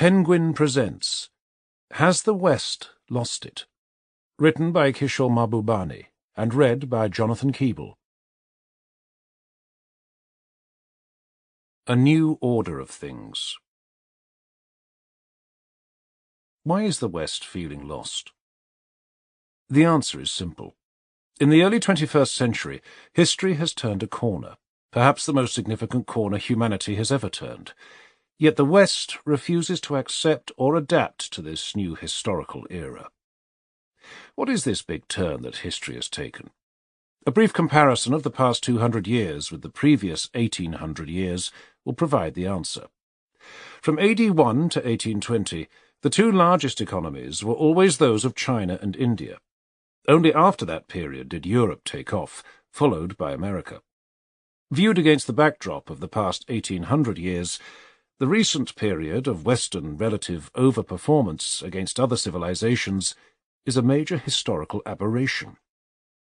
Penguin presents Has the West Lost It? Written by Kishore Mahbubani and read by Jonathan Keeble. A New Order of Things. Why is the West feeling lost? The answer is simple. In the early 21st century, history has turned a corner, perhaps the most significant corner humanity has ever turned. Yet the West refuses to accept or adapt to this new historical era. What is this big turn that history has taken? A brief comparison of the past 200 years with the previous 1800 years will provide the answer. From AD 1 to 1820, the two largest economies were always those of China and India. Only after that period did Europe take off, followed by America. Viewed against the backdrop of the past 1800 years, the recent period of Western relative overperformance against other civilizations is a major historical aberration.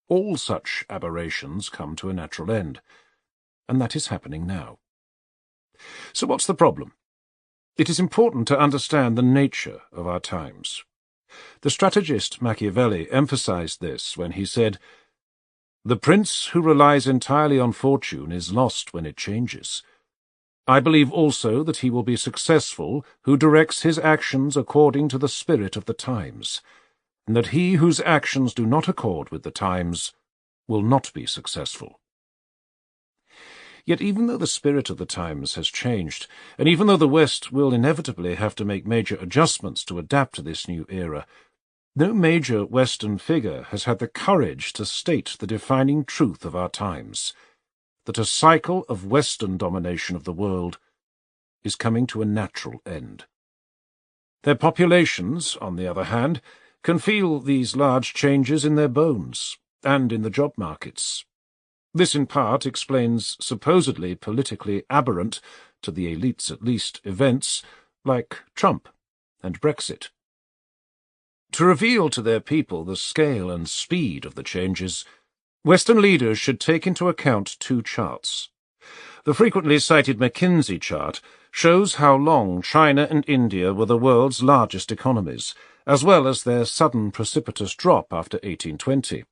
All such aberrations come to a natural end, and that is happening now. So what's the problem? It is important to understand the nature of our times. The strategist Machiavelli emphasized this when he said, "The prince who relies entirely on fortune is lost when it changes. I believe also that he will be successful who directs his actions according to the spirit of the times, and that he whose actions do not accord with the times will not be successful." Yet even though the spirit of the times has changed, and even though the West will inevitably have to make major adjustments to adapt to this new era, no major Western figure has had the courage to state the defining truth of our times, that a cycle of Western domination of the world is coming to a natural end. Their populations, on the other hand, can feel these large changes in their bones and in the job markets. This in part explains supposedly politically aberrant, to the elites at least, events like Trump and Brexit. To reveal to their people the scale and speed of the changes, Western leaders should take into account two charts. The frequently cited McKinsey chart shows how long China and India were the world's largest economies, as well as their sudden precipitous drop after 1820.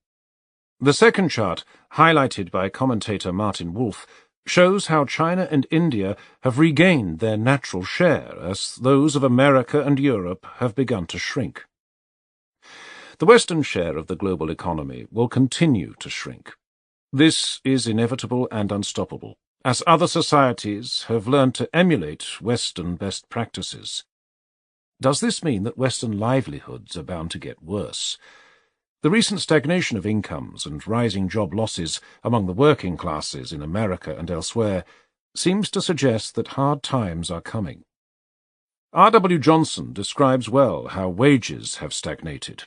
The second chart, highlighted by commentator Martin Wolf, shows how China and India have regained their natural share as those of America and Europe have begun to shrink. The Western share of the global economy will continue to shrink. This is inevitable and unstoppable, as other societies have learned to emulate Western best practices. Does this mean that Western livelihoods are bound to get worse? The recent stagnation of incomes and rising job losses among the working classes in America and elsewhere seems to suggest that hard times are coming. R.W. Johnson describes well how wages have stagnated.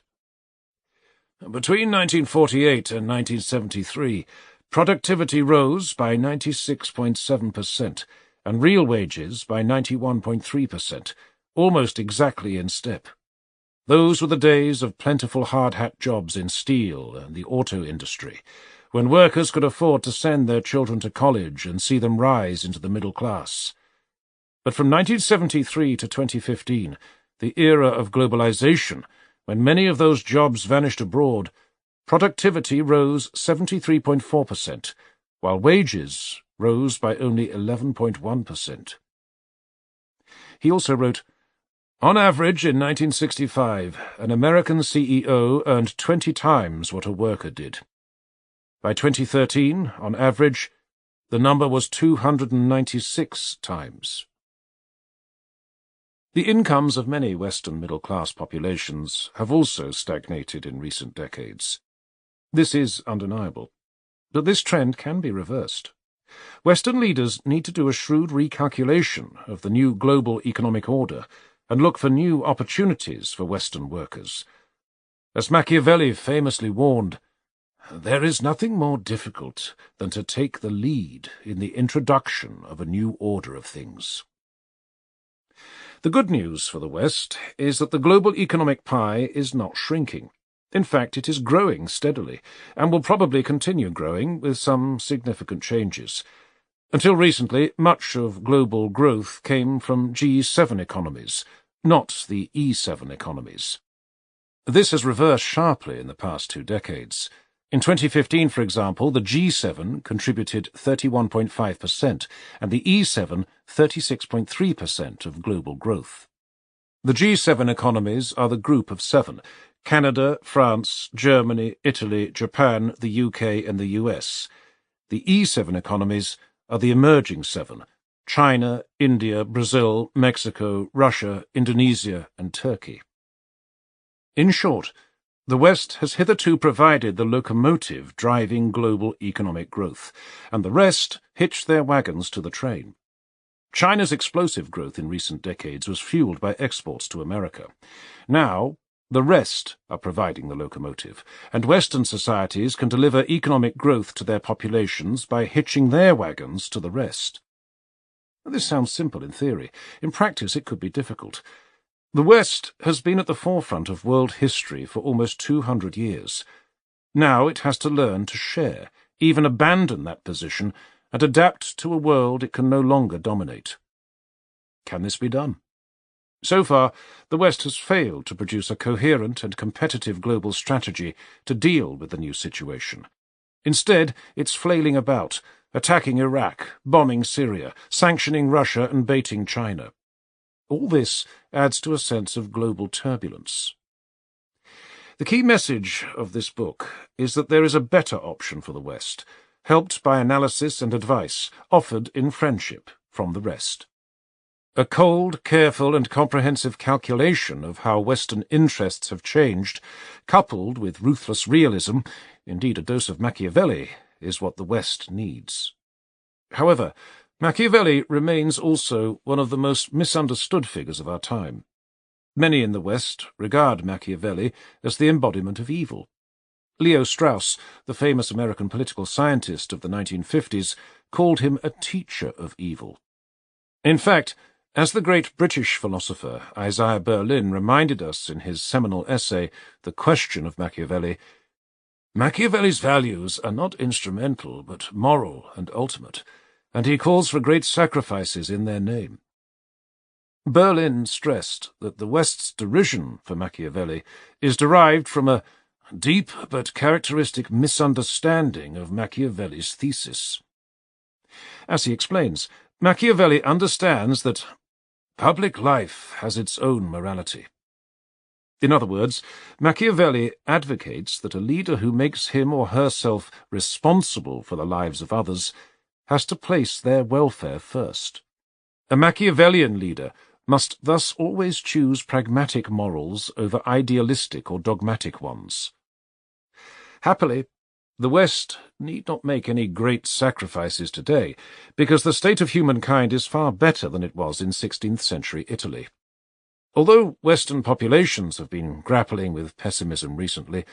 Between 1948 and 1973, productivity rose by 96.7% and real wages by 91.3%, almost exactly in step. Those were the days of plentiful hard-hat jobs in steel and the auto industry, when workers could afford to send their children to college and see them rise into the middle class. But from 1973 to 2015, the era of globalization, when many of those jobs vanished abroad, productivity rose 73.4%, while wages rose by only 11.1%. He also wrote, "On average, in 1965, an American CEO earned 20 times what a worker did. By 2013, on average, the number was 296 times. The incomes of many Western middle-class populations have also stagnated in recent decades. This is undeniable, but this trend can be reversed. Western leaders need to do a shrewd recalculation of the new global economic order and look for new opportunities for Western workers. As Machiavelli famously warned, there is nothing more difficult than to take the lead in the introduction of a new order of things." The good news for the West is that the global economic pie is not shrinking. In fact, it is growing steadily, and will probably continue growing with some significant changes. Until recently, much of global growth came from G7 economies, not the E7 economies. This has reversed sharply in the past 2 decades. In 2015, for example, the G7 contributed 31.5% and the E7 36.3% of global growth. The G7 economies are the Group of 7: Canada, France, Germany, Italy, Japan, the UK and the US. The E7 economies are the Emerging 7: China, India, Brazil, Mexico, Russia, Indonesia and Turkey. In short, the West has hitherto provided the locomotive driving global economic growth, and the rest hitched their wagons to the train. China's explosive growth in recent decades was fueled by exports to America. Now, the rest are providing the locomotive, and Western societies can deliver economic growth to their populations by hitching their wagons to the rest. This sounds simple in theory. In practice, it could be difficult. The West has been at the forefront of world history for almost 200 years. Now it has to learn to share, even abandon that position, and adapt to a world it can no longer dominate. Can this be done? So far, the West has failed to produce a coherent and competitive global strategy to deal with the new situation. Instead, it's flailing about, attacking Iraq, bombing Syria, sanctioning Russia and baiting China. All this adds to a sense of global turbulence. The key message of this book is that there is a better option for the West, helped by analysis and advice, offered in friendship from the rest. A cold, careful and comprehensive calculation of how Western interests have changed, coupled with ruthless realism, indeed a dose of Machiavelli, is what the West needs. However, Machiavelli remains also one of the most misunderstood figures of our time. Many in the West regard Machiavelli as the embodiment of evil. Leo Strauss, the famous American political scientist of the 1950s, called him a teacher of evil. In fact, as the great British philosopher Isaiah Berlin reminded us in his seminal essay, The Question of Machiavelli, Machiavelli's values are not instrumental but moral and ultimate, and he calls for great sacrifices in their name. Berlin stressed that the West's derision for Machiavelli is derived from a deep but characteristic misunderstanding of Machiavelli's thesis. As he explains, Machiavelli understands that public life has its own morality. In other words, Machiavelli advocates that a leader who makes him or herself responsible for the lives of others has to place their welfare first. A Machiavellian leader must thus always choose pragmatic morals over idealistic or dogmatic ones. Happily, the West need not make any great sacrifices today, because the state of humankind is far better than it was in 16th-century Italy. Although Western populations have been grappling with pessimism recently,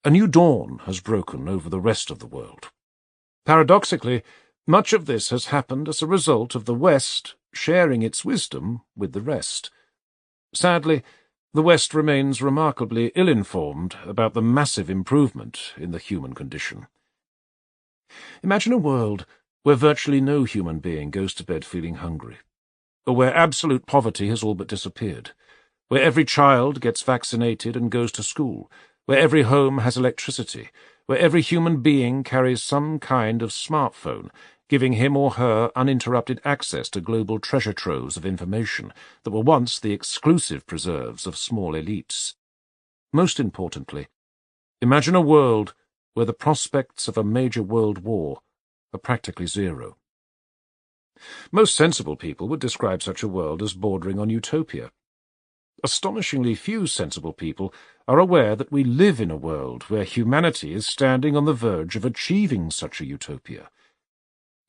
a new dawn has broken over the rest of the world. Paradoxically, much of this has happened as a result of the West sharing its wisdom with the rest. Sadly, the West remains remarkably ill-informed about the massive improvement in the human condition. Imagine a world where virtually no human being goes to bed feeling hungry, or where absolute poverty has all but disappeared, where every child gets vaccinated and goes to school, where every home has electricity, where every human being carries some kind of smartphone, giving him or her uninterrupted access to global treasure troves of information that were once the exclusive preserves of small elites. Most importantly, imagine a world where the prospects of a major world war are practically zero. Most sensible people would describe such a world as bordering on utopia. Astonishingly few sensible people are aware that we live in a world where humanity is standing on the verge of achieving such a utopia.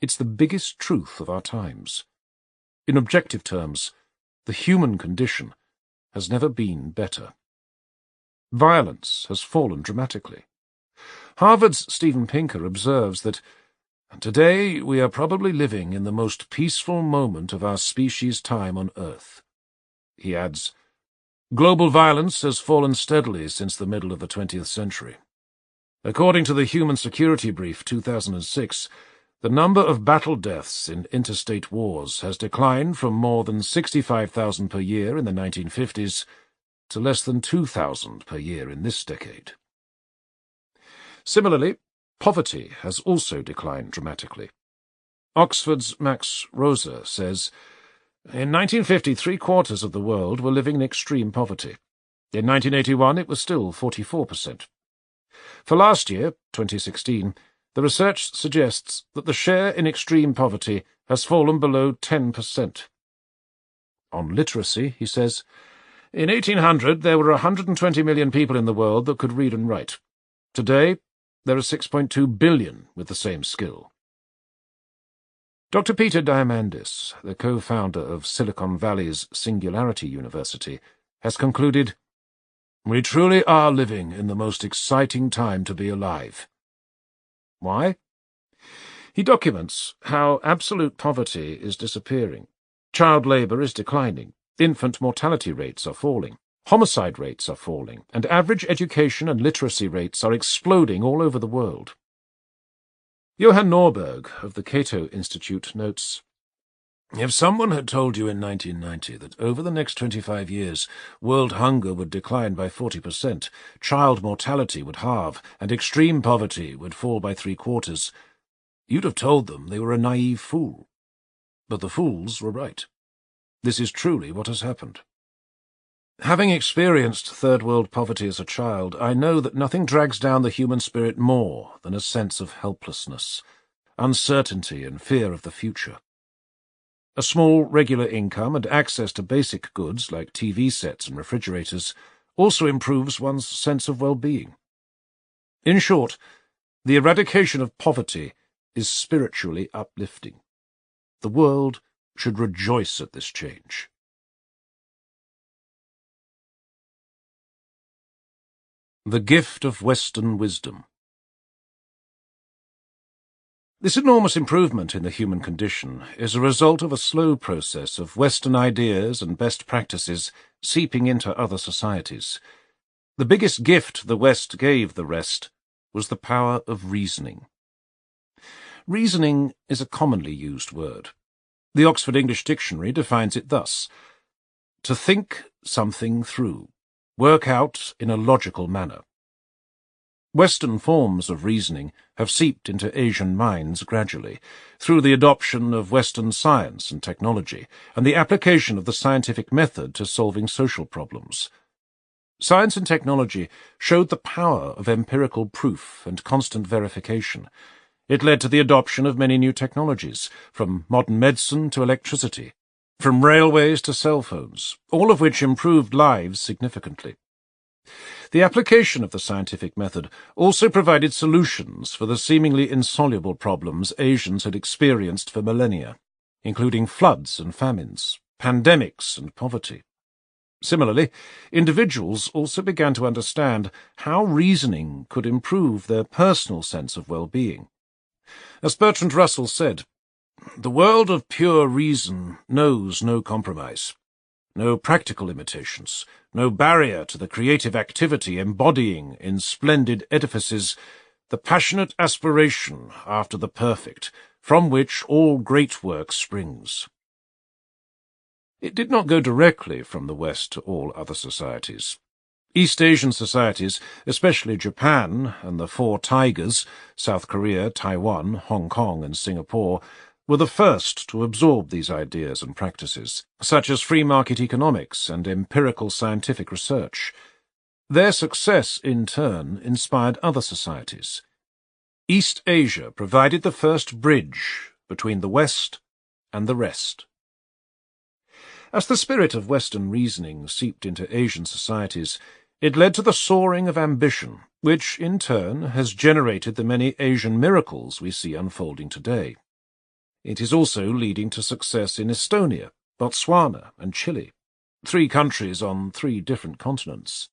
It's the biggest truth of our times. In objective terms, the human condition has never been better. Violence has fallen dramatically. Harvard's Steven Pinker observes that today we are probably living in the most peaceful moment of our species' time on Earth. He adds, global violence has fallen steadily since the middle of the 20th century. According to the Human Security Brief 2006, The number of battle deaths in interstate wars has declined from more than 65,000 per year in the 1950s to less than 2,000 per year in this decade. Similarly, poverty has also declined dramatically. Oxford's Max Rosa says, "In 1950, 3/4 of the world were living in extreme poverty. In 1981, it was still 44%. For last year, 2016, the research suggests that the share in extreme poverty has fallen below 10%. On literacy, he says, "In 1800 there were 120 million people in the world that could read and write. Today, there are 6.2 billion with the same skill." Dr. Peter Diamandis, the co-founder of Silicon Valley's Singularity University, has concluded, "We truly are living in the most exciting time to be alive." Why? He documents how absolute poverty is disappearing, child labour is declining, infant mortality rates are falling, homicide rates are falling, and average education and literacy rates are exploding all over the world. Johann Norberg of the Cato Institute notes, "If someone had told you in 1990 that over the next 25 years world hunger would decline by 40%, child mortality would halve, and extreme poverty would fall by 3/4, you'd have told them they were a naive fool. But the fools were right. This is truly what has happened. Having experienced third world poverty as a child, I know that nothing drags down the human spirit more than a sense of helplessness, uncertainty and fear of the future. A small regular income and access to basic goods like TV sets and refrigerators also improves one's sense of well-being. In short, the eradication of poverty is spiritually uplifting. The world should rejoice at this change." The gift of Western wisdom. This enormous improvement in the human condition is a result of a slow process of Western ideas and best practices seeping into other societies. The biggest gift the West gave the rest was the power of reasoning. Reasoning is a commonly used word. The Oxford English Dictionary defines it thus: to think something through, work out in a logical manner. Western forms of reasoning have seeped into Asian minds gradually, through the adoption of Western science and technology, and the application of the scientific method to solving social problems. Science and technology showed the power of empirical proof and constant verification. It led to the adoption of many new technologies, from modern medicine to electricity, from railways to cell phones, all of which improved lives significantly. The application of the scientific method also provided solutions for the seemingly insoluble problems Asians had experienced for millennia, including floods and famines, pandemics and poverty. Similarly, individuals also began to understand how reasoning could improve their personal sense of well-being. As Bertrand Russell said, "The world of pure reason knows no compromise. No practical limitations, no barrier to the creative activity embodying in splendid edifices the passionate aspiration after the perfect, from which all great work springs." It did not go directly from the West to all other societies. East Asian societies, especially Japan and the Four Tigers, South Korea, Taiwan, Hong Kong and Singapore, were the first to absorb these ideas and practices, such as free market economics and empirical scientific research. Their success, in turn, inspired other societies. East Asia provided the first bridge between the West and the rest. As the spirit of Western reasoning seeped into Asian societies, it led to the soaring of ambition, which, in turn, has generated the many Asian miracles we see unfolding today. It is also leading to success in Estonia, Botswana, and Chile, 3 countries on 3 different continents.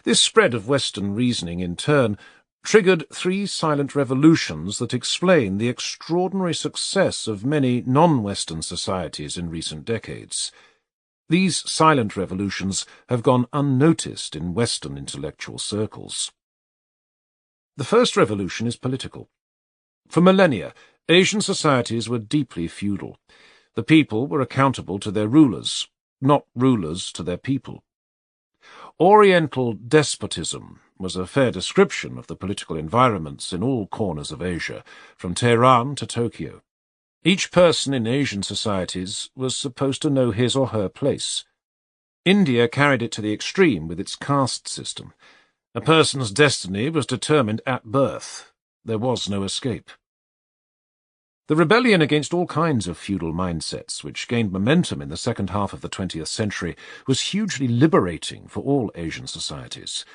This spread of Western reasoning, in turn, triggered 3 silent revolutions that explain the extraordinary success of many non-Western societies in recent decades. These silent revolutions have gone unnoticed in Western intellectual circles. The first revolution is political. For millennia, Asian societies were deeply feudal. The people were accountable to their rulers, not rulers to their people. Oriental despotism was a fair description of the political environments in all corners of Asia, from Tehran to Tokyo. Each person in Asian societies was supposed to know his or her place. India carried it to the extreme with its caste system. A person's destiny was determined at birth. There was no escape. The rebellion against all kinds of feudal mindsets, which gained momentum in the second half of the 20th century, was hugely liberating for all Asian societies.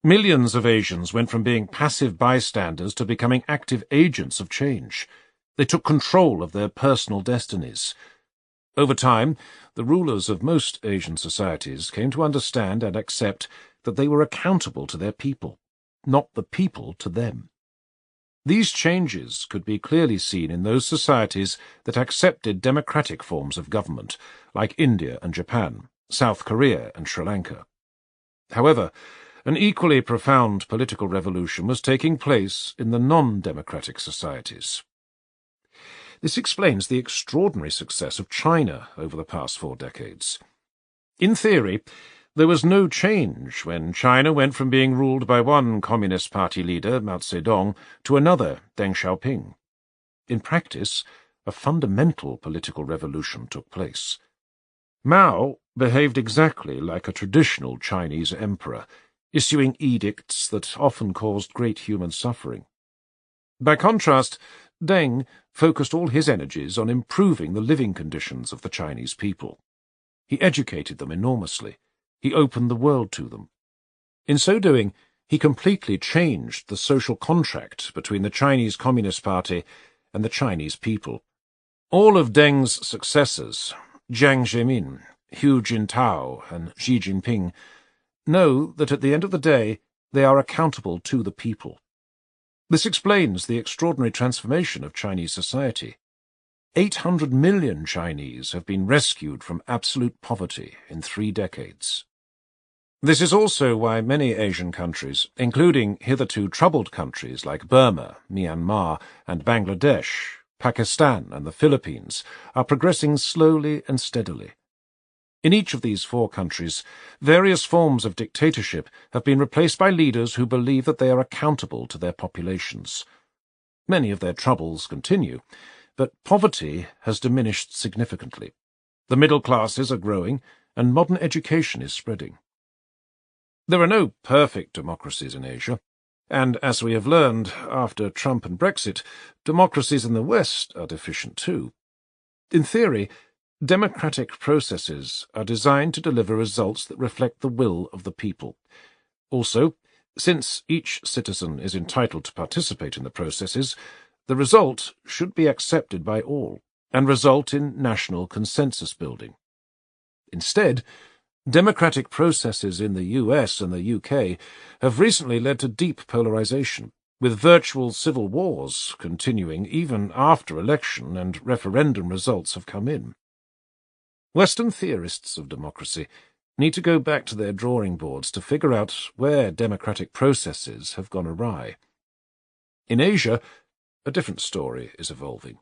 Millions of Asians went from being passive bystanders to becoming active agents of change. They took control of their personal destinies. Over time, the rulers of most Asian societies came to understand and accept that they were accountable to their people, not the people to them. These changes could be clearly seen in those societies that accepted democratic forms of government, like India and Japan, South Korea and Sri Lanka. However, an equally profound political revolution was taking place in the non-democratic societies. This explains the extraordinary success of China over the past 4 decades. In theory, there was no change when China went from being ruled by one Communist Party leader, Mao Zedong, to another, Deng Xiaoping. In practice, a fundamental political revolution took place. Mao behaved exactly like a traditional Chinese emperor, issuing edicts that often caused great human suffering. By contrast, Deng focused all his energies on improving the living conditions of the Chinese people. He educated them enormously. He opened the world to them. In so doing, he completely changed the social contract between the Chinese Communist Party and the Chinese people. All of Deng's successors, Jiang Zemin, Hu Jintao, and Xi Jinping, know that at the end of the day they are accountable to the people. This explains the extraordinary transformation of Chinese society. 800 million Chinese have been rescued from absolute poverty in 3 decades. This is also why many Asian countries, including hitherto troubled countries like Burma, Myanmar, and Bangladesh, Pakistan, and the Philippines, are progressing slowly and steadily. In each of these 4 countries, various forms of dictatorship have been replaced by leaders who believe that they are accountable to their populations. Many of their troubles continue, but poverty has diminished significantly. The middle classes are growing, and modern education is spreading. There are no perfect democracies in Asia, and as we have learned after Trump and Brexit, democracies in the West are deficient too. In theory, democratic processes are designed to deliver results that reflect the will of the people. Also, since each citizen is entitled to participate in the processes, the result should be accepted by all and result in national consensus building. Instead, democratic processes in the US and the UK have recently led to deep polarization, with virtual civil wars continuing even after election and referendum results have come in. Western theorists of democracy need to go back to their drawing boards to figure out where democratic processes have gone awry. In Asia, a different story is evolving.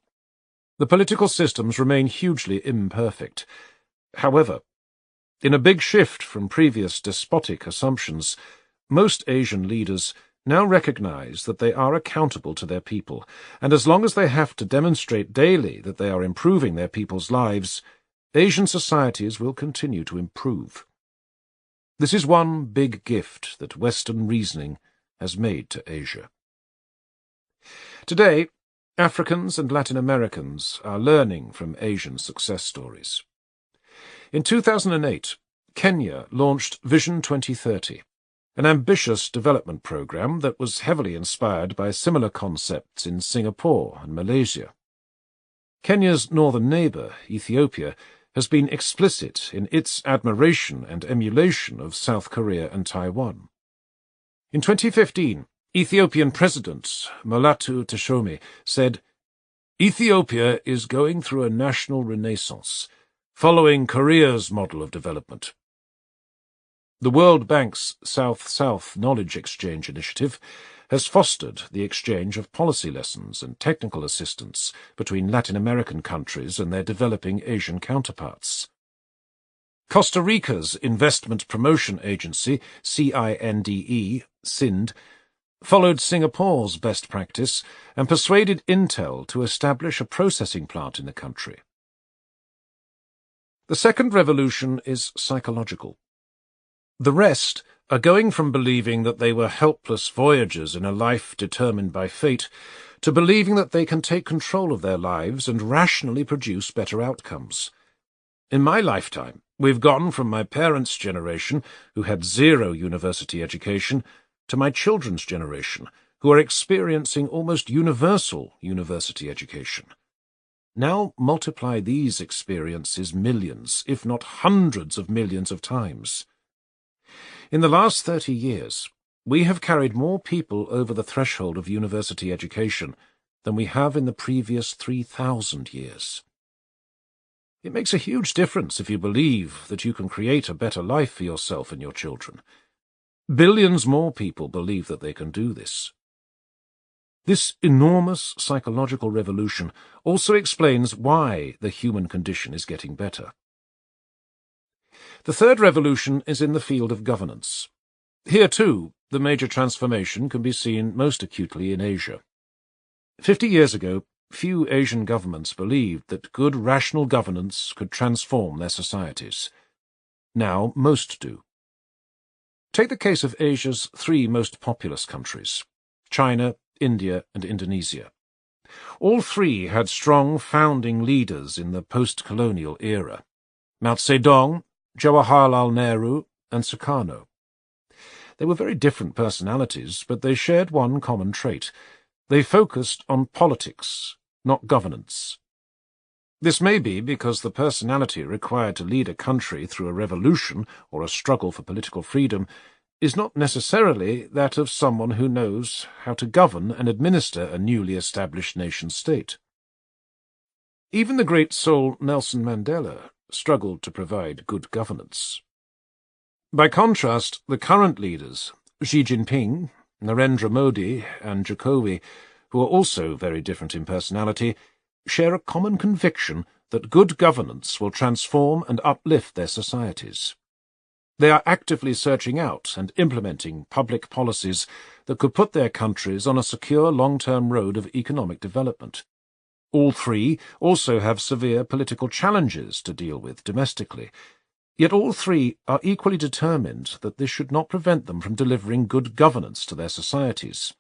The political systems remain hugely imperfect. However, in a big shift from previous despotic assumptions, most Asian leaders now recognize that they are accountable to their people, and as long as they have to demonstrate daily that they are improving their people's lives, Asian societies will continue to improve. This is one big gift that Western reasoning has made to Asia. Today, Africans and Latin Americans are learning from Asian success stories. In 2008, Kenya launched Vision 2030, an ambitious development program that was heavily inspired by similar concepts in Singapore and Malaysia. Kenya's northern neighbour, Ethiopia, has been explicit in its admiration and emulation of South Korea and Taiwan. In 2015, Ethiopian President Mulatu Teshome said, "Ethiopia is going through a national renaissance, following Korea's model of development." The World Bank's South-South Knowledge Exchange initiative has fostered the exchange of policy lessons and technical assistance between Latin American countries and their developing Asian counterparts. Costa Rica's Investment Promotion Agency, CINDE, followed Singapore's best practice and persuaded Intel to establish a processing plant in the country. The second revolution is psychological. The rest are going from believing that they were helpless voyagers in a life determined by fate to believing that they can take control of their lives and rationally produce better outcomes. In my lifetime, we've gone from my parents' generation, who had zero university education, to my children's generation, who are experiencing almost universal university education. Now multiply these experiences millions, if not hundreds of millions of times. In the last 30 years, we have carried more people over the threshold of university education than we have in the previous 3,000 years. It makes a huge difference if you believe that you can create a better life for yourself and your children. Billions more people believe that they can do this. This enormous psychological revolution also explains why the human condition is getting better. The third revolution is in the field of governance. Here, too, the major transformation can be seen most acutely in Asia. 50 years ago, few Asian governments believed that good rational governance could transform their societies. Now most do. Take the case of Asia's three most populous countries, China, India, and Indonesia. All three had strong founding leaders in the post-colonial era: Mao Zedong, Jawaharlal Nehru, and Sukarno. They were very different personalities, but they shared one common trait. They focused on politics, not governance. This may be because the personality required to lead a country through a revolution or a struggle for political freedom is not necessarily that of someone who knows how to govern and administer a newly established nation-state. Even the great soul Nelson Mandela struggled to provide good governance. By contrast, the current leaders, Xi Jinping, Narendra Modi, and Jokowi, who are also very different in personality, share a common conviction that good governance will transform and uplift their societies. They are actively searching out and implementing public policies that could put their countries on a secure long-term road of economic development. All three also have severe political challenges to deal with domestically, yet all three are equally determined that this should not prevent them from delivering good governance to their societies.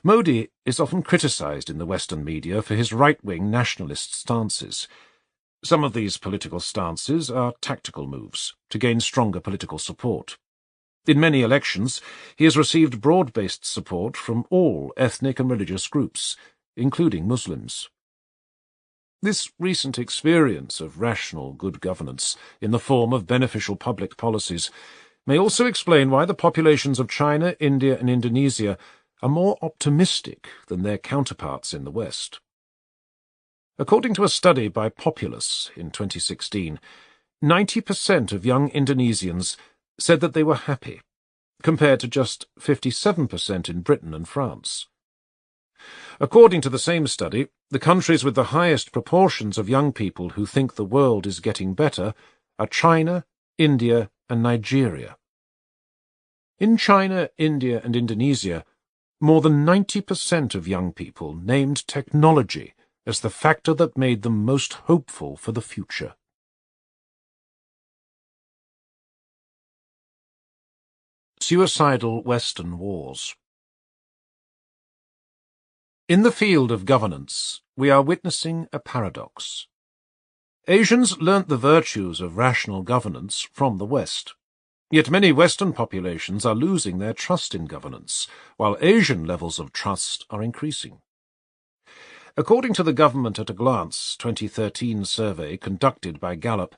Modi is often criticized in the Western media for his right-wing nationalist stances. Some of these political stances are tactical moves to gain stronger political support. In many elections, he has received broad-based support from all ethnic and religious groups, including Muslims. This recent experience of rational good governance in the form of beneficial public policies may also explain why the populations of China, India, and Indonesia are more optimistic than their counterparts in the West. According to a study by Populus in 2016, 90% of young Indonesians said that they were happy, compared to just 57% in Britain and France. According to the same study, the countries with the highest proportions of young people who think the world is getting better are China, India, and Nigeria. In China, India, and Indonesia, more than 90% of young people named technology as the factor that made them most hopeful for the future. Suicidal Western Wars. In the field of governance, we are witnessing a paradox. Asians learnt the virtues of rational governance from the West. Yet many Western populations are losing their trust in governance, while Asian levels of trust are increasing. According to the Government at a Glance 2013 survey conducted by Gallup,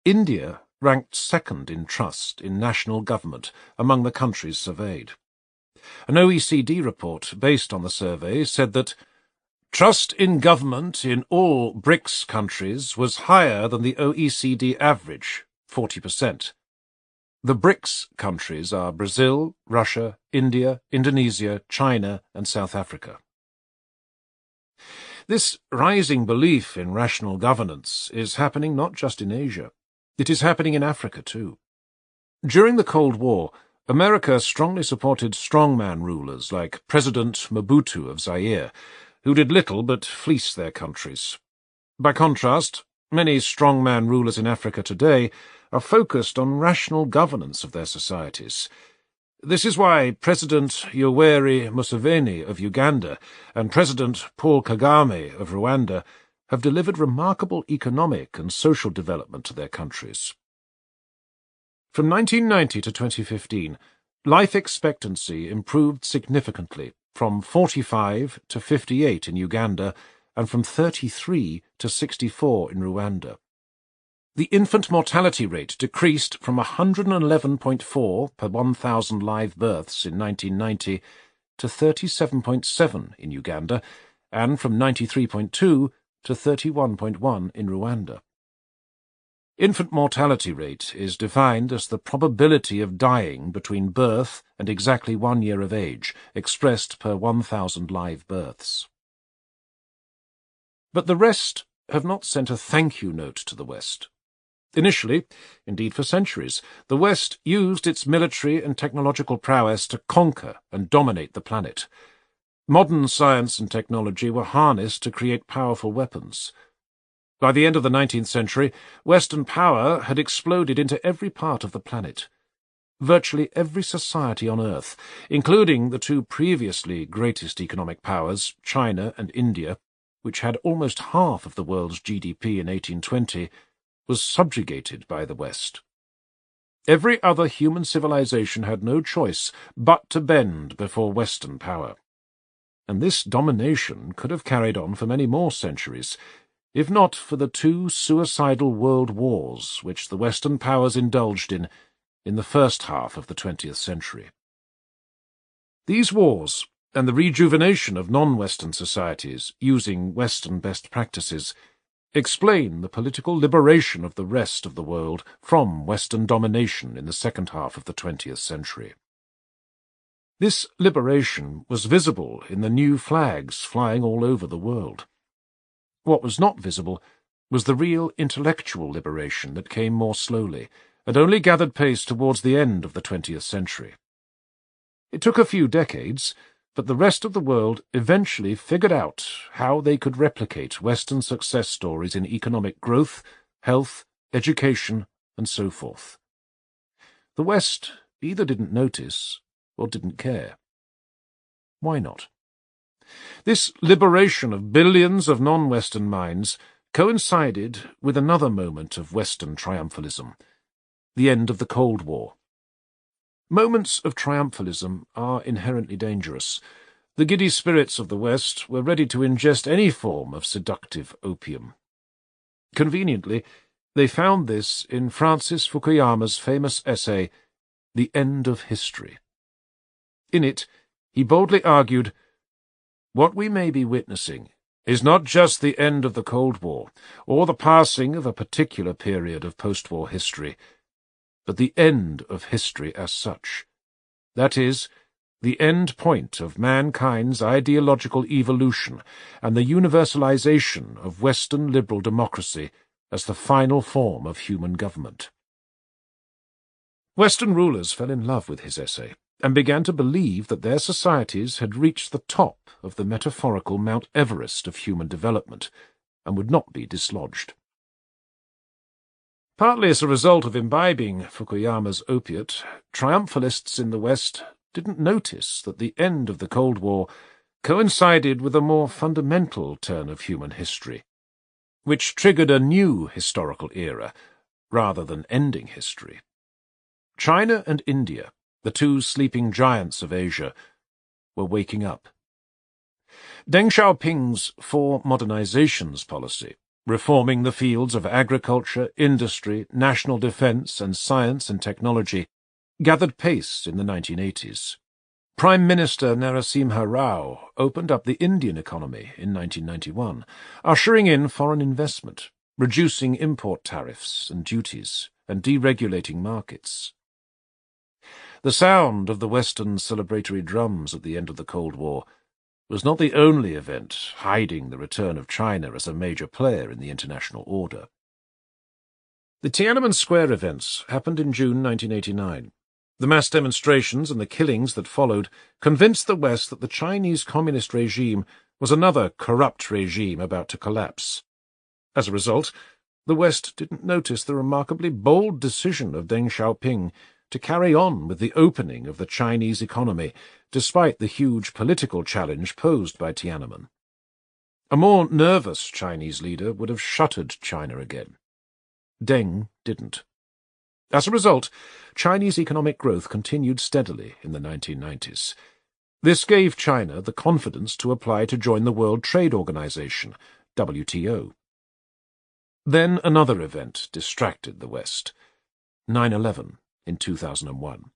India ranked second in trust in national government among the countries surveyed. An OECD report based on the survey said that trust in government in all BRICS countries was higher than the OECD average, 40%. The BRICS countries are Brazil, Russia, India, Indonesia, China, and South Africa. This rising belief in rational governance is happening not just in Asia. It is happening in Africa too. During the Cold War, America strongly supported strongman rulers like President Mobutu of Zaire, who did little but fleece their countries. By contrast, many strongman rulers in Africa today are focused on rational governance of their societies. This is why President Yoweri Museveni of Uganda and President Paul Kagame of Rwanda have delivered remarkable economic and social development to their countries. From 1990 to 2015, life expectancy improved significantly, from 45 to 58 in Uganda and from 33 to 64 in Rwanda. The infant mortality rate decreased from 111.4 per 1,000 live births in 1990 to 37.7 in Uganda, and from 93.2 to 31.1 in Rwanda. Infant mortality rate is defined as the probability of dying between birth and exactly 1 year of age, expressed per 1,000 live births. But the rest have not sent a thank you note to the West. Initially, indeed for centuries, the West used its military and technological prowess to conquer and dominate the planet. Modern science and technology were harnessed to create powerful weapons. By the end of the 19th century, Western power had exploded into every part of the planet. Virtually every society on Earth, including the two previously greatest economic powers, China and India, which had almost half of the world's GDP in 1820, was subjugated by the West. Every other human civilization had no choice but to bend before Western power. And this domination could have carried on for many more centuries, if not for the two suicidal world wars which the Western powers indulged in the first half of the 20th century. These wars, and the rejuvenation of non-Western societies using Western best practices, explain the political liberation of the rest of the world from Western domination in the second half of the 20th century. This liberation was visible in the new flags flying all over the world. What was not visible was the real intellectual liberation that came more slowly, and only gathered pace towards the end of the 20th century. It took a few decades, but the rest of the world eventually figured out how they could replicate Western success stories in economic growth, health, education, and so forth. The West either didn't notice or didn't care. Why not? This liberation of billions of non-Western minds coincided with another moment of Western triumphalism, the end of the Cold War. Moments of triumphalism are inherently dangerous. The giddy spirits of the West were ready to ingest any form of seductive opium. Conveniently, they found this in Francis Fukuyama's famous essay, The End of History. In it, he boldly argued, "What we may be witnessing is not just the end of the Cold War, or the passing of a particular period of post-war history, but the end of history as such. That is, the end point of mankind's ideological evolution and the universalization of Western liberal democracy as the final form of human government." Western rulers fell in love with his essay, and began to believe that their societies had reached the top of the metaphorical Mount Everest of human development, and would not be dislodged. Partly as a result of imbibing Fukuyama's opiate, triumphalists in the West didn't notice that the end of the Cold War coincided with a more fundamental turn of human history, which triggered a new historical era, rather than ending history. China and India, the two sleeping giants of Asia, were waking up. Deng Xiaoping's four modernizations policy, reforming the fields of agriculture, industry, national defense, and science and technology, gathered pace in the 1980s. Prime Minister Narasimha Rao opened up the Indian economy in 1991, ushering in foreign investment, reducing import tariffs and duties, and deregulating markets. The sound of the Western celebratory drums at the end of the Cold War was not the only event hiding the return of China as a major player in the international order. The Tiananmen Square events happened in June 1989. The mass demonstrations and the killings that followed convinced the West that the Chinese communist regime was another corrupt regime about to collapse. As a result, the West didn't notice the remarkably bold decision of Deng Xiaoping to carry on with the opening of the Chinese economy, despite the huge political challenge posed by Tiananmen. A more nervous Chinese leader would have shuttered China again. Deng didn't. As a result, Chinese economic growth continued steadily in the 1990s. This gave China the confidence to apply to join the World Trade Organization, WTO. Then another event distracted the West: 9/11 in 2001.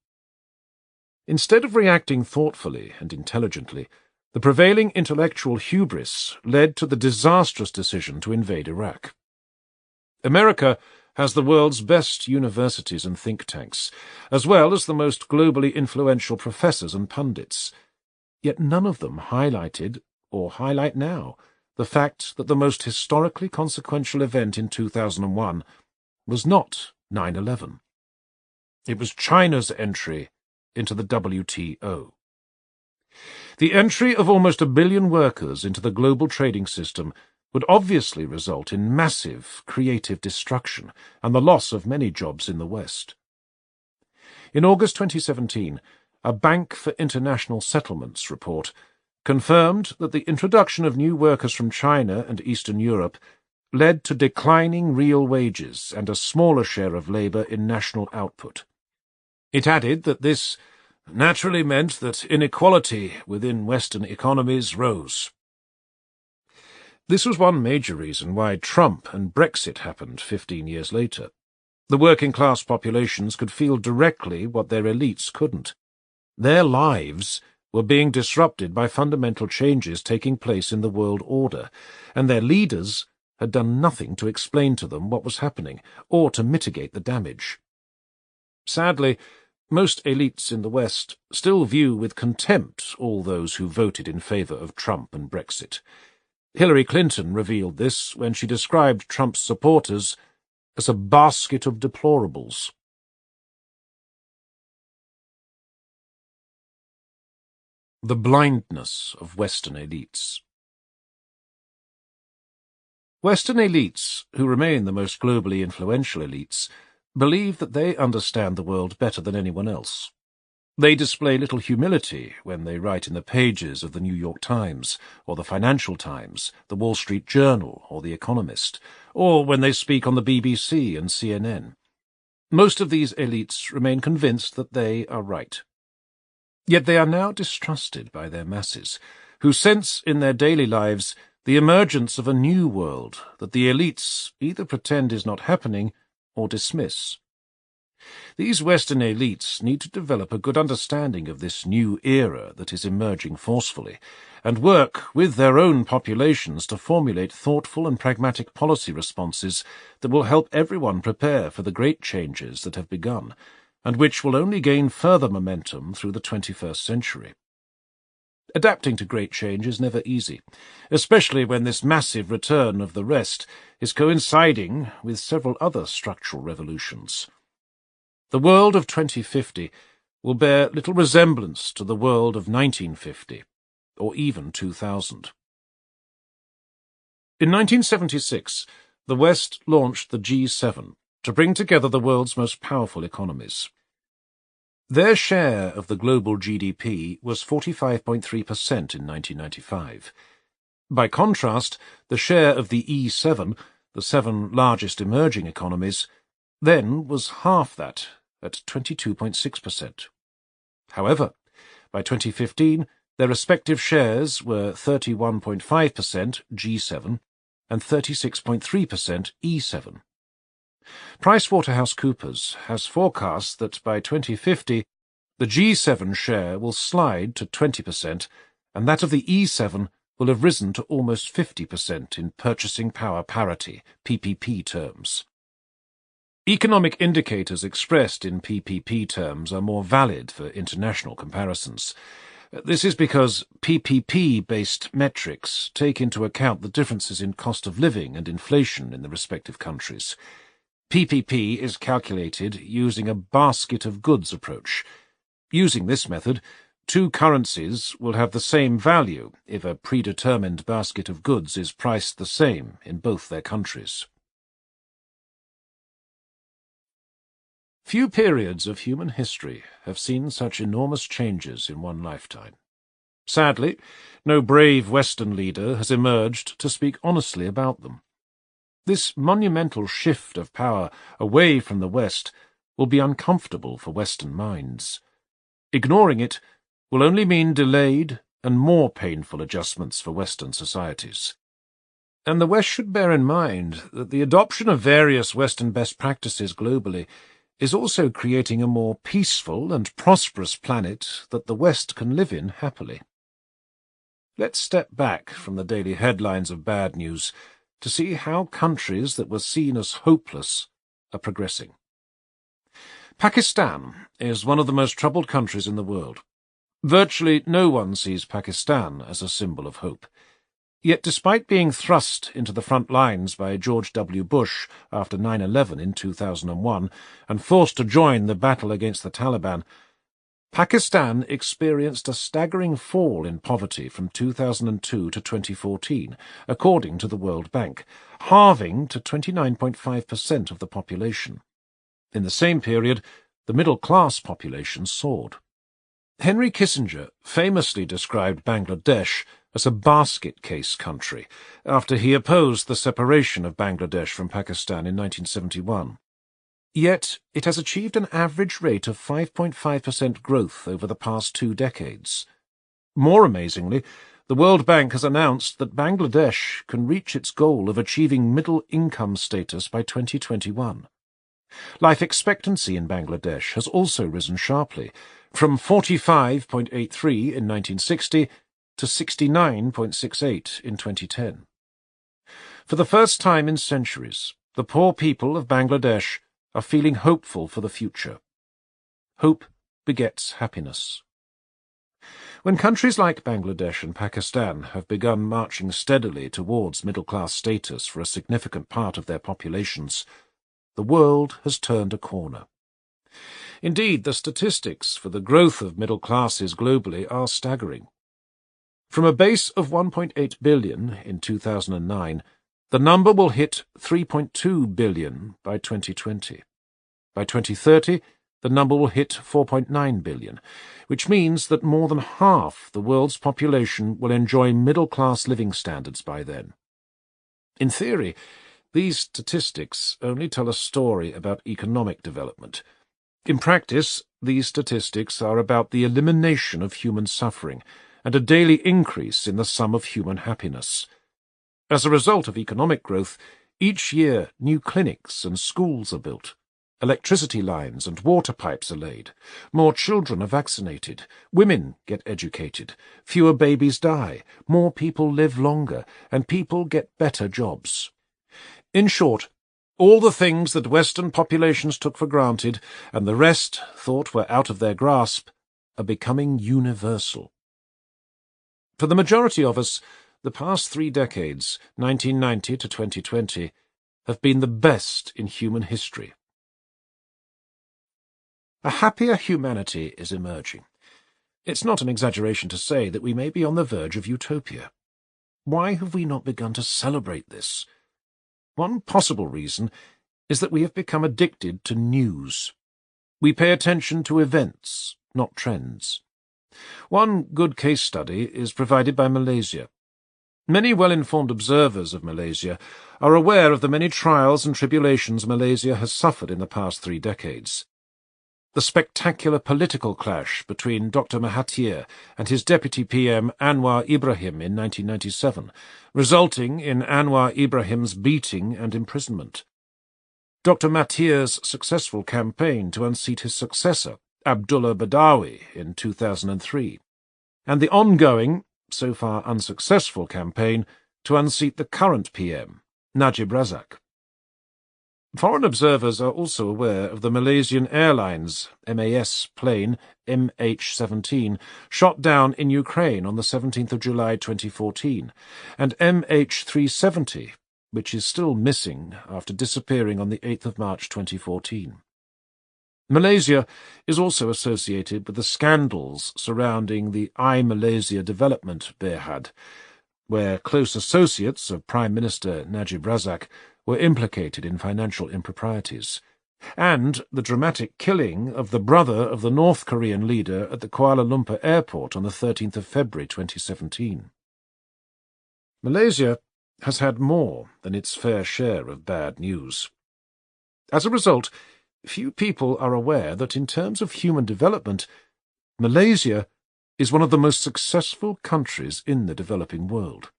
Instead of reacting thoughtfully and intelligently, the prevailing intellectual hubris led to the disastrous decision to invade Iraq. America has the world's best universities and think tanks, as well as the most globally influential professors and pundits. Yet none of them highlighted, or highlight now, the fact that the most historically consequential event in 2001 was not 9/11. It was China's entry into the WTO. The entry of almost 1 billion workers into the global trading system would obviously result in massive creative destruction and the loss of many jobs in the West. In August 2017, a Bank for International Settlements report confirmed that the introduction of new workers from China and Eastern Europe led to declining real wages and a smaller share of labour in national output. It added that this naturally meant that inequality within Western economies rose. This was one major reason why Trump and Brexit happened 15 years later. The working-class populations could feel directly what their elites couldn't. Their lives were being disrupted by fundamental changes taking place in the world order, and their leaders had done nothing to explain to them what was happening or to mitigate the damage. Sadly, most elites in the West still view with contempt all those who voted in favour of Trump and Brexit. Hillary Clinton revealed this when she described Trump's supporters as a basket of deplorables. The blindness of Western elites. Western elites, who remain the most globally influential elites, believe that they understand the world better than anyone else. They display little humility when they write in the pages of the New York Times, or the Financial Times, the Wall Street Journal, or The Economist, or when they speak on the BBC and CNN. Most of these elites remain convinced that they are right. Yet they are now distrusted by their masses, who sense in their daily lives the emergence of a new world that the elites either pretend is not happening or dismiss. These Western elites need to develop a good understanding of this new era that is emerging forcefully, and work with their own populations to formulate thoughtful and pragmatic policy responses that will help everyone prepare for the great changes that have begun, and which will only gain further momentum through the 21st century. Adapting to great change is never easy, especially when this massive return of the rest is coinciding with several other structural revolutions. The world of 2050 will bear little resemblance to the world of 1950, or even 2000. In 1976, the West launched the G7 to bring together the world's most powerful economies. Their share of the global GDP was 45.3% in 1995. By contrast, the share of the E7, the 7 largest emerging economies, then was half that, at 22.6%. However, by 2015, their respective shares were 31.5% G7 and 36.3% E7. PricewaterhouseCoopers has forecast that by 2050, the G7 share will slide to 20%, and that of the E7 will have risen to almost 50% in purchasing power parity, PPP terms. Economic indicators expressed in PPP terms are more valid for international comparisons. This is because PPP-based metrics take into account the differences in cost of living and inflation in the respective countries. PPP is calculated using a basket of goods approach. Using this method, two currencies will have the same value if a predetermined basket of goods is priced the same in both their countries. Few periods of human history have seen such enormous changes in one lifetime. Sadly, no brave Western leader has emerged to speak honestly about them. This monumental shift of power away from the West will be uncomfortable for Western minds. Ignoring it will only mean delayed and more painful adjustments for Western societies. And the West should bear in mind that the adoption of various Western best practices globally is also creating a more peaceful and prosperous planet that the West can live in happily. Let's step back from the daily headlines of bad news to see how countries that were seen as hopeless are progressing. Pakistan is one of the most troubled countries in the world. Virtually no one sees Pakistan as a symbol of hope. Yet despite being thrust into the front lines by George W. Bush after 9/11 in 2001 and forced to join the battle against the Taliban, Pakistan experienced a staggering fall in poverty from 2002 to 2014, according to the World Bank, halving to 29.5% of the population. In the same period, the middle-class population soared. Henry Kissinger famously described Bangladesh as a basket case country, after he opposed the separation of Bangladesh from Pakistan in 1971. Yet it has achieved an average rate of 5.5% growth over the past 2 decades. More amazingly, the World Bank has announced that Bangladesh can reach its goal of achieving middle-income status by 2021. Life expectancy in Bangladesh has also risen sharply, from 45.83 in 1960 to 69.68 in 2010. For the first time in centuries, the poor people of Bangladesh are feeling hopeful for the future. Hope begets happiness. When countries like Bangladesh and Pakistan have begun marching steadily towards middle-class status for a significant part of their populations, the world has turned a corner. Indeed, the statistics for the growth of middle classes globally are staggering. From a base of 1.8 billion in 2009, the number will hit 3.2 billion by 2020. By 2030, the number will hit 4.9 billion, which means that more than half the world's population will enjoy middle-class living standards by then. In theory, these statistics only tell a story about economic development. In practice, these statistics are about the elimination of human suffering and a daily increase in the sum of human happiness. As a result of economic growth, each year new clinics and schools are built, electricity lines and water pipes are laid, more children are vaccinated, women get educated, fewer babies die, more people live longer, and people get better jobs. In short, all the things that Western populations took for granted and the rest thought were out of their grasp are becoming universal. For the majority of us, the past 3 decades, 1990 to 2020, have been the best in human history. A happier humanity is emerging. It's not an exaggeration to say that we may be on the verge of utopia. Why have we not begun to celebrate this? One possible reason is that we have become addicted to news. We pay attention to events, not trends. One good case study is provided by Malaysia. Many well-informed observers of Malaysia are aware of the many trials and tribulations Malaysia has suffered in the past 3 decades. The spectacular political clash between Dr. Mahathir and his deputy PM Anwar Ibrahim in 1997, resulting in Anwar Ibrahim's beating and imprisonment. Dr. Mahathir's successful campaign to unseat his successor, Abdullah Badawi, in 2003, and the ongoing, so far unsuccessful campaign to unseat the current PM, Najib Razak. Foreign observers are also aware of the Malaysian Airlines MAS plane MH17 shot down in Ukraine on the 17th of July 2014, and MH370, which is still missing after disappearing on the 8th of March 2014. Malaysia is also associated with the scandals surrounding the iMalaysia development Berhad, where close associates of Prime Minister Najib Razak were implicated in financial improprieties, and the dramatic killing of the brother of the North Korean leader at the Kuala Lumpur airport on the 13th of February 2017. Malaysia has had more than its fair share of bad news. As a result, few people are aware that in terms of human development, Malaysia is one of the most successful countries in the developing world.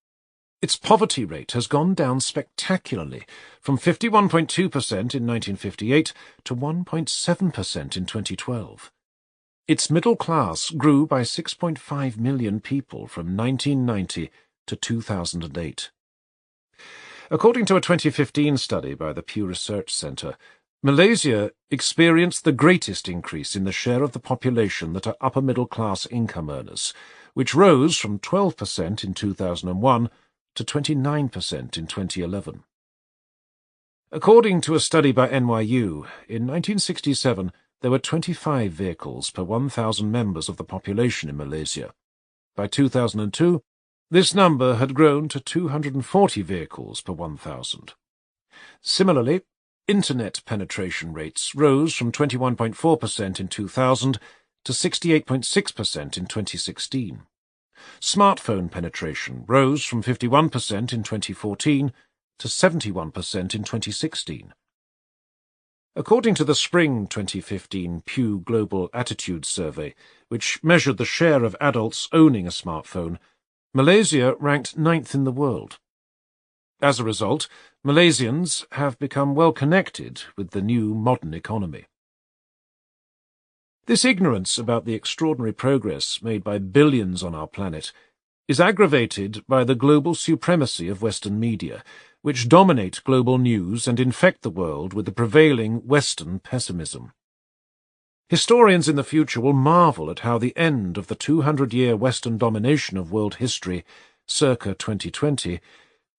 Its poverty rate has gone down spectacularly, from 51.2% in 1958 to 1.7% in 2012. Its middle class grew by 6.5 million people from 1990 to 2008. According to a 2015 study by the Pew Research Centre, Malaysia experienced the greatest increase in the share of the population that are upper-middle-class income earners, which rose from 12% in 2001 to 29% in 2011. According to a study by NYU, in 1967 there were 25 vehicles per 1,000 members of the population in Malaysia. By 2002, this number had grown to 240 vehicles per 1,000. Similarly, Internet penetration rates rose from 21.4% in 2000 to 68.6% in 2016. Smartphone penetration rose from 51% in 2014 to 71% in 2016. According to the Spring 2015 Pew Global Attitude Survey, which measured the share of adults owning a smartphone, Malaysia ranked 9th in the world. As a result, Malaysians have become well connected with the new modern economy. This ignorance about the extraordinary progress made by billions on our planet is aggravated by the global supremacy of Western media, which dominate global news and infect the world with the prevailing Western pessimism. Historians in the future will marvel at how the end of the 200-year Western domination of world history, circa 2020,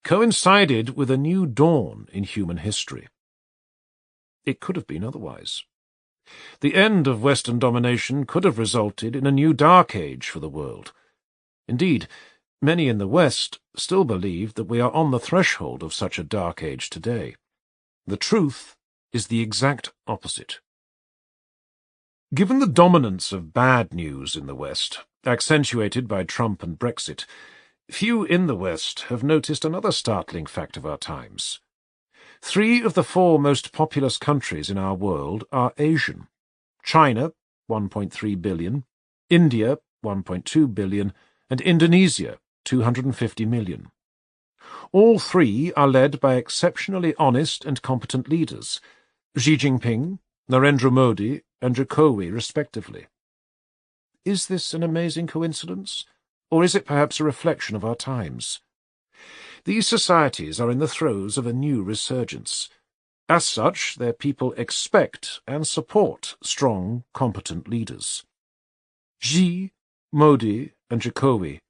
coincided with a new dawn in human history. It could have been otherwise. The end of Western domination could have resulted in a new dark age for the world. Indeed, many in the West still believe that we are on the threshold of such a dark age today. The truth is the exact opposite. Given the dominance of bad news in the West, accentuated by Trump and Brexit, few in the West have noticed another startling fact of our times. 3 of the 4 most populous countries in our world are Asian: China, 1.3 billion, India, 1.2 billion, and Indonesia, 250 million. All 3 are led by exceptionally honest and competent leaders: Xi Jinping, Narendra Modi, and Jokowi, respectively. Is this an amazing coincidence, or is it perhaps a reflection of our times? These societies are in the throes of a new resurgence. As such, their people expect and support strong, competent leaders. Xi, Modi, and Jokowi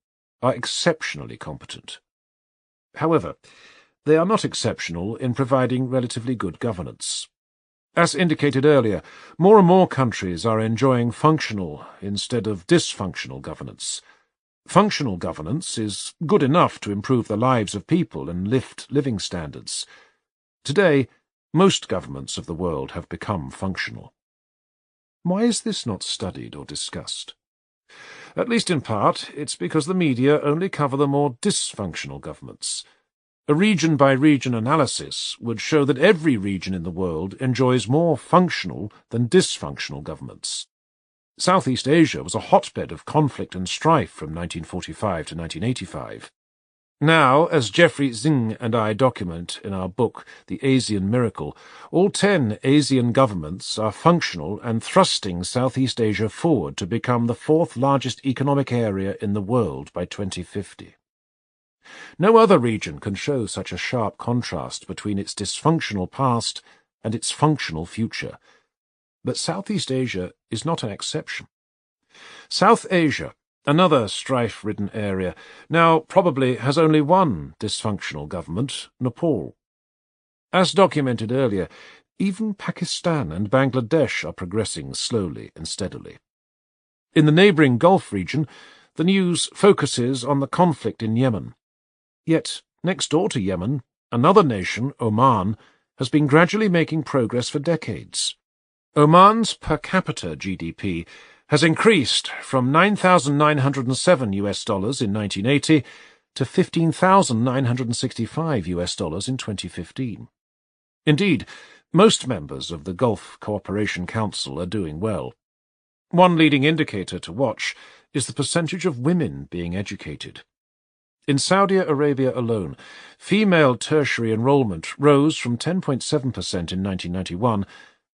are exceptionally competent. However, they are not exceptional in providing relatively good governance. As indicated earlier, more and more countries are enjoying functional instead of dysfunctional governance. Functional governance is good enough to improve the lives of people and lift living standards. Today, most governments of the world have become functional. Why is this not studied or discussed? At least in part, it's because the media only cover the more dysfunctional governments. A region-by-region analysis would show that every region in the world enjoys more functional than dysfunctional governments. Southeast Asia was a hotbed of conflict and strife from 1945 to 1985. Now, as Jeffrey Zing and I document in our book The Asian Miracle, all 10 Asian governments are functional and thrusting Southeast Asia forward to become the 4th largest economic area in the world by 2050. No other region can show such a sharp contrast between its dysfunctional past and its functional future. But Southeast Asia is not an exception. South Asia, another strife-ridden area, now probably has only one dysfunctional government, Nepal. As documented earlier, even Pakistan and Bangladesh are progressing slowly and steadily. In the neighbouring Gulf region, the news focuses on the conflict in Yemen. Yet, next door to Yemen, another nation, Oman, has been gradually making progress for decades. Oman's per capita GDP has increased from $9,907 in 1980 to $15,965 in 2015. Indeed, most members of the Gulf Cooperation Council are doing well. One leading indicator to watch is the percentage of women being educated. In Saudi Arabia alone, female tertiary enrollment rose from 10.7% in 1991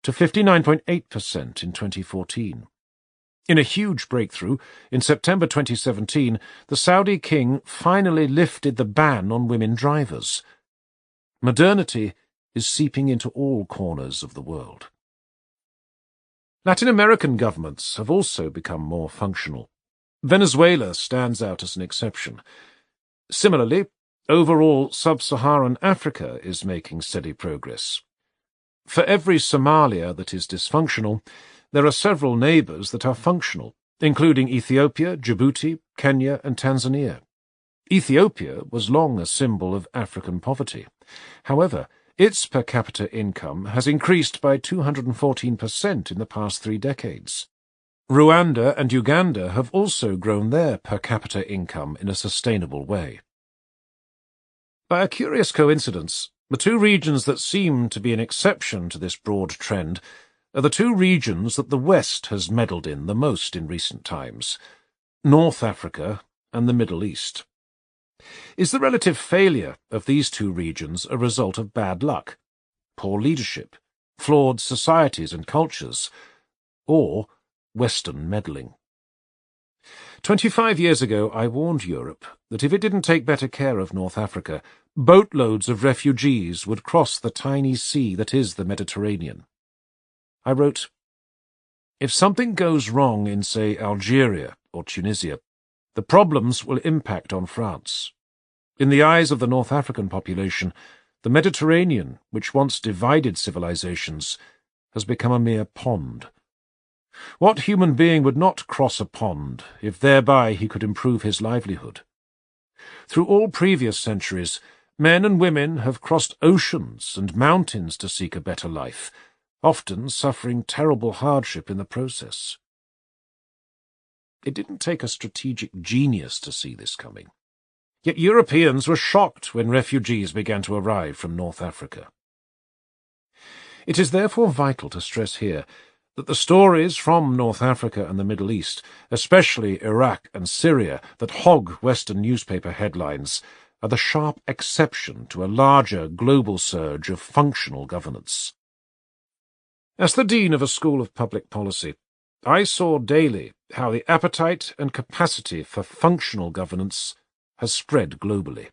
to 59.8% in 2014. In a huge breakthrough, in September 2017, the Saudi king finally lifted the ban on women drivers. Modernity is seeping into all corners of the world. Latin American governments have also become more functional. Venezuela stands out as an exception. Similarly, overall sub-Saharan Africa is making steady progress. For every Somalia that is dysfunctional, there are several neighbours that are functional, including Ethiopia, Djibouti, Kenya and Tanzania. Ethiopia was long a symbol of African poverty. However, its per capita income has increased by 214% in the past 3 decades. Rwanda and Uganda have also grown their per capita income in a sustainable way. By a curious coincidence, the two regions that seem to be an exception to this broad trend are the two regions that the West has meddled in the most in recent times, North Africa and the Middle East. Is the relative failure of these two regions a result of bad luck, poor leadership, flawed societies and cultures, or Western meddling? 25 years ago I warned Europe that if it didn't take better care of North Africa, boatloads of refugees would cross the tiny sea that is the Mediterranean. I wrote, "If something goes wrong in, say, Algeria or Tunisia, the problems will impact on France. In the eyes of the North African population, the Mediterranean, which once divided civilizations, has become a mere pond. What human being would not cross a pond if thereby he could improve his livelihood? Through all previous centuries, men and women have crossed oceans and mountains to seek a better life, often suffering terrible hardship in the process." It didn't take a strategic genius to see this coming. Yet Europeans were shocked when refugees began to arrive from North Africa. It is therefore vital to stress here that the stories from North Africa and the Middle East, especially Iraq and Syria, that hog Western newspaper headlines, are the sharp exception to a larger global surge of functional governance. As the dean of a school of public policy, I saw daily how the appetite and capacity for functional governance has spread globally.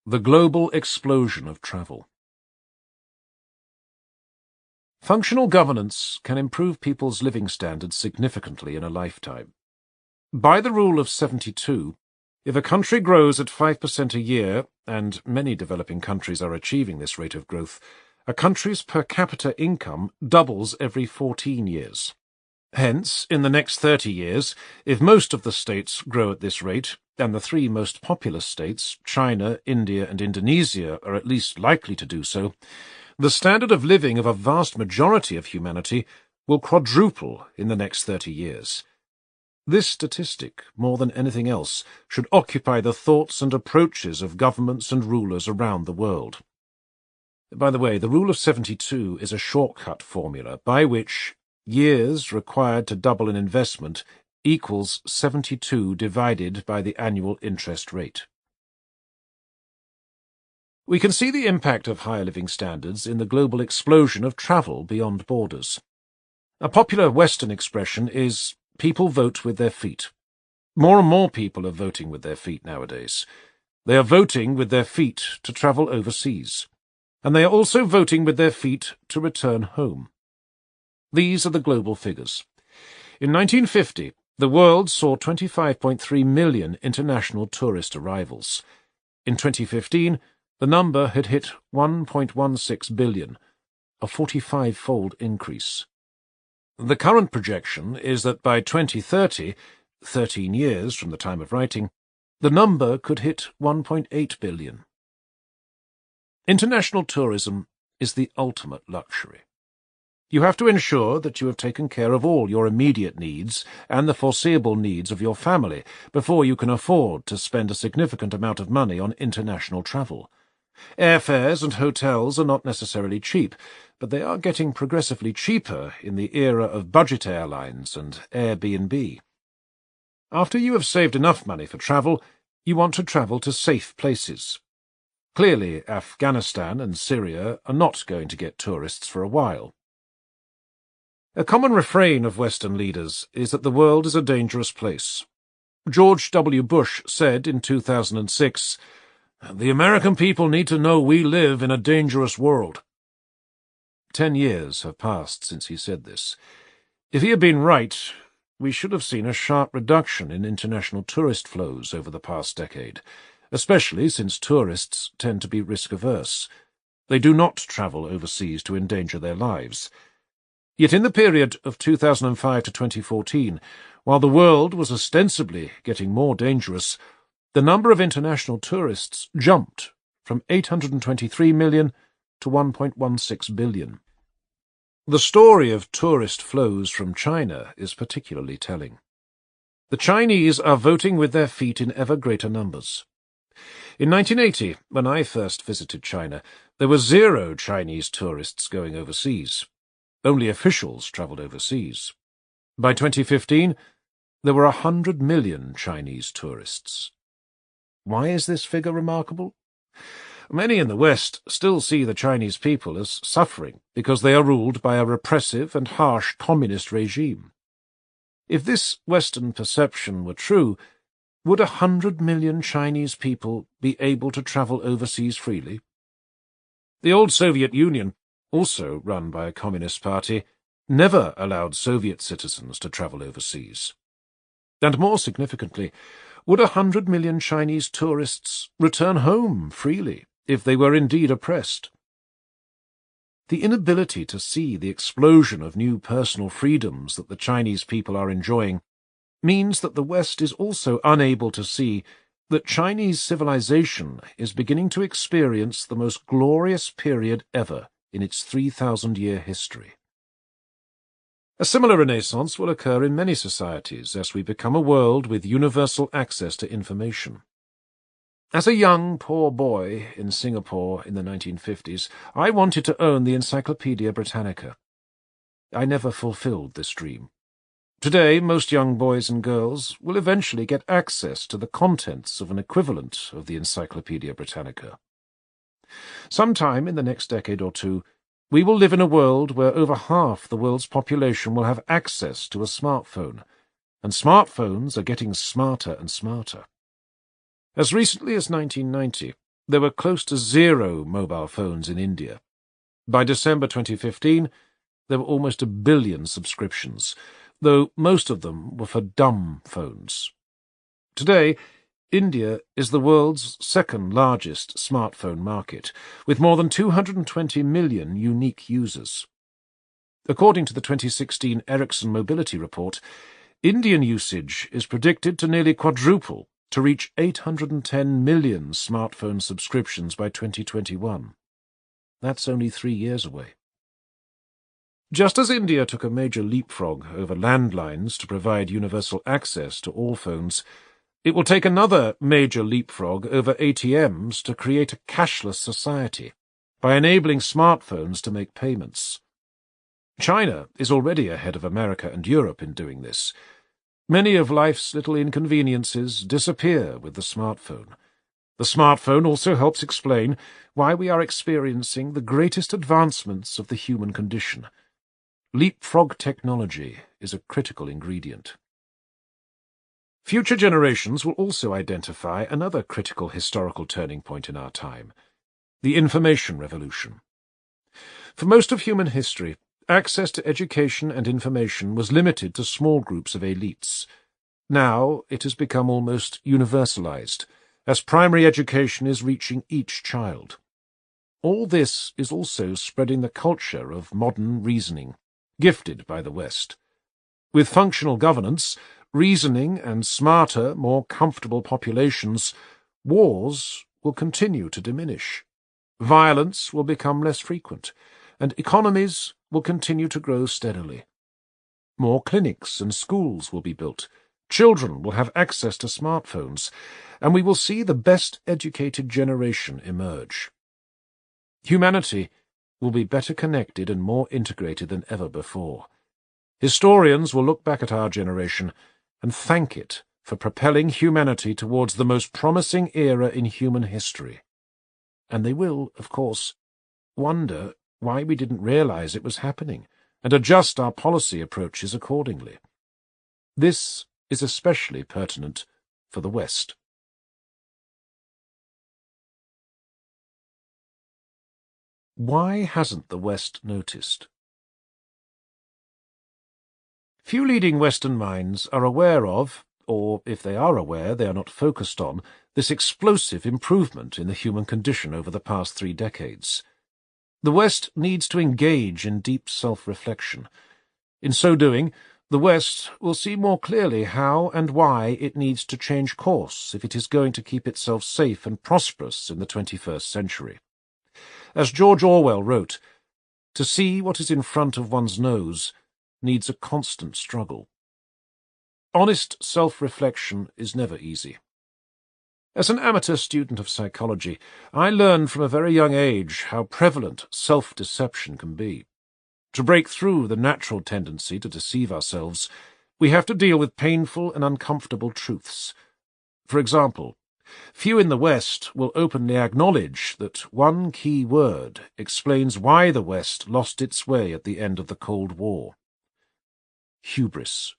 The global explosion of travel. Functional governance can improve people's living standards significantly in a lifetime. By the rule of 72, if a country grows at 5% a year, and many developing countries are achieving this rate of growth, a country's per capita income doubles every 14 years. Hence, in the next 30 years, if most of the states grow at this rate, and the 3 most populous states, China, India and Indonesia, are at least likely to do so, the standard of living of a vast majority of humanity will quadruple in the next 30 years. This statistic, more than anything else, should occupy the thoughts and approaches of governments and rulers around the world. By the way, the rule of 72 is a shortcut formula by which years required to double an investment equals 72 divided by the annual interest rate. We can see the impact of higher living standards in the global explosion of travel beyond borders. A popular Western expression is, "people vote with their feet." More and more people are voting with their feet nowadays. They are voting with their feet to travel overseas, and they are also voting with their feet to return home. These are the global figures. In 1950, the world saw 25.3 million international tourist arrivals. In 2015, the number had hit 1.16 billion, a 45-fold increase. The current projection is that by 2030, 13 years from the time of writing, the number could hit 1.8 billion. International tourism is the ultimate luxury. You have to ensure that you have taken care of all your immediate needs and the foreseeable needs of your family before you can afford to spend a significant amount of money on international travel. Airfares and hotels are not necessarily cheap, but they are getting progressively cheaper in the era of budget airlines and Airbnb. After you have saved enough money for travel, you want to travel to safe places. Clearly, Afghanistan and Syria are not going to get tourists for a while. A common refrain of Western leaders is that the world is a dangerous place. George W. Bush said in 2006, "The American people need to know we live in a dangerous world." 10 years have passed since he said this. If he had been right, we should have seen a sharp reduction in international tourist flows over the past decade, especially since tourists tend to be risk-averse. They do not travel overseas to endanger their lives. Yet in the period of 2005 to 2014, while the world was ostensibly getting more dangerous, the number of international tourists jumped from 823 million to 1.16 billion. The story of tourist flows from China is particularly telling. The Chinese are voting with their feet in ever greater numbers. In 1980, when I first visited China, there were 0 Chinese tourists going overseas. Only officials travelled overseas. By 2015, there were 100 million Chinese tourists. Why is this figure remarkable? Many in the West still see the Chinese people as suffering because they are ruled by a repressive and harsh communist regime. If this Western perception were true, would 100 million Chinese people be able to travel overseas freely? The old Soviet Union, also run by a communist party, never allowed Soviet citizens to travel overseas. And more significantly, would 100 million Chinese tourists return home freely if they were indeed oppressed? The inability to see the explosion of new personal freedoms that the Chinese people are enjoying means that the West is also unable to see that Chinese civilization is beginning to experience the most glorious period ever in its 3,000-year history. A similar renaissance will occur in many societies as we become a world with universal access to information. As a young, poor boy in Singapore in the 1950s, I wanted to own the Encyclopaedia Britannica. I never fulfilled this dream. Today, most young boys and girls will eventually get access to the contents of an equivalent of the Encyclopaedia Britannica. Sometime in the next decade or two, we will live in a world where over half the world's population will have access to a smartphone, and smartphones are getting smarter and smarter. As recently as 1990, there were close to 0 mobile phones in India. By December 2015, there were almost 1 billion subscriptions, though most of them were for dumb phones. Today, India is the world's second-largest smartphone market, with more than 220 million unique users. According to the 2016 Ericsson Mobility Report, Indian usage is predicted to nearly quadruple to reach 810 million smartphone subscriptions by 2021. That's only 3 years away. Just as India took a major leapfrog over landlines to provide universal access to all phones, it will take another major leapfrog over ATMs to create a cashless society by enabling smartphones to make payments. China is already ahead of America and Europe in doing this. Many of life's little inconveniences disappear with the smartphone. The smartphone also helps explain why we are experiencing the greatest advancements of the human condition. Leapfrog technology is a critical ingredient. Future generations will also identify another critical historical turning point in our time: the information revolution. For most of human history, access to education and information was limited to small groups of elites. Now it has become almost universalized, as primary education is reaching each child. All this is also spreading the culture of modern reasoning, gifted by the West. With functional governance, reasoning, and smarter, more comfortable populations, wars will continue to diminish. Violence will become less frequent, and economies will continue to grow steadily. More clinics and schools will be built. Children will have access to smartphones, and we will see the best educated generation emerge. Humanity will be better connected and more integrated than ever before. Historians will look back at our generation and thank it for propelling humanity towards the most promising era in human history. And they will, of course, wonder why we didn't realize it was happening and adjust our policy approaches accordingly. This is especially pertinent for the West. Why hasn't the West noticed? Few leading Western minds are aware of, or if they are aware, they are not focused on, this explosive improvement in the human condition over the past 3 decades. The West needs to engage in deep self-reflection. In so doing, the West will see more clearly how and why it needs to change course if it is going to keep itself safe and prosperous in the 21st century. As George Orwell wrote, "To see what is in front of one's nose needs a constant struggle." Honest self-reflection is never easy. As an amateur student of psychology, I learned from a very young age how prevalent self-deception can be. To break through the natural tendency to deceive ourselves, we have to deal with painful and uncomfortable truths. For example, few in the West will openly acknowledge that one key word explains why the West lost its way at the end of the Cold War: hubris.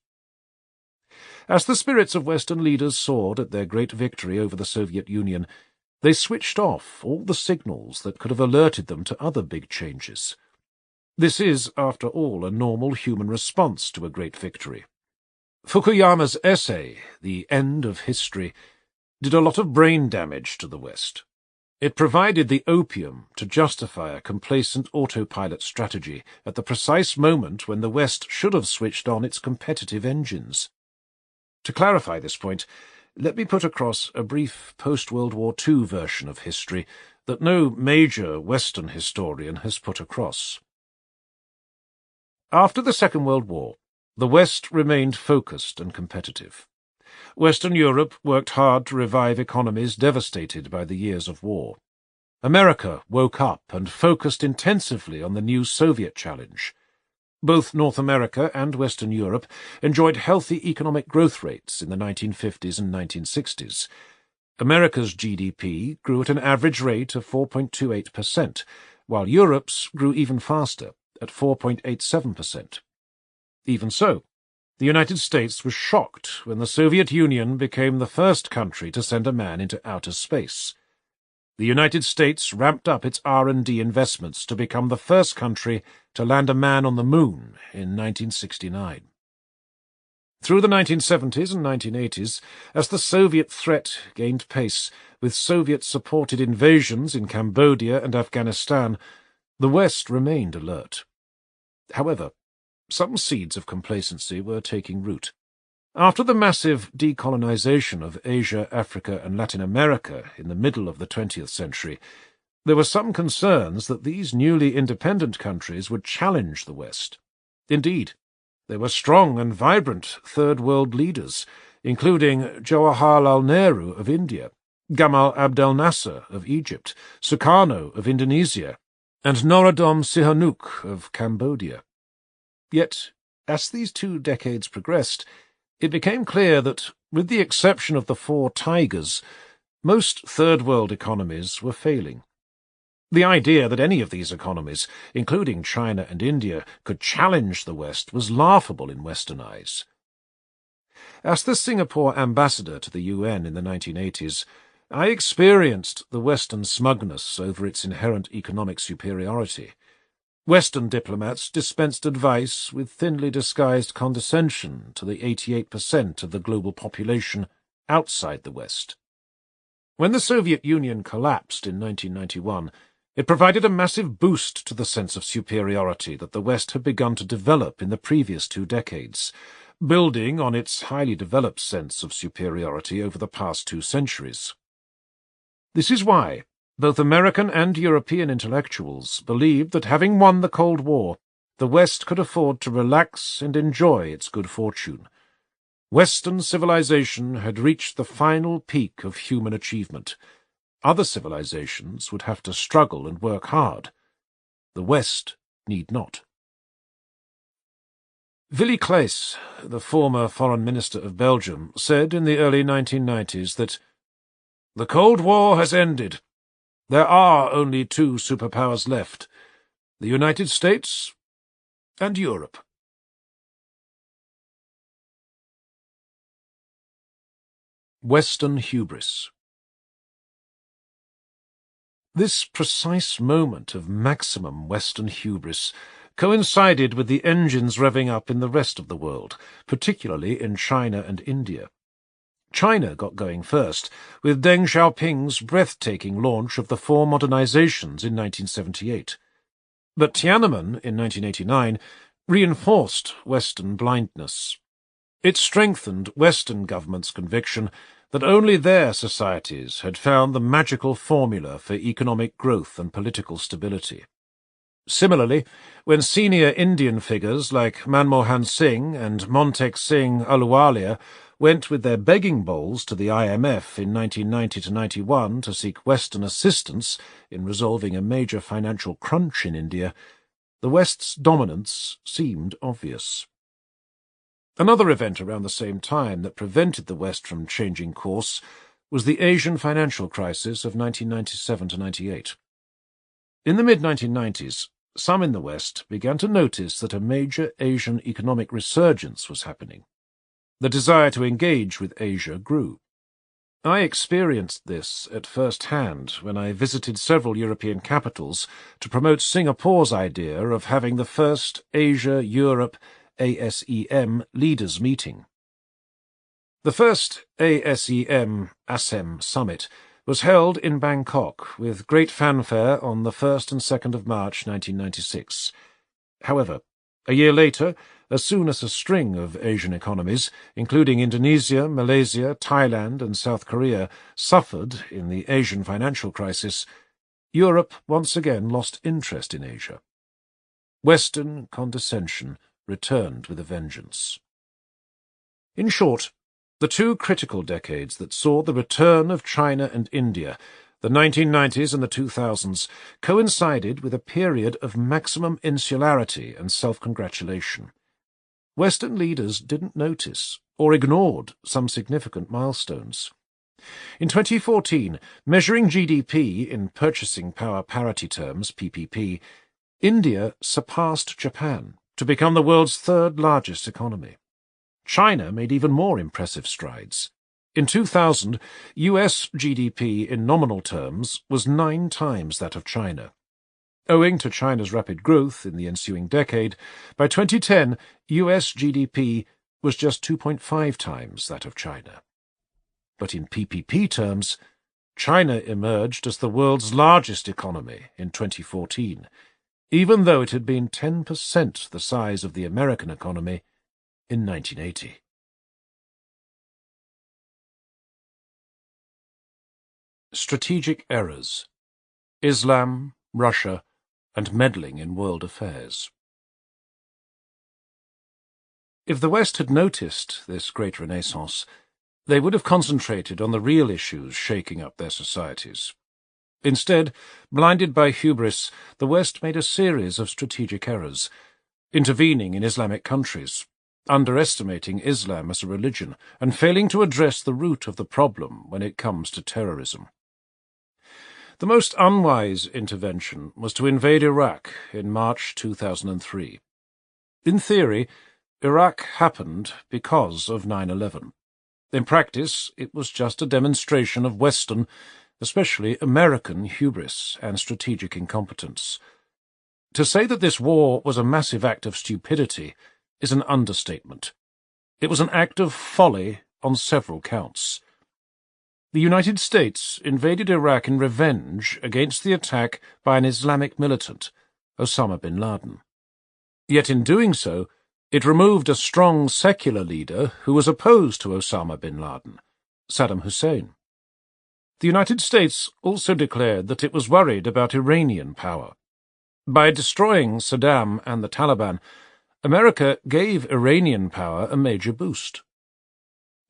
As the spirits of Western leaders soared at their great victory over the Soviet Union, they switched off all the signals that could have alerted them to other big changes. This is, after all, a normal human response to a great victory. Fukuyama's essay, The End of History, did a lot of brain damage to the West. It provided the opium to justify a complacent autopilot strategy at the precise moment when the West should have switched on its competitive engines. To clarify this point, let me put across a brief post-World War II version of history that no major Western historian has put across. After the Second World War, the West remained focused and competitive. Western Europe worked hard to revive economies devastated by the years of war. America woke up and focused intensively on the new Soviet challenge. Both North America and Western Europe enjoyed healthy economic growth rates in the 1950s and 1960s. America's GDP grew at an average rate of 4.28%, while Europe's grew even faster, at 4.87%. Even so, the United States was shocked when the Soviet Union became the first country to send a man into outer space. The United States ramped up its R&D investments to become the first country to land a man on the moon in 1969. Through the 1970s and 1980s, as the Soviet threat gained pace, with Soviet-supported invasions in Cambodia and Afghanistan, the West remained alert. However, some seeds of complacency were taking root. After the massive decolonization of Asia, Africa, and Latin America in the middle of the 20th century, there were some concerns that these newly independent countries would challenge the West. Indeed, there were strong and vibrant Third World leaders, including Jawaharlal Nehru of India, Gamal Abdel Nasser of Egypt, Sukarno of Indonesia, and Norodom Sihanouk of Cambodia. Yet, as these 2 decades progressed, it became clear that, with the exception of the 4 tigers, most Third World economies were failing. The idea that any of these economies, including China and India, could challenge the West was laughable in Western eyes. As the Singapore ambassador to the UN in the 1980s, I experienced the Western smugness over its inherent economic superiority. Western diplomats dispensed advice with thinly disguised condescension to the 88% of the global population outside the West. When the Soviet Union collapsed in 1991, it provided a massive boost to the sense of superiority that the West had begun to develop in the previous 2 decades, building on its highly developed sense of superiority over the past 2 centuries. This is why both American and European intellectuals believed that, having won the Cold War, the West could afford to relax and enjoy its good fortune. Western civilization had reached the final peak of human achievement. Other civilizations would have to struggle and work hard. The West need not. Willy Claes, the former Foreign Minister of Belgium, said in the early 1990s that the Cold War has ended. There are only 2 superpowers left, the United States and Europe. Western hubris. This precise moment of maximum Western hubris coincided with the engines revving up in the rest of the world, particularly in China and India. China got going first, with Deng Xiaoping's breathtaking launch of the 4 modernizations in 1978. But Tiananmen, in 1989, reinforced Western blindness. It strengthened Western governments' conviction that only their societies had found the magical formula for economic growth and political stability. Similarly, when senior Indian figures like Manmohan Singh and Montek Singh Ahluwalia went with their begging bowls to the IMF in 1990–91 to seek Western assistance in resolving a major financial crunch in India, the West's dominance seemed obvious. Another event around the same time that prevented the West from changing course was the Asian financial crisis of 1997–98. In the mid-1990s, some in the West began to notice that a major Asian economic resurgence was happening. The desire to engage with Asia grew. I experienced this at first hand when I visited several European capitals to promote Singapore's idea of having the first Asia-Europe ASEM leaders meeting. The first ASEM summit was held in Bangkok with great fanfare on the 1st and 2nd of March 1996. However, a year later, as soon as a string of Asian economies, including Indonesia, Malaysia, Thailand and South Korea, suffered in the Asian financial crisis, Europe once again lost interest in Asia. Western condescension returned with a vengeance. In short, the 2 critical decades that saw the return of China and India, the 1990s and the 2000s, coincided with a period of maximum insularity and self-congratulation. Western leaders didn't notice or ignored some significant milestones. In 2014, measuring GDP in purchasing power parity terms, PPP, India surpassed Japan to become the world's 3rd largest economy. China made even more impressive strides. In 2000, US GDP in nominal terms was 9 times that of China. Owing to China's rapid growth in the ensuing decade, by 2010, US GDP was just 2.5 times that of China. But in PPP terms, China emerged as the world's largest economy in 2014, even though it had been 10% the size of the American economy in 1980. Strategic errors. Islam, Russia, and meddling in world affairs. If the West had noticed this great renaissance, they would have concentrated on the real issues shaking up their societies. Instead, blinded by hubris, the West made a series of strategic errors, intervening in Islamic countries, underestimating Islam as a religion, and failing to address the root of the problem when it comes to terrorism. The most unwise intervention was to invade Iraq in March 2003. In theory, Iraq happened because of 9/11. In practice, it was just a demonstration of Western, especially American, hubris and strategic incompetence. To say that this war was a massive act of stupidity is an understatement. It was an act of folly on several counts. The United States invaded Iraq in revenge against the attack by an Islamic militant, Osama bin Laden. Yet in doing so, it removed a strong secular leader who was opposed to Osama bin Laden, Saddam Hussein. The United States also declared that it was worried about Iranian power. By destroying Saddam and the Taliban, America gave Iranian power a major boost.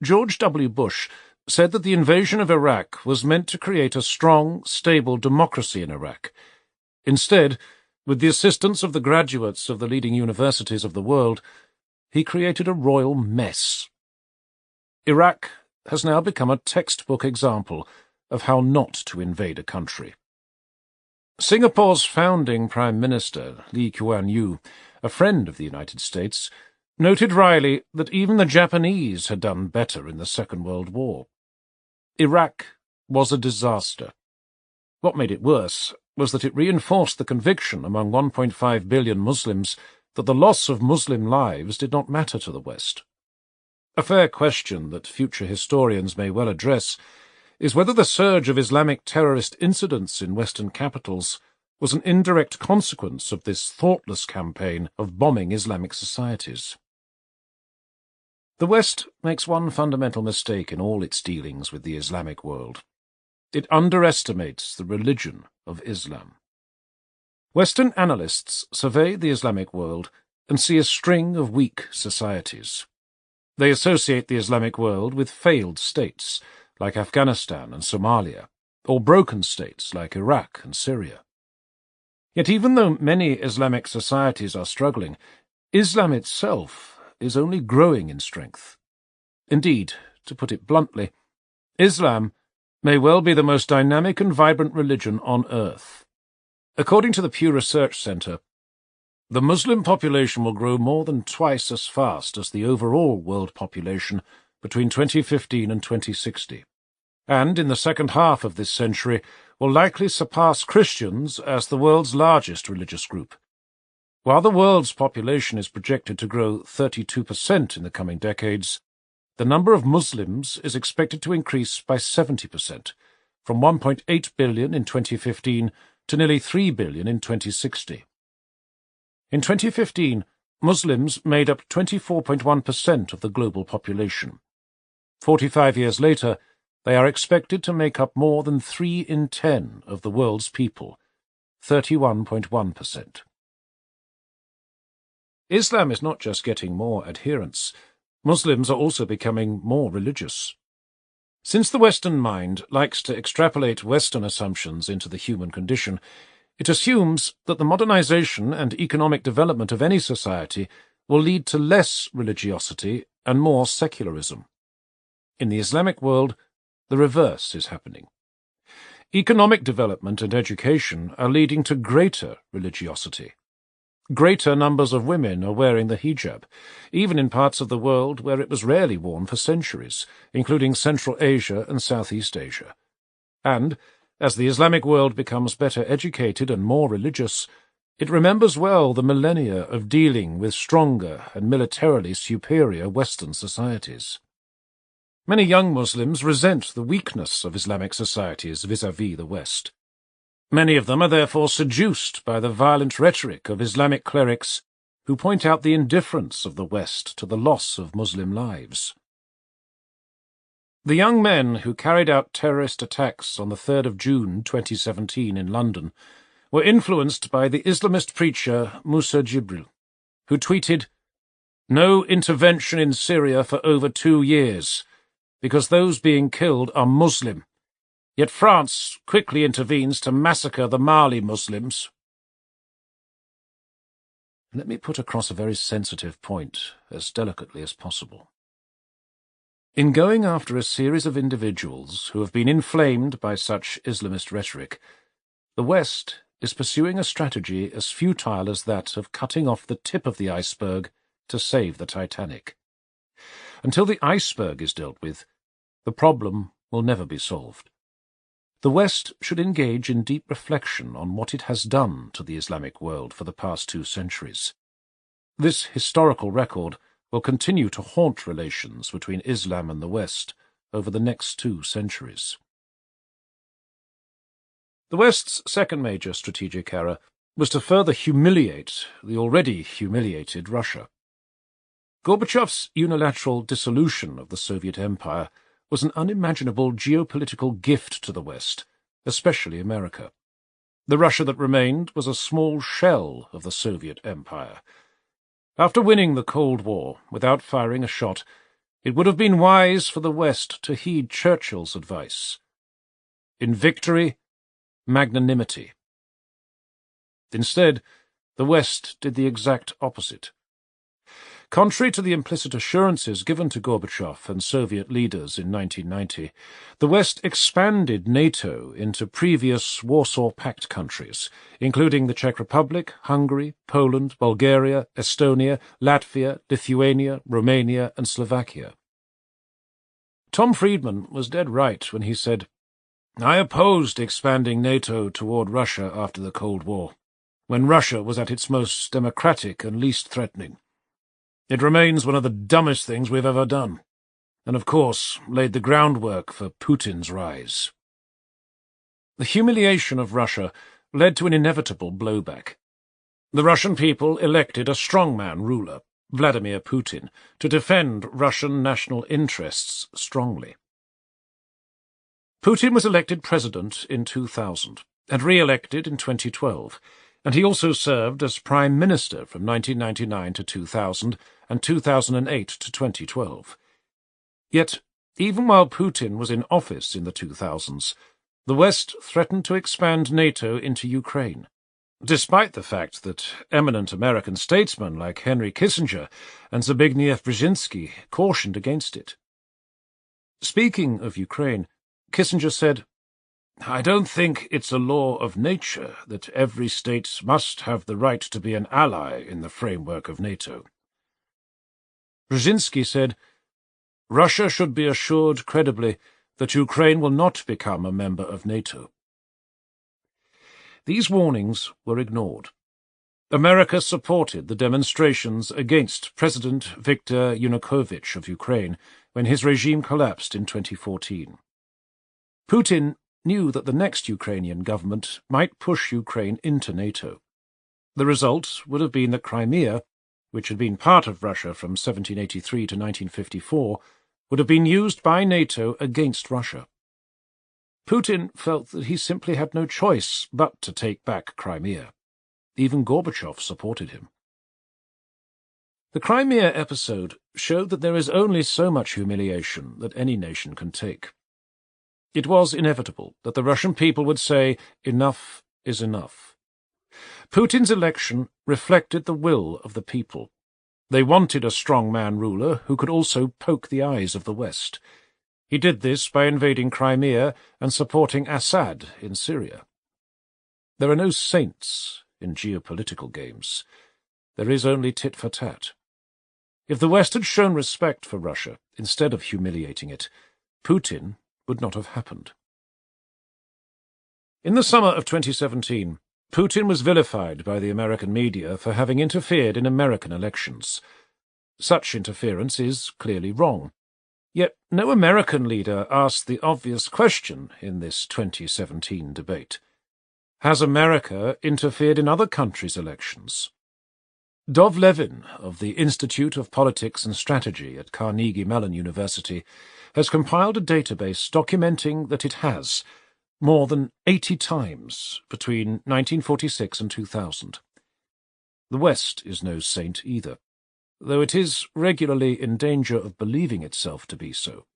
George W. Bush said that the invasion of Iraq was meant to create a strong, stable democracy in Iraq. Instead, with the assistance of the graduates of the leading universities of the world, he created a royal mess. Iraq has now become a textbook example of how not to invade a country. Singapore's founding Prime Minister, Lee Kuan Yew, a friend of the United States, noted wryly that even the Japanese had done better in the Second World War. Iraq was a disaster. What made it worse was that it reinforced the conviction among 1.5 billion Muslims that the loss of Muslim lives did not matter to the West. A fair question that future historians may well address is whether the surge of Islamic terrorist incidents in Western capitals was an indirect consequence of this thoughtless campaign of bombing Islamic societies. The West makes one fundamental mistake in all its dealings with the Islamic world. It underestimates the religion of Islam. Western analysts survey the Islamic world and see a string of weak societies. They associate the Islamic world with failed states, like Afghanistan and Somalia, or broken states like Iraq and Syria. Yet even though many Islamic societies are struggling, Islam itself is only growing in strength. Indeed, to put it bluntly, Islam may well be the most dynamic and vibrant religion on earth. According to the Pew Research Center, the Muslim population will grow more than twice as fast as the overall world population between 2015 and 2060, and in the second half of this century will likely surpass Christians as the world's largest religious group. While the world's population is projected to grow 32% in the coming decades, the number of Muslims is expected to increase by 70%, from 1.8 billion in 2015 to nearly 3 billion in 2060. In 2015, Muslims made up 24.1% of the global population. 45 years later, they are expected to make up more than 3 in 10 of the world's people, 31.1%. Islam is not just getting more adherents. Muslims are also becoming more religious. Since the Western mind likes to extrapolate Western assumptions into the human condition, it assumes that the modernization and economic development of any society will lead to less religiosity and more secularism. In the Islamic world, the reverse is happening. Economic development and education are leading to greater religiosity. Greater numbers of women are wearing the hijab, even in parts of the world where it was rarely worn for centuries, including Central Asia and Southeast Asia. And, as the Islamic world becomes better educated and more religious, it remembers well the millennia of dealing with stronger and militarily superior Western societies. Many young Muslims resent the weakness of Islamic societies vis-à-vis the West. Many of them are therefore seduced by the violent rhetoric of Islamic clerics who point out the indifference of the West to the loss of Muslim lives. The young men who carried out terrorist attacks on the 3rd of June 2017 in London were influenced by the Islamist preacher Musa Jibril, who tweeted, "No intervention in Syria for over 2 years, because those being killed are Muslim. Yet France quickly intervenes to massacre the Mali Muslims." Let me put across a very sensitive point as delicately as possible. In going after a series of individuals who have been inflamed by such Islamist rhetoric, the West is pursuing a strategy as futile as that of cutting off the tip of the iceberg to save the Titanic. Until the iceberg is dealt with, the problem will never be solved. The West should engage in deep reflection on what it has done to the Islamic world for the past 2 centuries. This historical record will continue to haunt relations between Islam and the West over the next 2 centuries. The West's second major strategic error was to further humiliate the already humiliated Russia. Gorbachev's unilateral dissolution of the Soviet Empire was an unimaginable geopolitical gift to the West, especially America. The Russia that remained was a small shell of the Soviet Empire. After winning the Cold War without firing a shot, it would have been wise for the West to heed Churchill's advice. In victory, magnanimity. Instead, the West did the exact opposite. Contrary to the implicit assurances given to Gorbachev and Soviet leaders in 1990, the West expanded NATO into previous Warsaw Pact countries, including the Czech Republic, Hungary, Poland, Bulgaria, Estonia, Latvia, Lithuania, Romania, and Slovakia. Tom Friedman was dead right when he said, "I opposed expanding NATO toward Russia after the Cold War, when Russia was at its most democratic and least threatening. It remains one of the dumbest things we've ever done, and of course laid the groundwork for Putin's rise." The humiliation of Russia led to an inevitable blowback. The Russian people elected a strongman ruler, Vladimir Putin, to defend Russian national interests strongly. Putin was elected president in 2000 and re-elected in 2012, and he also served as Prime Minister from 1999 to 2000 and 2008 to 2012. Yet, even while Putin was in office in the 2000s, the West threatened to expand NATO into Ukraine, despite the fact that eminent American statesmen like Henry Kissinger and Zbigniew Brzezinski cautioned against it. Speaking of Ukraine, Kissinger said, "I don't think it's a law of nature that every state must have the right to be an ally in the framework of NATO." Brzezinski said, "Russia should be assured credibly that Ukraine will not become a member of NATO." These warnings were ignored. America supported the demonstrations against President Viktor Yanukovych of Ukraine when his regime collapsed in 2014. Putin knew that the next Ukrainian government might push Ukraine into NATO. The result would have been that Crimea, which had been part of Russia from 1783 to 1954, would have been used by NATO against Russia. Putin felt that he simply had no choice but to take back Crimea. Even Gorbachev supported him. The Crimea episode showed that there is only so much humiliation that any nation can take. It was inevitable that the Russian people would say, "Enough is enough." Putin's election reflected the will of the people. They wanted a strongman ruler who could also poke the eyes of the West. He did this by invading Crimea and supporting Assad in Syria. There are no saints in geopolitical games. There is only tit for tat. If the West had shown respect for Russia instead of humiliating it, Putin would not have happened. In the summer of 2017, Putin was vilified by the American media for having interfered in American elections. Such interference is clearly wrong. Yet no American leader asked the obvious question in this 2017 debate. Has America interfered in other countries' elections? Dov Levin of the Institute of Politics and Strategy at Carnegie Mellon University has compiled a database documenting that it has, more than 80 times between 1946 and 2000. The West is no saint either, though it is regularly in danger of believing itself to be so.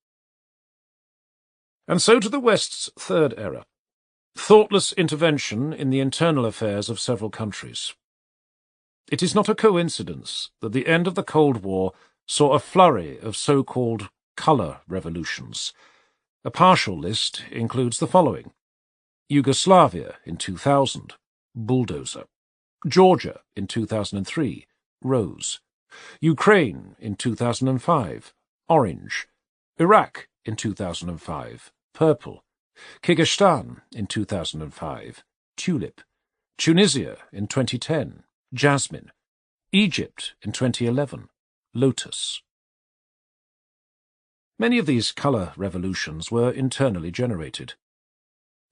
And so to the West's third error, thoughtless intervention in the internal affairs of several countries. It is not a coincidence that the end of the Cold War saw a flurry of so-called colour revolutions. A partial list includes the following: Yugoslavia in 2000, bulldozer; Georgia in 2003, rose; Ukraine in 2005, orange. Iraq in 2005, purple. Kyrgyzstan in 2005, tulip. Tunisia in 2010, jasmine. Egypt in 2011, lotus. Many of these colour revolutions were internally generated.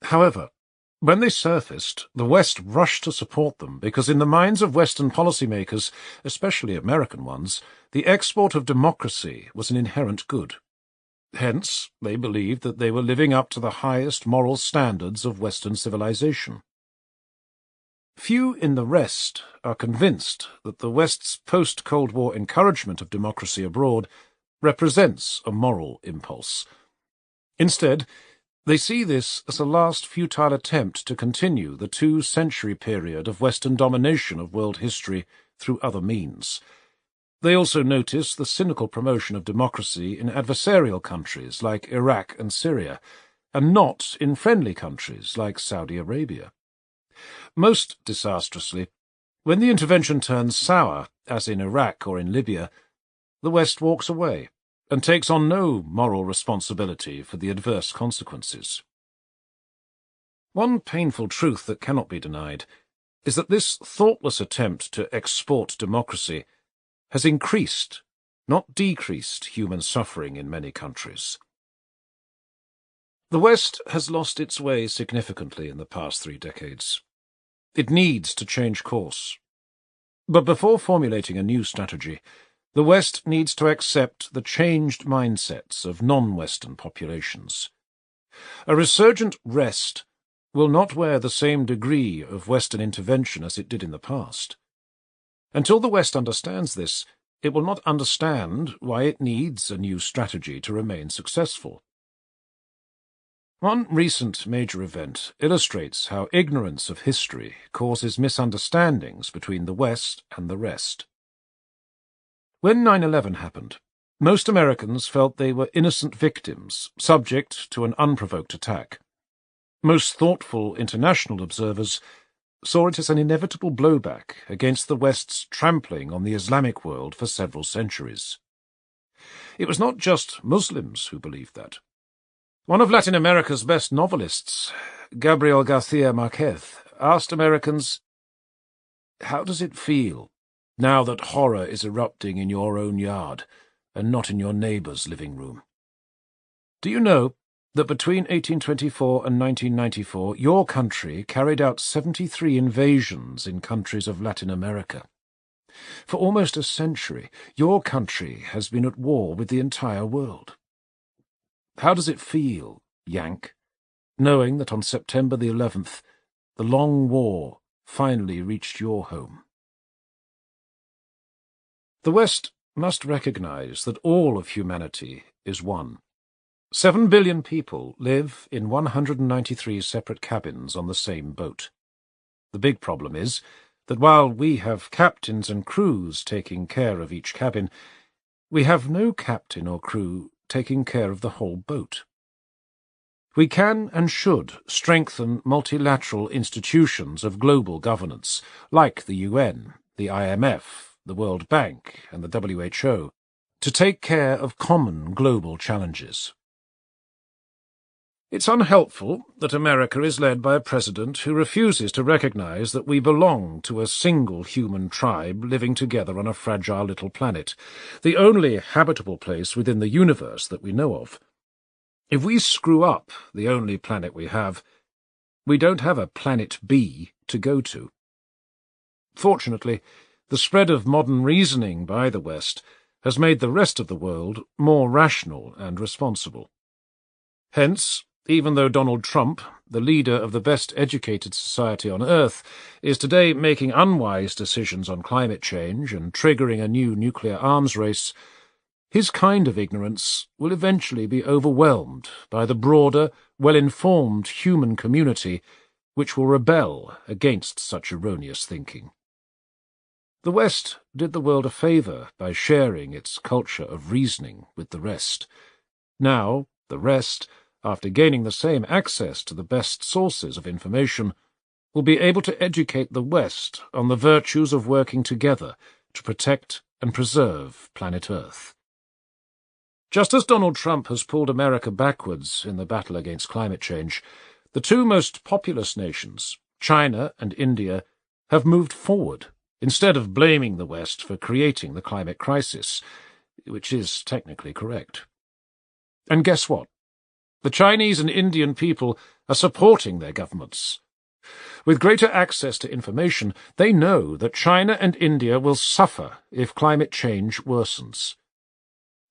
However, when they surfaced, the West rushed to support them because in the minds of Western policymakers, especially American ones, the export of democracy was an inherent good. Hence, they believed that they were living up to the highest moral standards of Western civilization. Few in the rest are convinced that the West's post-Cold War encouragement of democracy abroad represents a moral impulse. Instead, they see this as a last futile attempt to continue the 2-century period of Western domination of world history through other means. They also notice the cynical promotion of democracy in adversarial countries like Iraq and Syria, and not in friendly countries like Saudi Arabia. Most disastrously, when the intervention turns sour, as in Iraq or in Libya, the West walks away and takes on no moral responsibility for the adverse consequences. One painful truth that cannot be denied is that this thoughtless attempt to export democracy has increased, not decreased, human suffering in many countries. The West has lost its way significantly in the past 3 decades. It needs to change course. But before formulating a new strategy, the West needs to accept the changed mindsets of non-Western populations. A resurgent rest will not wear the same degree of Western intervention as it did in the past. Until the West understands this, it will not understand why it needs a new strategy to remain successful. One recent major event illustrates how ignorance of history causes misunderstandings between the West and the rest. When 9/11 happened, most Americans felt they were innocent victims, subject to an unprovoked attack. Most thoughtful international observers saw it as an inevitable blowback against the West's trampling on the Islamic world for several centuries. It was not just Muslims who believed that. One of Latin America's best novelists, Gabriel García Márquez, asked Americans, "How does it feel now that horror is erupting in your own yard and not in your neighbour's living room? Do you know that between 1824 and 1994 your country carried out 73 invasions in countries of Latin America? For almost a century, your country has been at war with the entire world. How does it feel, Yank, knowing that on September the 11th, the long war finally reached your home?" The West must recognize that all of humanity is one. 7 billion people live in 193 separate cabins on the same boat. The big problem is that while we have captains and crews taking care of each cabin, we have no captain or crew taking care of the whole boat. We can and should strengthen multilateral institutions of global governance, like the UN, the IMF, the World Bank, and the WHO, to take care of common global challenges. It's unhelpful that America is led by a president who refuses to recognize that we belong to a single human tribe living together on a fragile little planet, the only habitable place within the universe that we know of. If we screw up the only planet we have, we don't have a planet B to go to. Fortunately, the spread of modern reasoning by the West has made the rest of the world more rational and responsible. Hence, even though Donald Trump, the leader of the best-educated society on Earth, is today making unwise decisions on climate change and triggering a new nuclear arms race, his kind of ignorance will eventually be overwhelmed by the broader, well-informed human community which will rebel against such erroneous thinking. The West did the world a favour by sharing its culture of reasoning with the rest. Now, the rest, after gaining the same access to the best sources of information, will be able to educate the West on the virtues of working together to protect and preserve planet Earth. Just as Donald Trump has pulled America backwards in the battle against climate change, the two most populous nations, China and India, have moved forward, instead of blaming the West for creating the climate crisis, which is technically correct. And guess what? The Chinese and Indian people are supporting their governments. With greater access to information, they know that China and India will suffer if climate change worsens.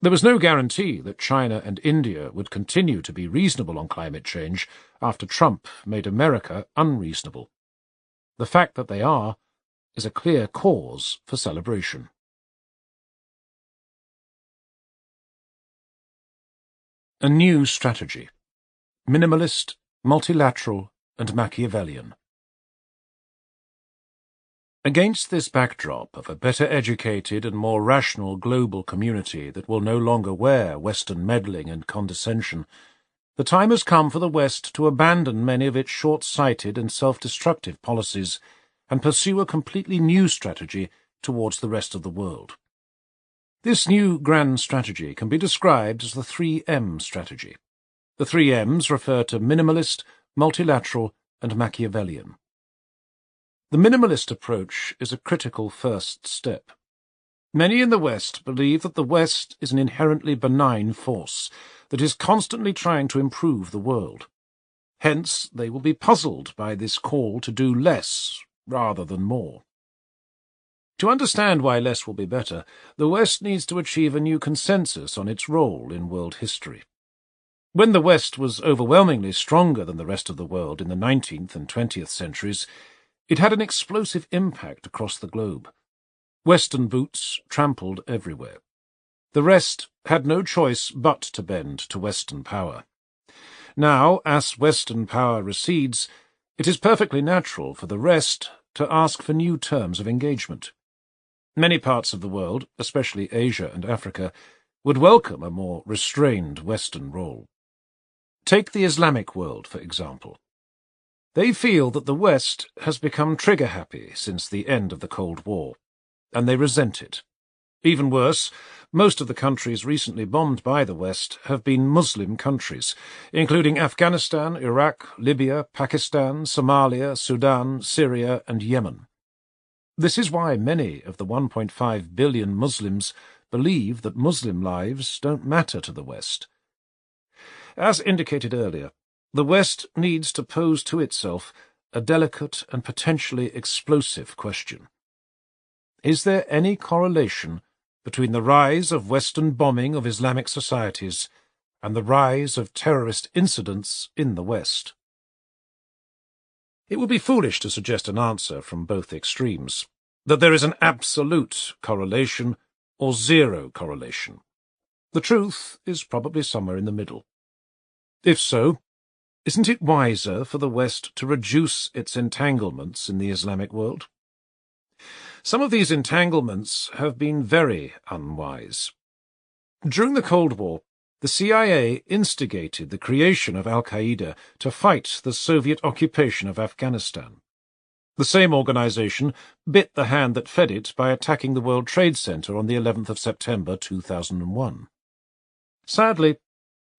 There was no guarantee that China and India would continue to be reasonable on climate change after Trump made America unreasonable. The fact that they are is a clear cause for celebration. A new strategy: minimalist, multilateral, and Machiavellian. Against this backdrop of a better educated and more rational global community that will no longer wear Western meddling and condescension, the time has come for the West to abandon many of its short-sighted and self-destructive policies and pursue a completely new strategy towards the rest of the world. This new grand strategy can be described as the 3M strategy. The 3 M's refer to minimalist, multilateral, and Machiavellian. The minimalist approach is a critical first step. Many in the West believe that the West is an inherently benign force that is constantly trying to improve the world. Hence, they will be puzzled by this call to do less rather than more. To understand why less will be better, the West needs to achieve a new consensus on its role in world history. When the West was overwhelmingly stronger than the rest of the world in the 19th and 20th centuries, it had an explosive impact across the globe. Western boots trampled everywhere. The rest had no choice but to bend to Western power. Now, as Western power recedes, it is perfectly natural for the rest to ask for new terms of engagement. Many parts of the world, especially Asia and Africa, would welcome a more restrained Western role. Take the Islamic world, for example. They feel that the West has become trigger-happy since the end of the Cold War, and they resent it. Even worse, most of the countries recently bombed by the West have been Muslim countries, including Afghanistan, Iraq, Libya, Pakistan, Somalia, Sudan, Syria, and Yemen. This is why many of the 1.5 billion Muslims believe that Muslim lives don't matter to the West. As indicated earlier, the West needs to pose to itself a delicate and potentially explosive question. Is there any correlation between the rise of Western bombing of Islamic societies and the rise of terrorist incidents in the West? It would be foolish to suggest an answer from both extremes, that there is an absolute correlation or zero correlation. The truth is probably somewhere in the middle. If so, isn't it wiser for the West to reduce its entanglements in the Islamic world? Some of these entanglements have been very unwise. During the Cold War, the CIA instigated the creation of Al-Qaeda to fight the Soviet occupation of Afghanistan. The same organization bit the hand that fed it by attacking the World Trade Center on the 11th of September 2001. Sadly,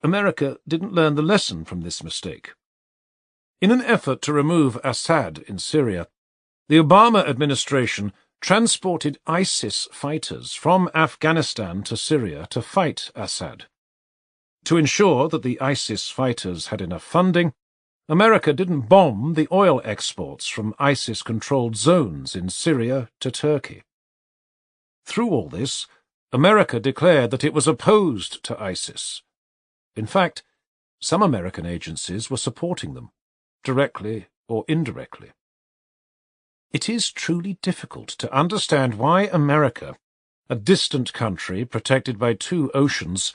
America didn't learn the lesson from this mistake. In an effort to remove Assad in Syria, the Obama administration transported ISIS fighters from Afghanistan to Syria to fight Assad. To ensure that the ISIS fighters had enough funding, America didn't bomb the oil exports from ISIS-controlled zones in Syria to Turkey. Through all this, America declared that it was opposed to ISIS. In fact, some American agencies were supporting them, directly or indirectly. It is truly difficult to understand why America, a distant country protected by 2 oceans,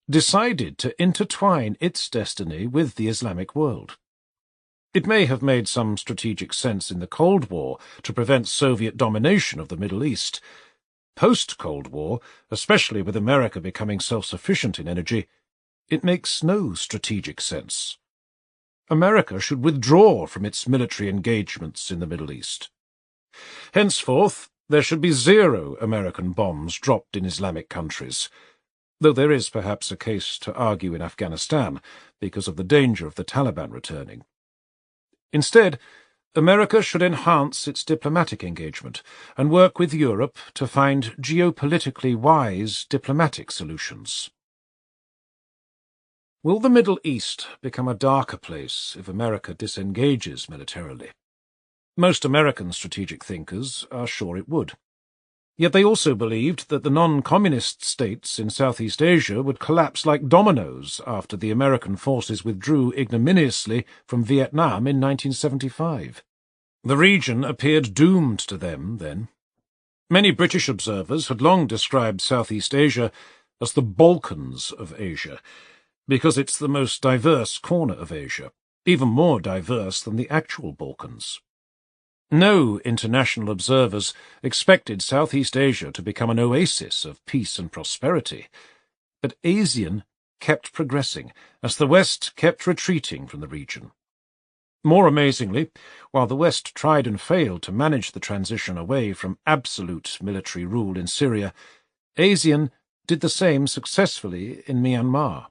decided to intertwine its destiny with the Islamic world. It may have made some strategic sense in the Cold War to prevent Soviet domination of the Middle East. Post-Cold War, especially with America becoming self-sufficient in energy, it makes no strategic sense. America should withdraw from its military engagements in the Middle East. Henceforth, There should be 0 American bombs dropped in Islamic countries, though there is perhaps a case to argue in Afghanistan because of the danger of the Taliban returning. Instead, America should enhance its diplomatic engagement and work with Europe to find geopolitically wise diplomatic solutions. Will the Middle East become a darker place if America disengages militarily? Most American strategic thinkers are sure it would. Yet they also believed that the non-communist states in Southeast Asia would collapse like dominoes after the American forces withdrew ignominiously from Vietnam in 1975. The region appeared doomed to them then. Many British observers had long described Southeast Asia as the Balkans of Asia, because it's the most diverse corner of Asia, even more diverse than the actual Balkans. No international observers expected Southeast Asia to become an oasis of peace and prosperity, but ASEAN kept progressing as the West kept retreating from the region. More amazingly, while the West tried and failed to manage the transition away from absolute military rule in Syria, ASEAN did the same successfully in Myanmar.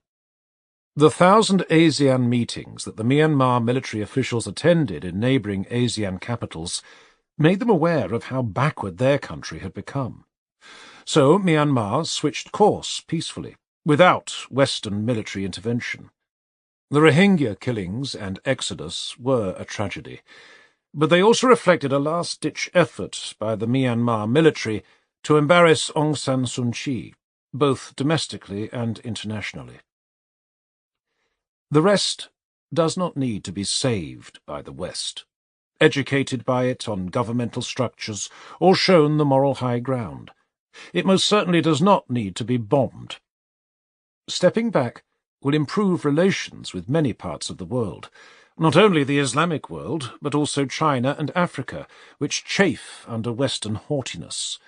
The 1,000 ASEAN meetings that the Myanmar military officials attended in neighbouring ASEAN capitals made them aware of how backward their country had become. So Myanmar switched course peacefully, without Western military intervention. The Rohingya killings and exodus were a tragedy, but they also reflected a last-ditch effort by the Myanmar military to embarrass Aung San Suu Kyi, both domestically and internationally. The rest does not need to be saved by the West, educated by it on governmental structures, or shown the moral high ground. It most certainly does not need to be bombed. Stepping back will improve relations with many parts of the world, not only the Islamic world, but also China and Africa, which chafe under Western haughtiness.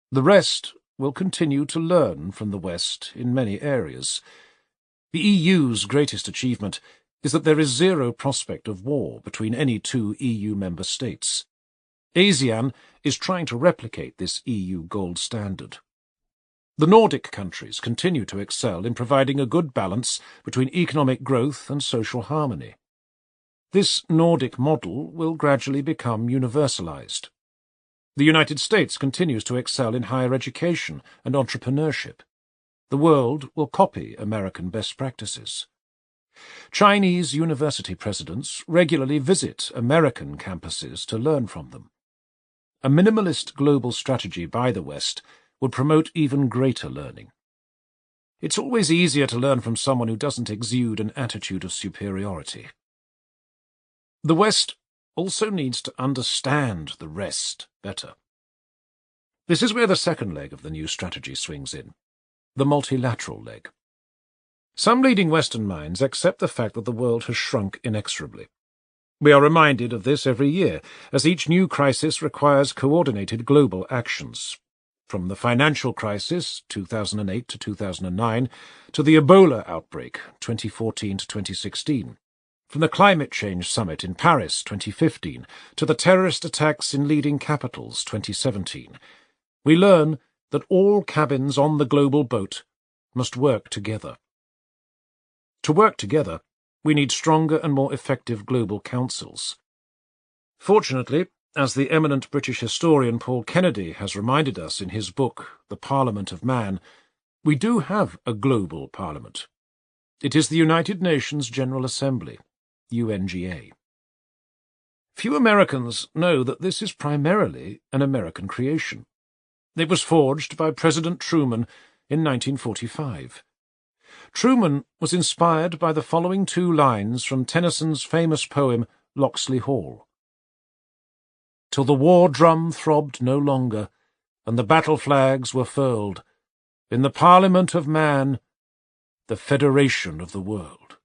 The rest will continue to learn from the West in many areas. The EU's greatest achievement is that there is 0 prospect of war between any 2 EU member states. ASEAN is trying to replicate this EU gold standard. The Nordic countries continue to excel in providing a good balance between economic growth and social harmony. This Nordic model will gradually become universalized. The United States continues to excel in higher education and entrepreneurship. The world will copy American best practices. Chinese university presidents regularly visit American campuses to learn from them. A minimalist global strategy by the West would promote even greater learning. It's always easier to learn from someone who doesn't exude an attitude of superiority. The West also needs to understand the rest better. This is where the second leg of the new strategy swings in, the multilateral leg. Some leading Western minds accept the fact that the world has shrunk inexorably. We are reminded of this every year, as each new crisis requires coordinated global actions. From the financial crisis, 2008 to 2009, to the Ebola outbreak, 2014 to 2016. From the Climate Change Summit in Paris, 2015, to the terrorist attacks in leading capitals, 2017, we learn that all cabins on the global boat must work together. To work together, we need stronger and more effective global councils. Fortunately, as the eminent British historian Paul Kennedy has reminded us in his book, The Parliament of Man, we do have a global parliament. It is the United Nations General Assembly, UNGA. Few Americans know that this is primarily an American creation. It was forged by President Truman in 1945. Truman was inspired by the following 2 lines from Tennyson's famous poem Locksley Hall. Till the war drum throbbed no longer, and the battle flags were furled, in the Parliament of Man, the Federation of the World.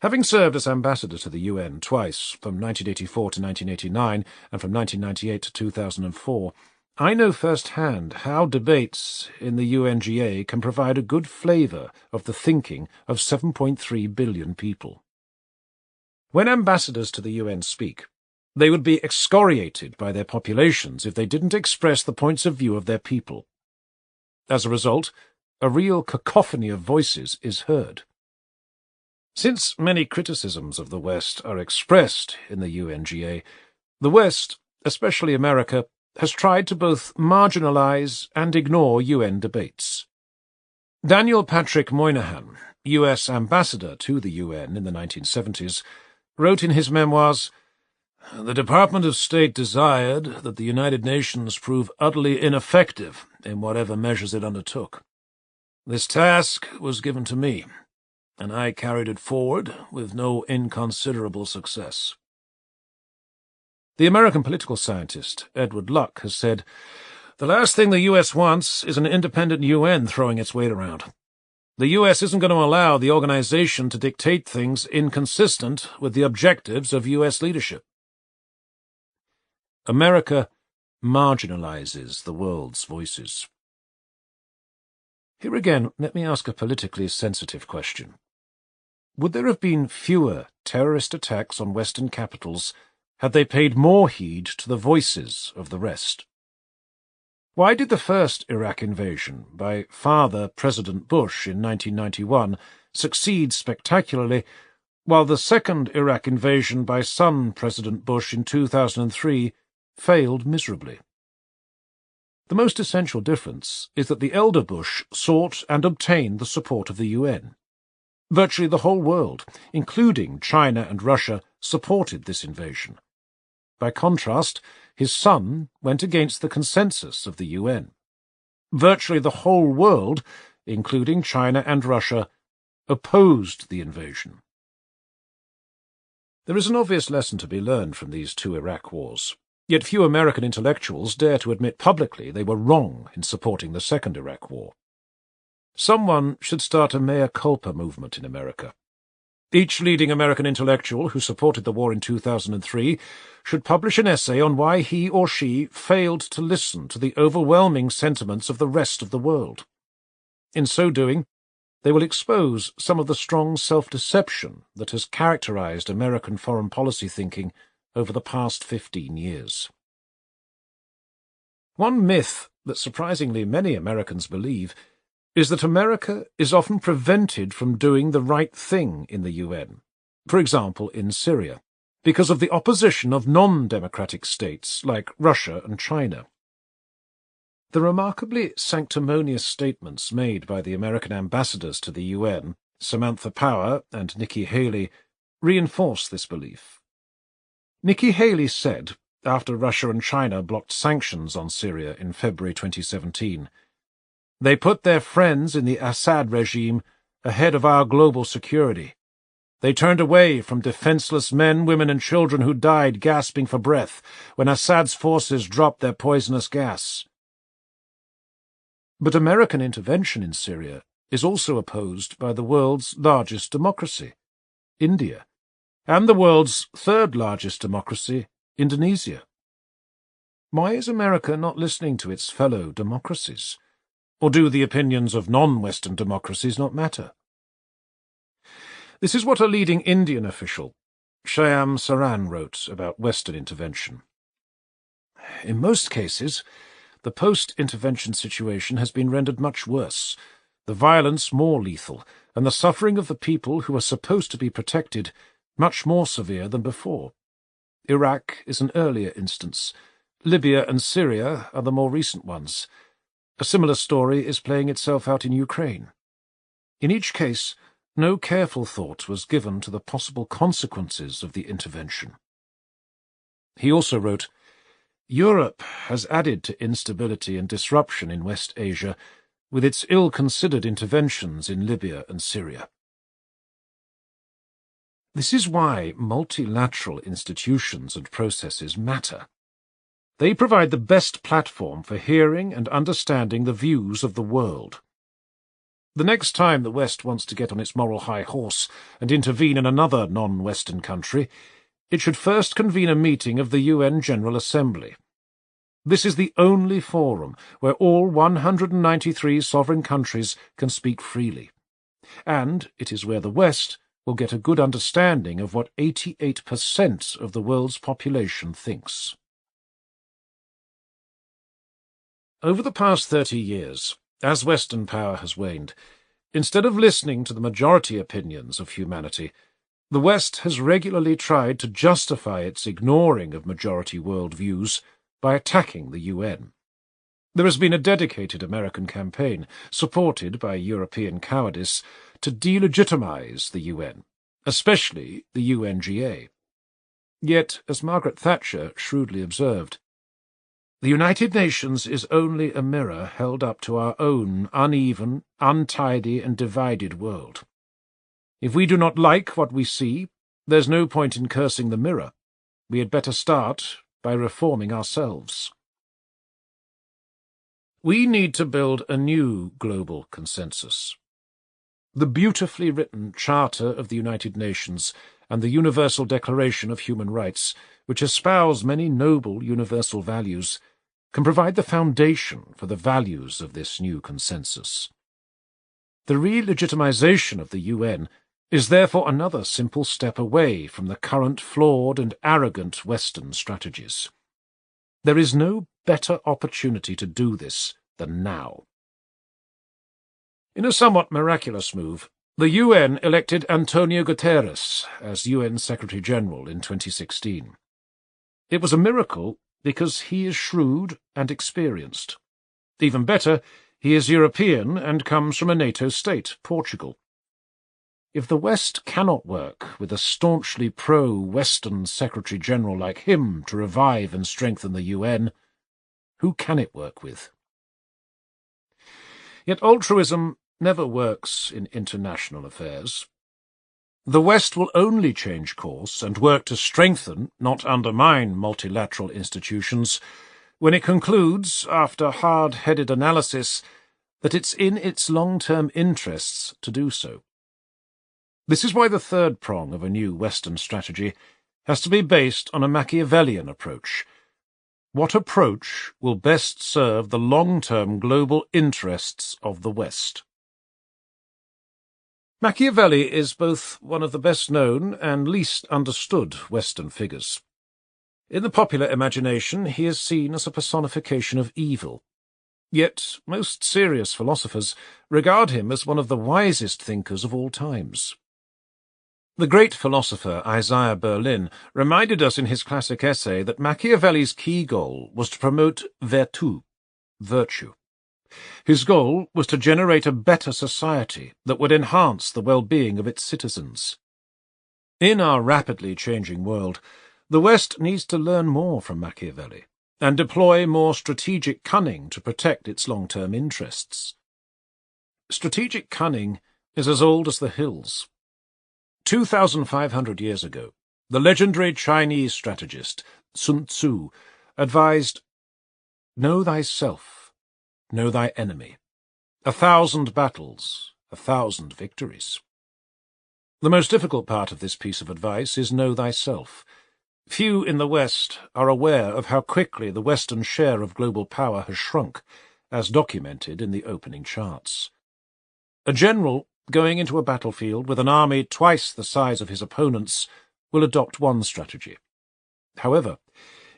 Having served as ambassador to the UN twice, from 1984 to 1989 and from 1998 to 2004, I know firsthand how debates in the UNGA can provide a good flavour of the thinking of 7.3 billion people. When ambassadors to the UN speak, They would be excoriated by their populations if they didn't express the points of view of their people. As a result, a real cacophony of voices is heard. Since many criticisms of the West are expressed in the UNGA, the West, especially America, has tried to both marginalize and ignore UN debates. Daniel Patrick Moynihan, US ambassador to the UN in the 1970s, wrote in his memoirs, "The Department of State desired that the United Nations prove utterly ineffective in whatever measures it undertook. This task was given to me, and I carried it forward with no inconsiderable success." The American political scientist Edward Luck has said, "The last thing the U.S. wants is an independent UN throwing its weight around. The U.S. isn't going to allow the organization to dictate things inconsistent with the objectives of U.S. leadership." America marginalizes the world's voices. Here again, let me ask a politically sensitive question. Would there have been fewer terrorist attacks on Western capitals had they paid more heed to the voices of the rest? Why did the first Iraq invasion by father President Bush in 1991 succeed spectacularly, while the second Iraq invasion by son President Bush in 2003 failed miserably? The most essential difference is that the elder Bush sought and obtained the support of the UN. Virtually the whole world, including China and Russia, supported this invasion. By contrast, his son went against the consensus of the UN. Virtually the whole world, including China and Russia, opposed the invasion. There is an obvious lesson to be learned from these two Iraq wars, yet few American intellectuals dare to admit publicly they were wrong in supporting the Second Iraq War. Someone should start a mea culpa movement in America. Each leading American intellectual who supported the war in 2003 should publish an essay on why he or she failed to listen to the overwhelming sentiments of the rest of the world. In so doing, they will expose some of the strong self-deception that has characterized American foreign policy thinking over the past 15 years. One myth that surprisingly many Americans believe is that America is often prevented from doing the right thing in the UN, for example in Syria, because of the opposition of non-democratic states like Russia and China. The remarkably sanctimonious statements made by the American ambassadors to the UN, Samantha Power and Nikki Haley, reinforce this belief. Nikki Haley said, after Russia and China blocked sanctions on Syria in February 2017, "They put their friends in the Assad regime ahead of our global security. They turned away from defenseless men, women, and children who died gasping for breath when Assad's forces dropped their poisonous gas." But American intervention in Syria is also opposed by the world's largest democracy, India, and the world's third-largest democracy, Indonesia. Why is America not listening to its fellow democracies? Or do the opinions of non-Western democracies not matter? This is what a leading Indian official, Shyam Saran, wrote about Western intervention. "In most cases, the post-intervention situation has been rendered much worse, the violence more lethal, and the suffering of the people who are supposed to be protected much more severe than before. Iraq is an earlier instance. Libya and Syria are the more recent ones. A similar story is playing itself out in Ukraine. In each case, no careful thought was given to the possible consequences of the intervention." He also wrote, "Europe has added to instability and disruption in West Asia with its ill-considered interventions in Libya and Syria." This is why multilateral institutions and processes matter. They provide the best platform for hearing and understanding the views of the world. The next time the West wants to get on its moral high horse and intervene in another non-Western country, it should first convene a meeting of the UN General Assembly. This is the only forum where all 193 sovereign countries can speak freely, and it is where the West will get a good understanding of what 88% of the world's population thinks. Over the past 30 years, as Western power has waned, instead of listening to the majority opinions of humanity, the West has regularly tried to justify its ignoring of majority world views by attacking the UN. There has been a dedicated American campaign, supported by European cowardice, to delegitimize the UN, especially the UNGA. Yet, as Margaret Thatcher shrewdly observed, the United Nations is only a mirror held up to our own uneven, untidy and divided world. If we do not like what we see, there's no point in cursing the mirror. We had better start by reforming ourselves. We need to build a new global consensus. The beautifully written Charter of the United Nations and the Universal Declaration of Human Rights, which espouse many noble universal values, can provide the foundation for the values of this new consensus. The re-legitimization of the UN is therefore another simple step away from the current flawed and arrogant Western strategies. There is no better opportunity to do this than now. In a somewhat miraculous move, the UN elected Antonio Guterres as UN Secretary-General in 2016. It was a miracle because he is shrewd and experienced. Even better, he is European and comes from a NATO state, Portugal. If the West cannot work with a staunchly pro-Western Secretary-General like him to revive and strengthen the UN, who can it work with? Yet altruism never works in international affairs. The West will only change course and work to strengthen, not undermine, multilateral institutions when it concludes, after hard-headed analysis, that it's in its long-term interests to do so. This is why the third prong of a new Western strategy has to be based on a Machiavellian approach. What approach will best serve the long-term global interests of the West? Machiavelli is both one of the best-known and least understood Western figures. In the popular imagination, he is seen as a personification of evil. Yet most serious philosophers regard him as one of the wisest thinkers of all times. The great philosopher Isaiah Berlin reminded us in his classic essay that Machiavelli's key goal was to promote virtù, virtue. His goal was to generate a better society that would enhance the well-being of its citizens. In our rapidly changing world, the West needs to learn more from Machiavelli and deploy more strategic cunning to protect its long-term interests. Strategic cunning is as old as the hills. 2,500 years ago, the legendary Chinese strategist Sun Tzu advised, "Know thyself, know thy enemy. 1,000 battles, 1,000 victories." The most difficult part of this piece of advice is know thyself. Few in the West are aware of how quickly the Western share of global power has shrunk, as documented in the opening charts. A general going into a battlefield with an army twice the size of his opponent's will adopt one strategy. However,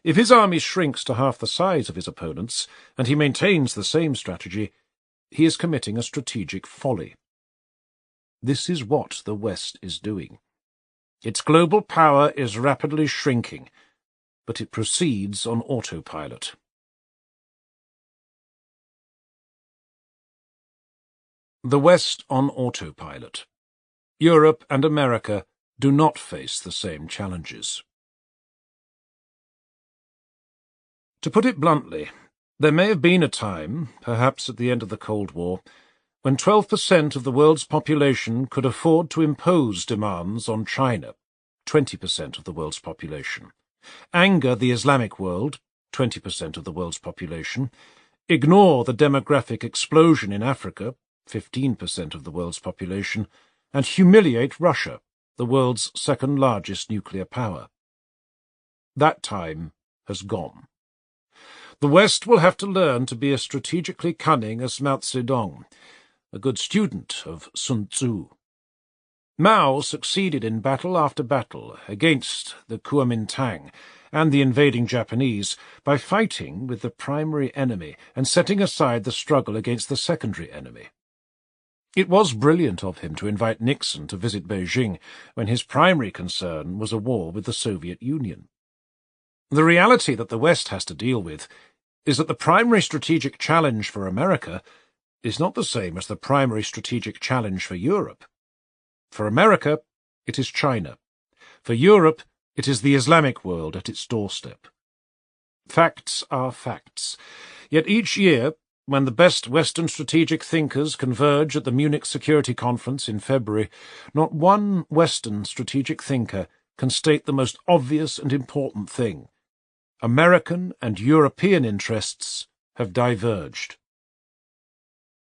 if his army shrinks to half the size of his opponent's, and he maintains the same strategy, he is committing a strategic folly. This is what the West is doing. Its global power is rapidly shrinking, but it proceeds on autopilot. The West on autopilot. Europe and America do not face the same challenges. To put it bluntly, there may have been a time, perhaps at the end of the Cold War, when 12% of the world's population could afford to impose demands on China, 20% of the world's population, anger the Islamic world, 20% of the world's population, ignore the demographic explosion in Africa, 15% of the world's population, and humiliate Russia, the world's second-largest nuclear power. That time has gone. The West will have to learn to be as strategically cunning as Mao Zedong, a good student of Sun Tzu. Mao succeeded in battle after battle against the Kuomintang and the invading Japanese by fighting with the primary enemy and setting aside the struggle against the secondary enemy. It was brilliant of him to invite Nixon to visit Beijing when his primary concern was a war with the Soviet Union. The reality that the West has to deal with is that the primary strategic challenge for America is not the same as the primary strategic challenge for Europe. For America, it is China. For Europe, it is the Islamic world at its doorstep. Facts are facts. Yet each year, when the best Western strategic thinkers converge at the Munich Security Conference in February, not one Western strategic thinker can state the most obvious and important thing. American and European interests have diverged.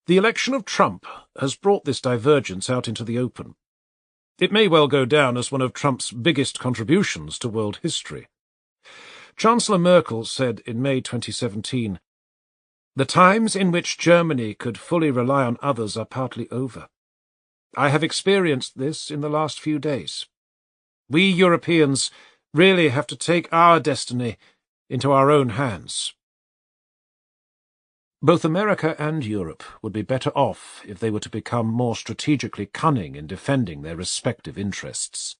The election of Trump has brought this divergence out into the open. It may well go down as one of Trump's biggest contributions to world history. Chancellor Merkel said in May 2017, "The times in which Germany could fully rely on others are partly over. I have experienced this in the last few days. We Europeans really have to take our destiny into our own hands." Both America and Europe would be better off if they were to become more strategically cunning in defending their respective interests.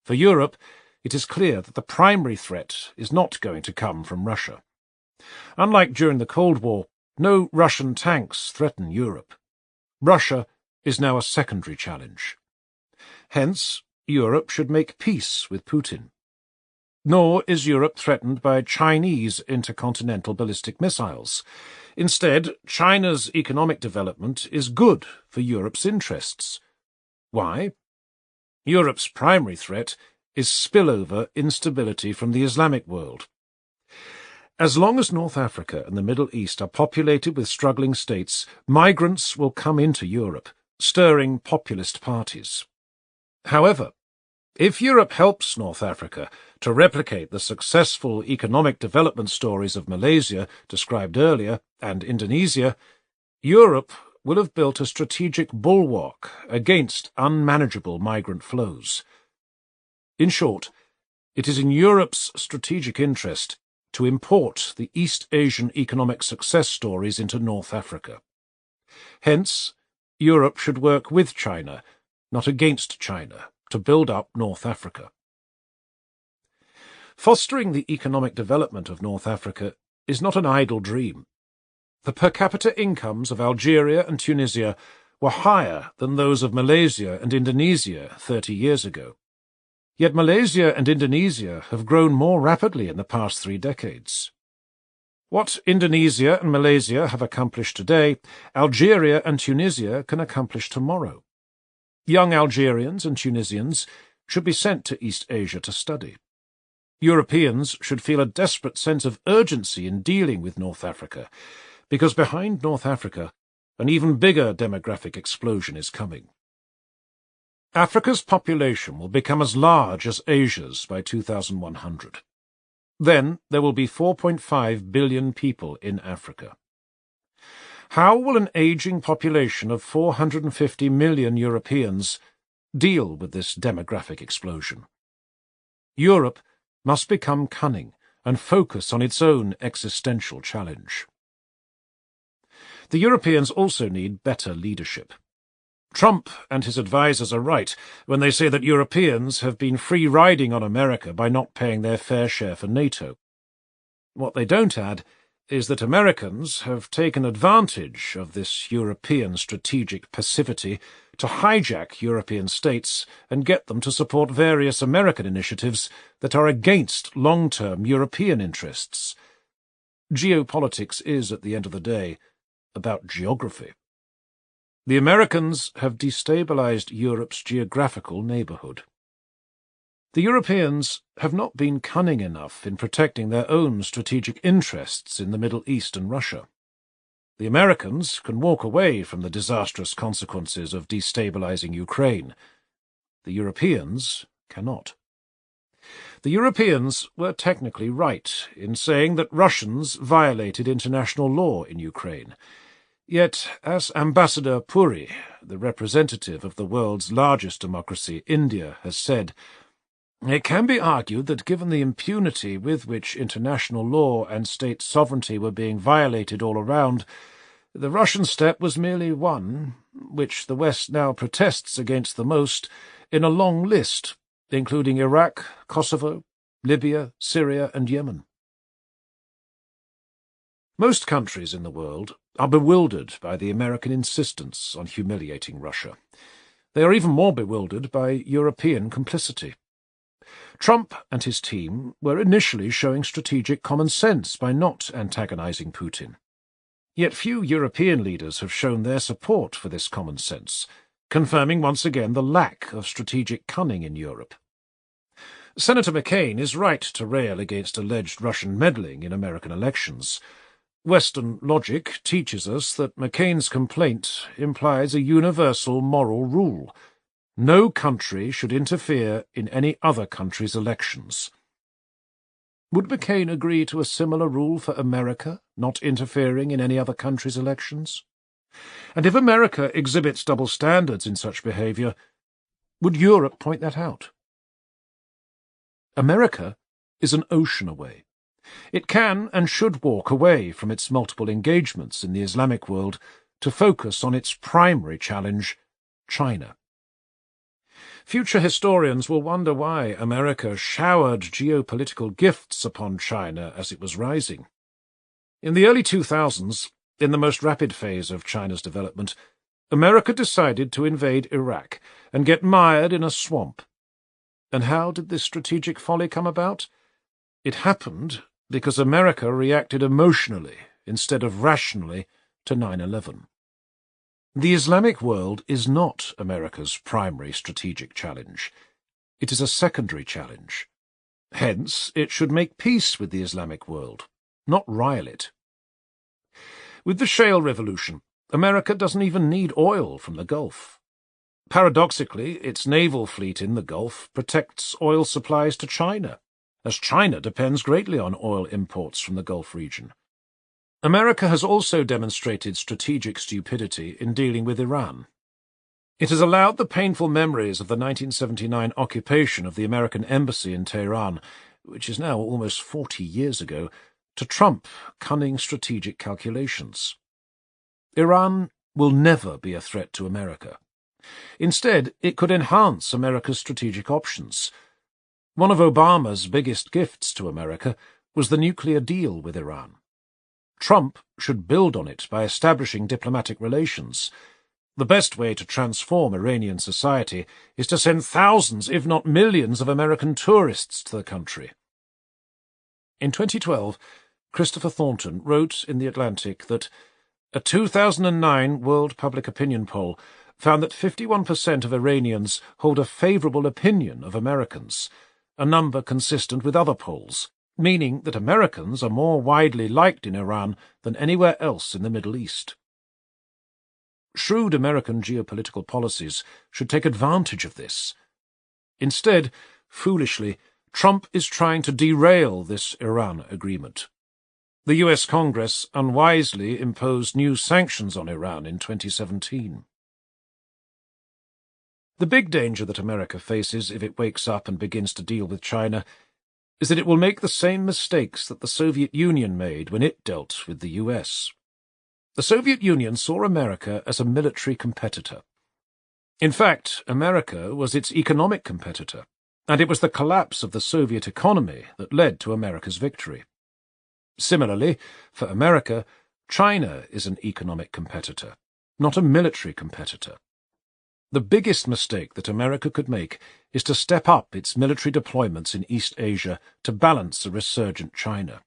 For Europe, it is clear that the primary threat is not going to come from Russia. Unlike during the Cold War, no Russian tanks threaten Europe. Russia is now a secondary challenge. Hence, Europe should make peace with Putin. Nor is Europe threatened by Chinese intercontinental ballistic missiles. Instead, China's economic development is good for Europe's interests. Why? Europe's primary threat is spillover instability from the Islamic world. As long as North Africa and the Middle East are populated with struggling states, migrants will come into Europe, stirring populist parties. However, if Europe helps North Africa to replicate the successful economic development stories of Malaysia, described earlier, and Indonesia, Europe will have built a strategic bulwark against unmanageable migrant flows. In short, it is in Europe's strategic interest to import the East Asian economic success stories into North Africa. Hence, Europe should work with China, not against China, to build up North Africa. Fostering the economic development of North Africa is not an idle dream. The per capita incomes of Algeria and Tunisia were higher than those of Malaysia and Indonesia 30 years ago. Yet Malaysia and Indonesia have grown more rapidly in the past 3 decades. What Indonesia and Malaysia have accomplished today, Algeria and Tunisia can accomplish tomorrow. Young Algerians and Tunisians should be sent to East Asia to study. Europeans should feel a desperate sense of urgency in dealing with North Africa, because behind North Africa, an even bigger demographic explosion is coming. Africa's population will become as large as Asia's by 2100. Then there will be 4.5 billion people in Africa. How will an aging population of 450 million Europeans deal with this demographic explosion? Europe must become cunning and focus on its own existential challenge. The Europeans also need better leadership. Trump and his advisers are right when they say that Europeans have been free-riding on America by not paying their fair share for NATO. What they don't add is that Americans have taken advantage of this European strategic passivity to hijack European states and get them to support various American initiatives that are against long-term European interests. Geopolitics is, at the end of the day, about geography. The Americans have destabilized Europe's geographical neighborhood. The Europeans have not been cunning enough in protecting their own strategic interests in the Middle East and Russia. The Americans can walk away from the disastrous consequences of destabilizing Ukraine. The Europeans cannot. The Europeans were technically right in saying that Russians violated international law in Ukraine. Yet, as Ambassador Puri, the representative of the world's largest democracy, India, has said, it can be argued that given the impunity with which international law and state sovereignty were being violated all around, the Russian step was merely one, which the West now protests against the most, in a long list, including Iraq, Kosovo, Libya, Syria, and Yemen. Most countries in the world are bewildered by the American insistence on humiliating Russia. They are even more bewildered by European complicity. Trump and his team were initially showing strategic common sense by not antagonizing Putin. Yet few European leaders have shown their support for this common sense, confirming once again the lack of strategic cunning in Europe. Senator McCain is right to rail against alleged Russian meddling in American elections. Western logic teaches us that McCain's complaint implies a universal moral rule. No country should interfere in any other country's elections. Would McCain agree to a similar rule for America, not interfering in any other country's elections? And if America exhibits double standards in such behaviour, would Europe point that out? America is an ocean away. It can and should walk away from its multiple engagements in the Islamic world to focus on its primary challenge, China. Future historians will wonder why America showered geopolitical gifts upon China as it was rising. In the early 2000s, in the most rapid phase of China's development, America decided to invade Iraq and get mired in a swamp. And how did this strategic folly come about? It happened because America reacted emotionally instead of rationally to 9/11. The Islamic world is not America's primary strategic challenge. It is a secondary challenge. Hence, it should make peace with the Islamic world, not rile it. With the shale revolution, America doesn't even need oil from the Gulf. Paradoxically, its naval fleet in the Gulf protects oil supplies to China, as China depends greatly on oil imports from the Gulf region. America has also demonstrated strategic stupidity in dealing with Iran. It has allowed the painful memories of the 1979 occupation of the American embassy in Tehran, which is now almost 40 years ago, to trump cunning strategic calculations. Iran will never be a threat to America. Instead, it could enhance America's strategic options. One of Obama's biggest gifts to America was the nuclear deal with Iran. Trump should build on it by establishing diplomatic relations. The best way to transform Iranian society is to send thousands, if not millions, of American tourists to the country. In 2012, Christopher Thornton wrote in The Atlantic that a 2009 World Public Opinion poll found that 51% of Iranians hold a favourable opinion of Americans, a number consistent with other polls, meaning that Americans are more widely liked in Iran than anywhere else in the Middle East. Shrewd American geopolitical policies should take advantage of this. Instead, foolishly, Trump is trying to derail this Iran agreement. The US Congress unwisely imposed new sanctions on Iran in 2017. The big danger that America faces if it wakes up and begins to deal with China is that it will make the same mistakes that the Soviet Union made when it dealt with the US. The Soviet Union saw America as a military competitor. In fact, America was its economic competitor, and it was the collapse of the Soviet economy that led to America's victory. Similarly, for America, China is an economic competitor, not a military competitor. The biggest mistake that America could make is to step up its military deployments in East Asia to balance a resurgent China.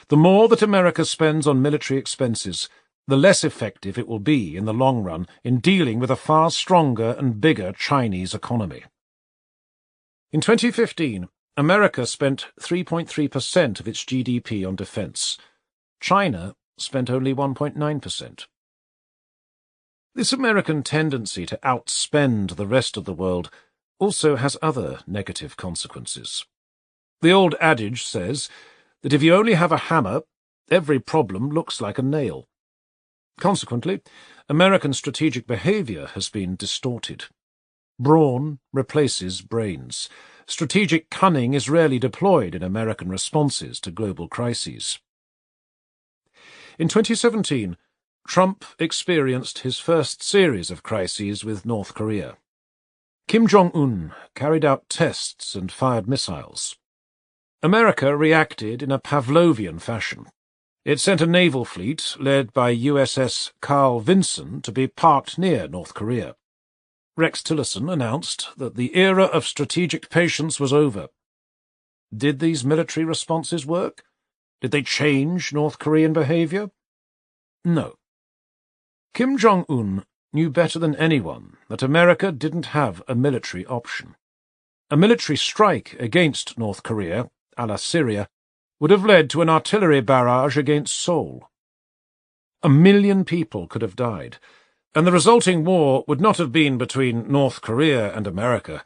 The more that America spends on military expenses, the less effective it will be in the long run in dealing with a far stronger and bigger Chinese economy. In 2015, America spent 3.3% of its GDP on defense. China spent only 1.9%. This American tendency to outspend the rest of the world also has other negative consequences. The old adage says that if you only have a hammer, every problem looks like a nail. Consequently, American strategic behavior has been distorted. Brawn replaces brains. Strategic cunning is rarely deployed in American responses to global crises. In 2017, Trump experienced his first series of crises with North Korea. Kim Jong-un carried out tests and fired missiles. America reacted in a Pavlovian fashion. It sent a naval fleet led by USS Carl Vinson to be parked near North Korea. Rex Tillerson announced that the era of strategic patience was over. Did these military responses work? Did they change North Korean behavior? No. Kim Jong-un knew better than anyone that America didn't have a military option. A military strike against North Korea, a la Syria, would have led to an artillery barrage against Seoul. 1 million people could have died, and the resulting war would not have been between North Korea and America.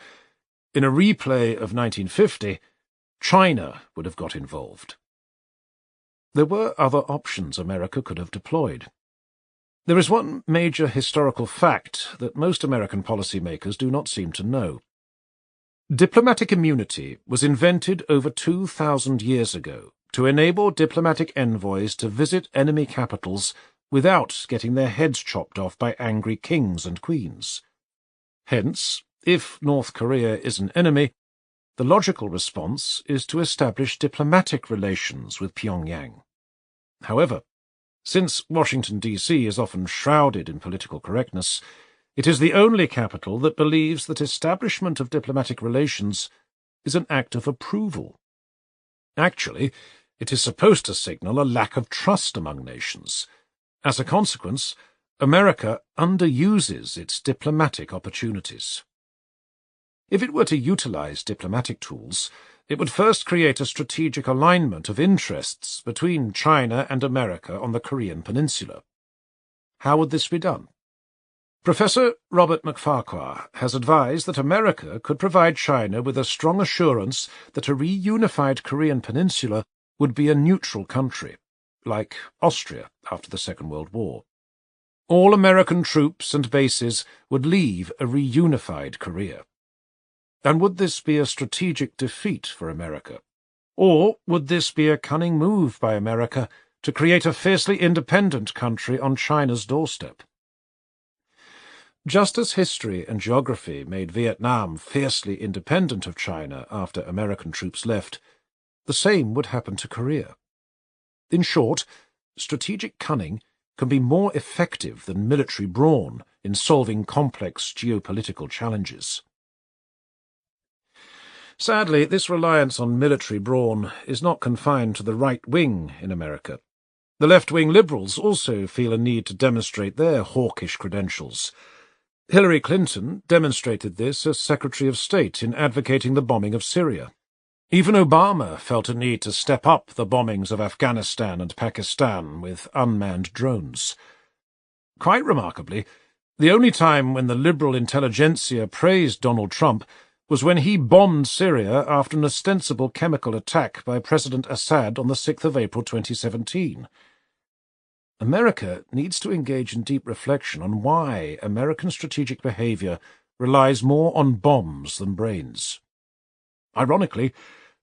In a replay of 1950, China would have got involved. There were other options America could have deployed. There is one major historical fact that most American policymakers do not seem to know. Diplomatic immunity was invented over 2,000 years ago to enable diplomatic envoys to visit enemy capitals without getting their heads chopped off by angry kings and queens. Hence, if North Korea is an enemy, the logical response is to establish diplomatic relations with Pyongyang. However, since Washington, D.C. is often shrouded in political correctness, it is the only capital that believes that establishment of diplomatic relations is an act of approval. Actually, it is supposed to signal a lack of trust among nations. As a consequence, America underuses its diplomatic opportunities. If it were to utilize diplomatic tools, it would first create a strategic alignment of interests between China and America on the Korean peninsula. How would this be done? Professor Robert McFarquhar has advised that America could provide China with a strong assurance that a reunified Korean peninsula would be a neutral country, like Austria after the Second World War. All American troops and bases would leave a reunified Korea. And would this be a strategic defeat for America? Or would this be a cunning move by America to create a fiercely independent country on China's doorstep? Just as history and geography made Vietnam fiercely independent of China after American troops left, the same would happen to Korea. In short, strategic cunning can be more effective than military brawn in solving complex geopolitical challenges. Sadly, this reliance on military brawn is not confined to the right wing in America. The left-wing liberals also feel a need to demonstrate their hawkish credentials. Hillary Clinton demonstrated this as Secretary of State in advocating the bombing of Syria. Even Obama felt a need to step up the bombings of Afghanistan and Pakistan with unmanned drones. Quite remarkably, the only time when the liberal intelligentsia praised Donald Trump was when he bombed Syria after an ostensible chemical attack by President Assad on the 6th of April 2017. America needs to engage in deep reflection on why American strategic behavior relies more on bombs than brains. Ironically,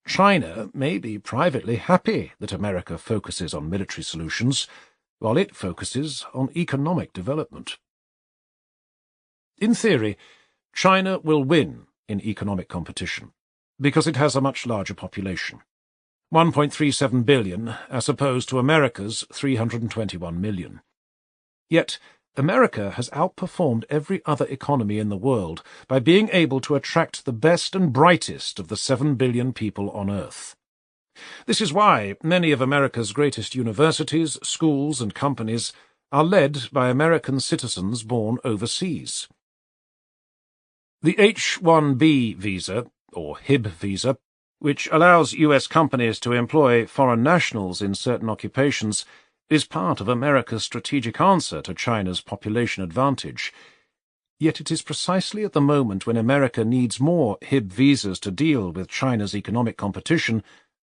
China may be privately happy that America focuses on military solutions, while it focuses on economic development. In theory, China will win in economic competition, because it has a much larger population, 1.37 billion as opposed to America's 321 million. Yet, America has outperformed every other economy in the world by being able to attract the best and brightest of the 7 billion people on Earth. This is why many of America's greatest universities, schools, and companies are led by American citizens born overseas. The H-1B visa, or HIB visa, which allows U.S. companies to employ foreign nationals in certain occupations, is part of America's strategic answer to China's population advantage. Yet it is precisely at the moment when America needs more HIB visas to deal with China's economic competition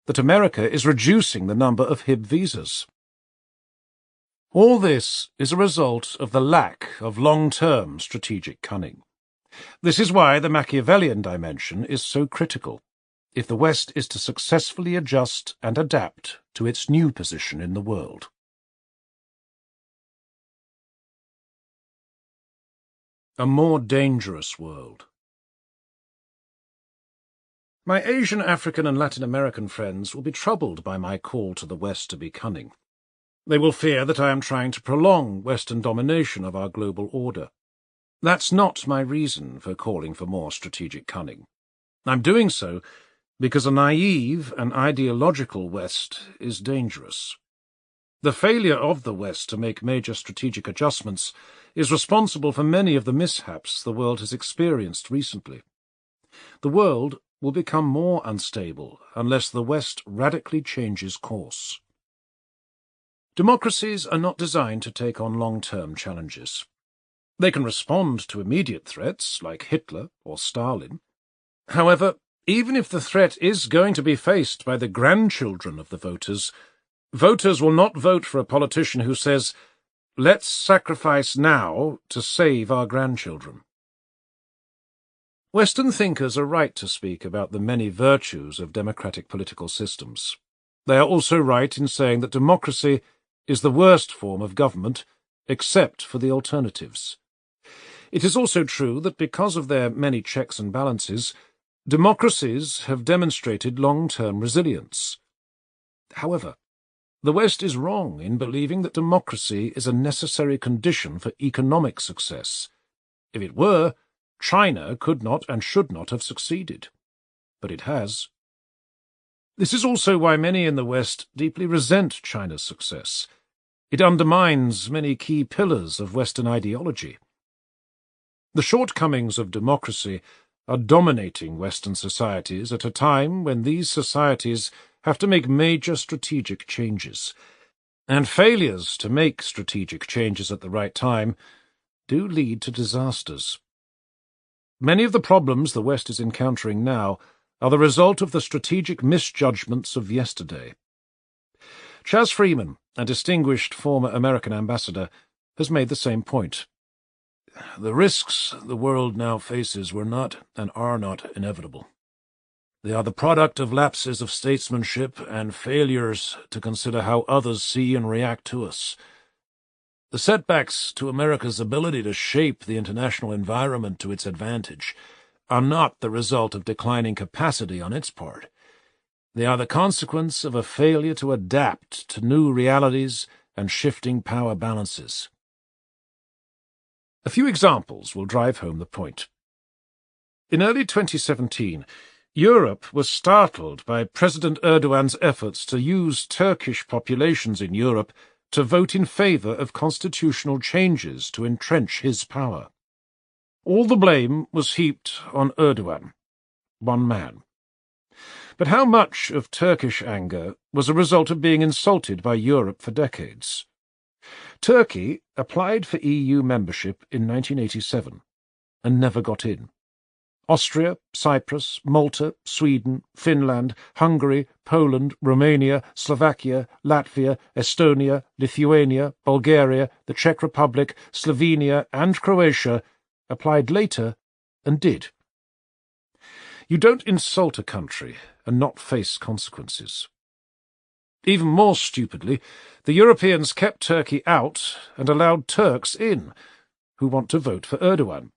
that America is reducing the number of HIB visas. All this is a result of the lack of long-term strategic cunning. This is why the Machiavellian dimension is so critical, if the West is to successfully adjust and adapt to its new position in the world. A more dangerous world. My Asian, African and Latin American friends will be troubled by my call to the West to be cunning. They will fear that I am trying to prolong Western domination of our global order. That's not my reason for calling for more strategic cunning. I'm doing so because a naive and ideological West is dangerous. The failure of the West to make major strategic adjustments is responsible for many of the mishaps the world has experienced recently. The world will become more unstable unless the West radically changes course. Democracies are not designed to take on long-term challenges. They can respond to immediate threats, like Hitler or Stalin. However, even if the threat is going to be faced by the grandchildren of the voters, voters will not vote for a politician who says, "Let's sacrifice now to save our grandchildren." Western thinkers are right to speak about the many virtues of democratic political systems. They are also right in saying that democracy is the worst form of government, except for the alternatives. It is also true that because of their many checks and balances, democracies have demonstrated long-term resilience. However, the West is wrong in believing that democracy is a necessary condition for economic success. If it were, China could not and should not have succeeded. But it has. This is also why many in the West deeply resent China's success. It undermines many key pillars of Western ideology. The shortcomings of democracy are dominating Western societies at a time when these societies have to make major strategic changes, and failures to make strategic changes at the right time do lead to disasters. Many of the problems the West is encountering now are the result of the strategic misjudgments of yesterday. Chas Freeman, a distinguished former American ambassador, has made the same point. The risks the world now faces were not and are not inevitable. They are the product of lapses of statesmanship and failures to consider how others see and react to us. The setbacks to America's ability to shape the international environment to its advantage are not the result of declining capacity on its part. They are the consequence of a failure to adapt to new realities and shifting power balances. A few examples will drive home the point. In early 2017, Europe was startled by President Erdogan's efforts to use Turkish populations in Europe to vote in favour of constitutional changes to entrench his power. All the blame was heaped on Erdogan, one man. But how much of Turkish anger was a result of being insulted by Europe for decades? Turkey applied for EU membership in 1987 and never got in. Austria, Cyprus, Malta, Sweden, Finland, Hungary, Poland, Romania, Slovakia, Latvia, Estonia, Lithuania, Bulgaria, the Czech Republic, Slovenia and Croatia applied later and did. You don't insult a country and not face consequences. Even more stupidly, the Europeans kept Turkey out and allowed Turks in, who want to vote for Erdogan.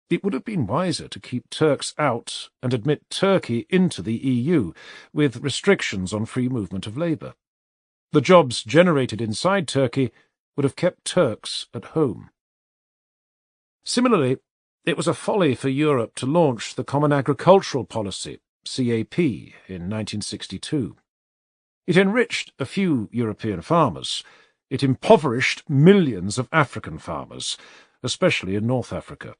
It would have been wiser to keep Turks out and admit Turkey into the EU, with restrictions on free movement of labour. The jobs generated inside Turkey would have kept Turks at home. Similarly, it was a folly for Europe to launch the Common Agricultural Policy, CAP, in 1962. It enriched a few European farmers. It impoverished millions of African farmers, especially in North Africa.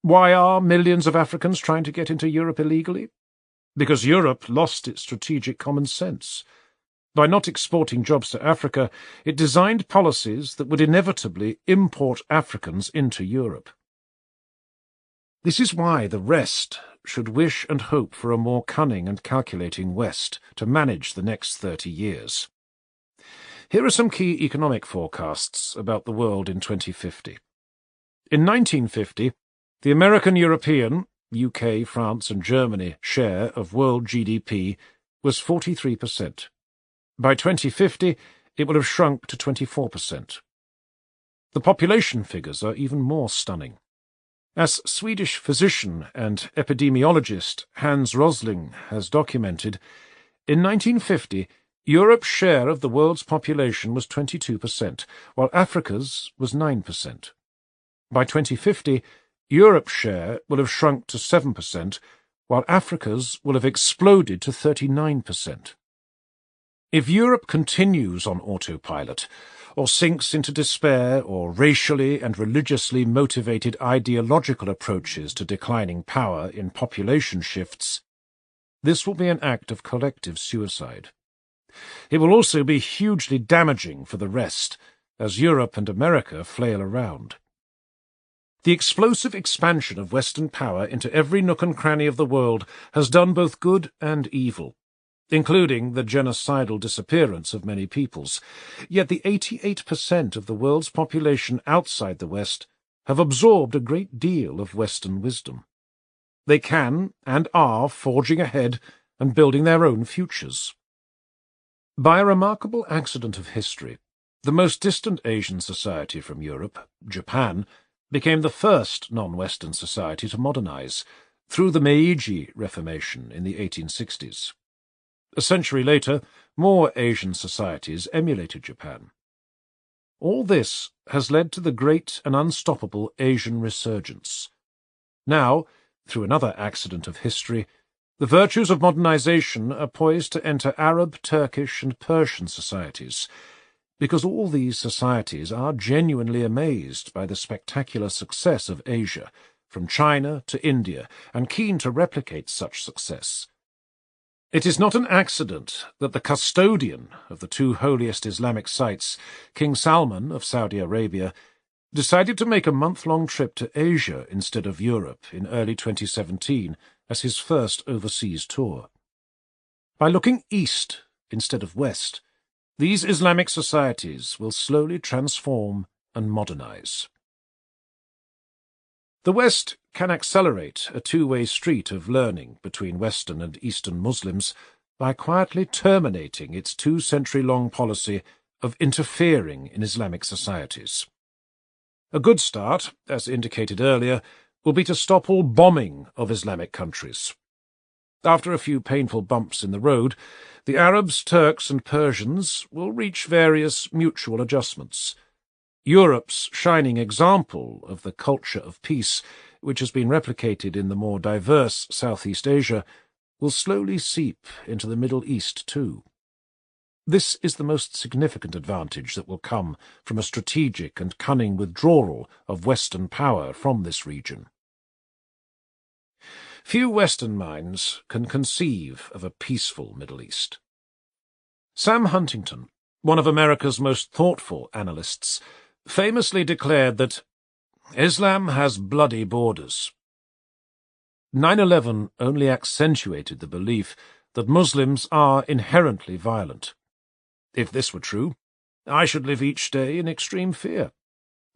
Why are millions of Africans trying to get into Europe illegally? Because Europe lost its strategic common sense. By not exporting jobs to Africa, it designed policies that would inevitably import Africans into Europe. This is why the rest should wish and hope for a more cunning and calculating West to manage the next 30 years. Here are some key economic forecasts about the world in 2050. In 1950, the American-European, UK, France and Germany share of world GDP was 43%. By 2050, it will have shrunk to 24%. The population figures are even more stunning. As Swedish physician and epidemiologist Hans Rosling has documented, in 1950, Europe's share of the world's population was 22%, while Africa's was 9%. By 2050, Europe's share will have shrunk to 7%, while Africa's will have exploded to 39%. If Europe continues on autopilot, or sinks into despair or racially and religiously motivated ideological approaches to declining power in population shifts, this will be an act of collective suicide. It will also be hugely damaging for the rest, as Europe and America flail around. The explosive expansion of Western power into every nook and cranny of the world has done both good and evil, including the genocidal disappearance of many peoples. Yet the 88% of the world's population outside the West have absorbed a great deal of Western wisdom. They can and are forging ahead and building their own futures. By a remarkable accident of history, the most distant Asian society from Europe, Japan, became the first non-Western society to modernize, through the Meiji Reformation in the 1860s. A century later, more Asian societies emulated Japan. All this has led to the great and unstoppable Asian resurgence. Now, through another accident of history, the virtues of modernization are poised to enter Arab, Turkish, and Persian societies, because all these societies are genuinely amazed by the spectacular success of Asia, from China to India, and keen to replicate such success. It is not an accident that the custodian of the two holiest Islamic sites, King Salman of Saudi Arabia, decided to make a month-long trip to Asia instead of Europe in early 2017 as his first overseas tour. By looking east instead of west, these Islamic societies will slowly transform and modernize. The West can accelerate a two-way street of learning between Western and Eastern Muslims by quietly terminating its 2-century-long policy of interfering in Islamic societies. A good start, as indicated earlier, will be to stop all bombing of Islamic countries. After a few painful bumps in the road, the Arabs, Turks and Persians will reach various mutual adjustments. Europe's shining example of the culture of peace, which has been replicated in the more diverse Southeast Asia, will slowly seep into the Middle East too. This is the most significant advantage that will come from a strategic and cunning withdrawal of Western power from this region. Few Western minds can conceive of a peaceful Middle East. Sam Huntington, one of America's most thoughtful analysts, famously declared that Islam has bloody borders. 9/11 only accentuated the belief that Muslims are inherently violent. If this were true, I should live each day in extreme fear.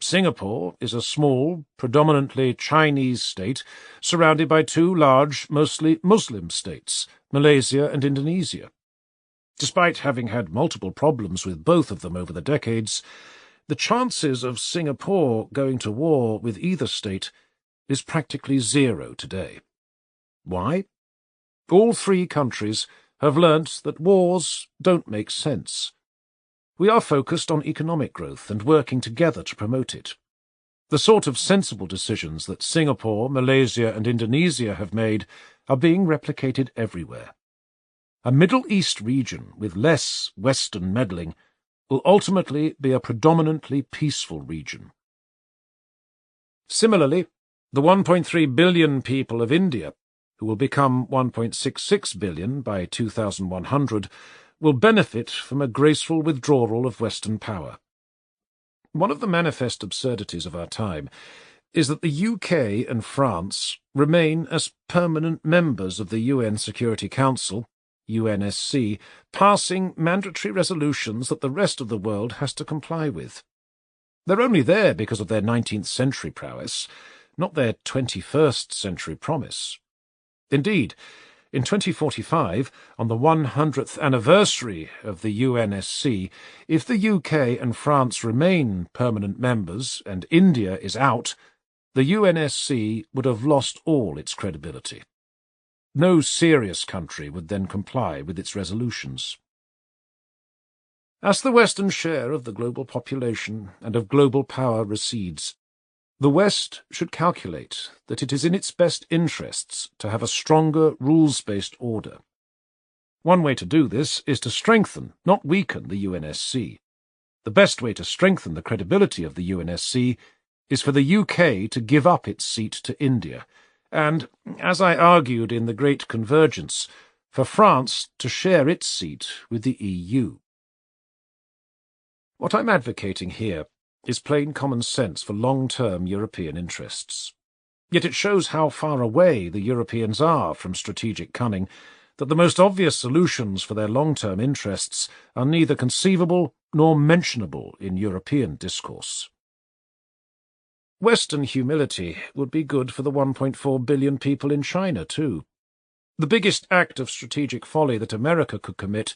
Singapore is a small, predominantly Chinese state surrounded by two large, mostly Muslim states, Malaysia and Indonesia. Despite having had multiple problems with both of them over the decades, the chances of Singapore going to war with either state is practically zero today. Why? All three countries have learnt that wars don't make sense. We are focused on economic growth and working together to promote it. The sort of sensible decisions that Singapore, Malaysia and Indonesia have made are being replicated everywhere. A Middle East region with less Western meddling will ultimately be a predominantly peaceful region. Similarly, the 1.3 billion people of India, who will become 1.66 billion by 2100, will benefit from a graceful withdrawal of Western power. One of the manifest absurdities of our time is that the UK and France remain as permanent members of the UN Security Council, UNSC, passing mandatory resolutions that the rest of the world has to comply with. They're only there because of their 19th century prowess, not their 21st century promise. Indeed, in 2045, on the 100th anniversary of the UNSC, if the UK and France remain permanent members and India is out, the UNSC would have lost all its credibility. No serious country would then comply with its resolutions. As the Western share of the global population and of global power recedes, the West should calculate that it is in its best interests to have a stronger rules-based order. One way to do this is to strengthen, not weaken, the UNSC. The best way to strengthen the credibility of the UNSC is for the UK to give up its seat to India, and, as I argued in The Great Convergence, for France to share its seat with the EU. What I'm advocating here is plain common sense for long-term European interests. Yet it shows how far away the Europeans are from strategic cunning, that the most obvious solutions for their long-term interests are neither conceivable nor mentionable in European discourse. Western humility would be good for the 1.4 billion people in China, too. The biggest act of strategic folly that America could commit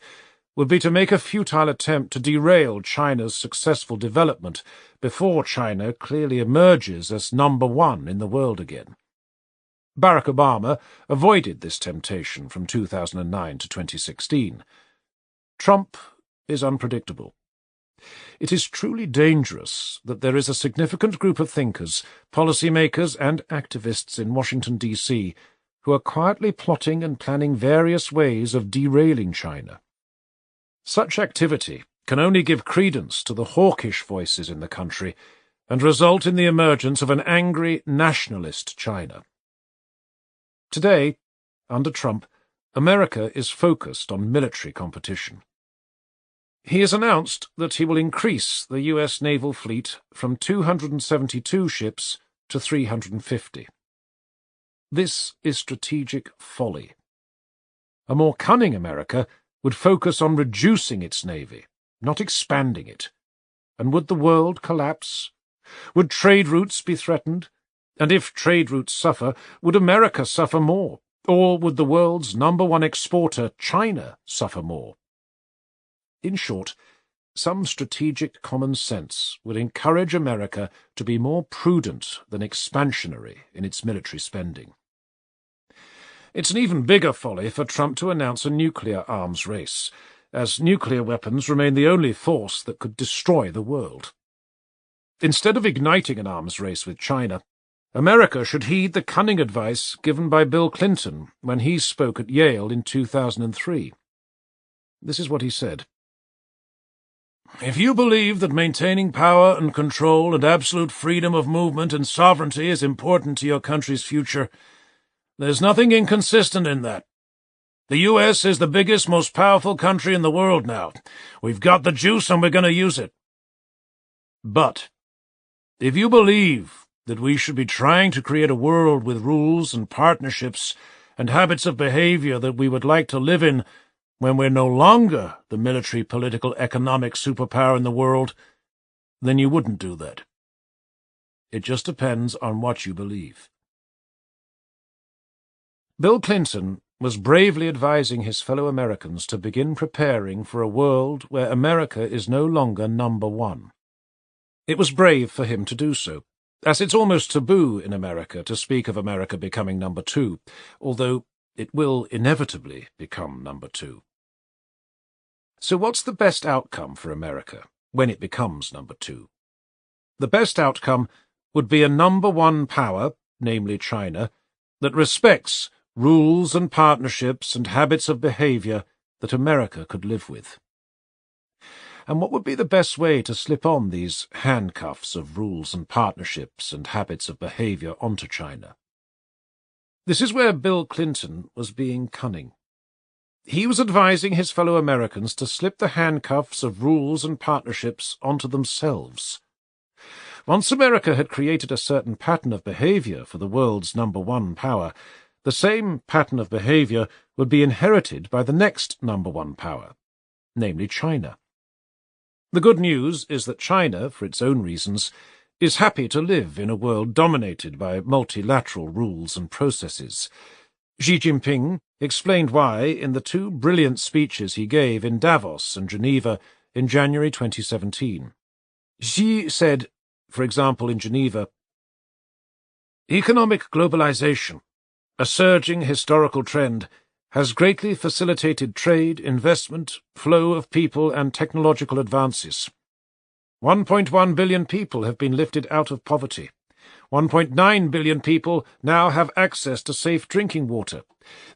would be to make a futile attempt to derail China's successful development before China clearly emerges as number one in the world again. Barack Obama avoided this temptation from 2009 to 2016. Trump is unpredictable. It is truly dangerous that there is a significant group of thinkers, policymakers, and activists in Washington, D.C. who are quietly plotting and planning various ways of derailing China. Such activity can only give credence to the hawkish voices in the country and result in the emergence of an angry nationalist China. Today, under Trump, America is focused on military competition. He has announced that he will increase the U.S. naval fleet from 272 ships to 350. This is strategic folly. A more cunning America would focus on reducing its navy, not expanding it. And would the world collapse? Would trade routes be threatened? And if trade routes suffer, would America suffer more? Or would the world's number one exporter, China, suffer more? In short, some strategic common sense would encourage America to be more prudent than expansionary in its military spending. It's an even bigger folly for Trump to announce a nuclear arms race, as nuclear weapons remain the only force that could destroy the world. Instead of igniting an arms race with China, America should heed the cunning advice given by Bill Clinton when he spoke at Yale in 2003. This is what he said. "If you believe that maintaining power and control and absolute freedom of movement and sovereignty is important to your country's future, there's nothing inconsistent in that. The U.S. is the biggest, most powerful country in the world now. We've got the juice and we're going to use it. But if you believe that we should be trying to create a world with rules and partnerships and habits of behavior that we would like to live in when we're no longer the military, political, economic superpower in the world, then you wouldn't do that. It just depends on what you believe." Bill Clinton was bravely advising his fellow Americans to begin preparing for a world where America is no longer number one. It was brave for him to do so, as it's almost taboo in America to speak of America becoming number two, although it will inevitably become number two. So what's the best outcome for America when it becomes number two? The best outcome would be a number one power, namely China, that respects rules and partnerships and habits of behavior that America could live with. And what would be the best way to slip on these handcuffs of rules and partnerships and habits of behavior onto China? This is where Bill Clinton was being cunning. He was advising his fellow Americans to slip the handcuffs of rules and partnerships onto themselves. Once America had created a certain pattern of behavior for the world's number one power, the same pattern of behaviour would be inherited by the next number one power, namely China. The good news is that China, for its own reasons, is happy to live in a world dominated by multilateral rules and processes. Xi Jinping explained why in the two brilliant speeches he gave in Davos and Geneva in January 2017. Xi said, for example, in Geneva, "Economic globalization, a surging historical trend, has greatly facilitated trade, investment, flow of people and technological advances. 1.1 billion people have been lifted out of poverty. 1.9 billion people now have access to safe drinking water.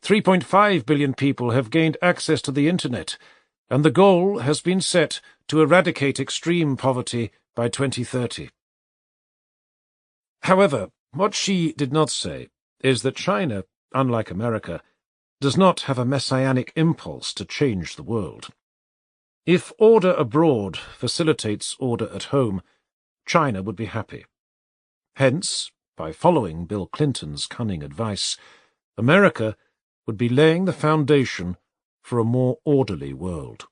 3.5 billion people have gained access to the Internet, and the goal has been set to eradicate extreme poverty by 2030. However, what Xi did not say is that China, unlike America, does not have a messianic impulse to change the world. If order abroad facilitates order at home, China would be happy. Hence, by following Bill Clinton's cunning advice, America would be laying the foundation for a more orderly world.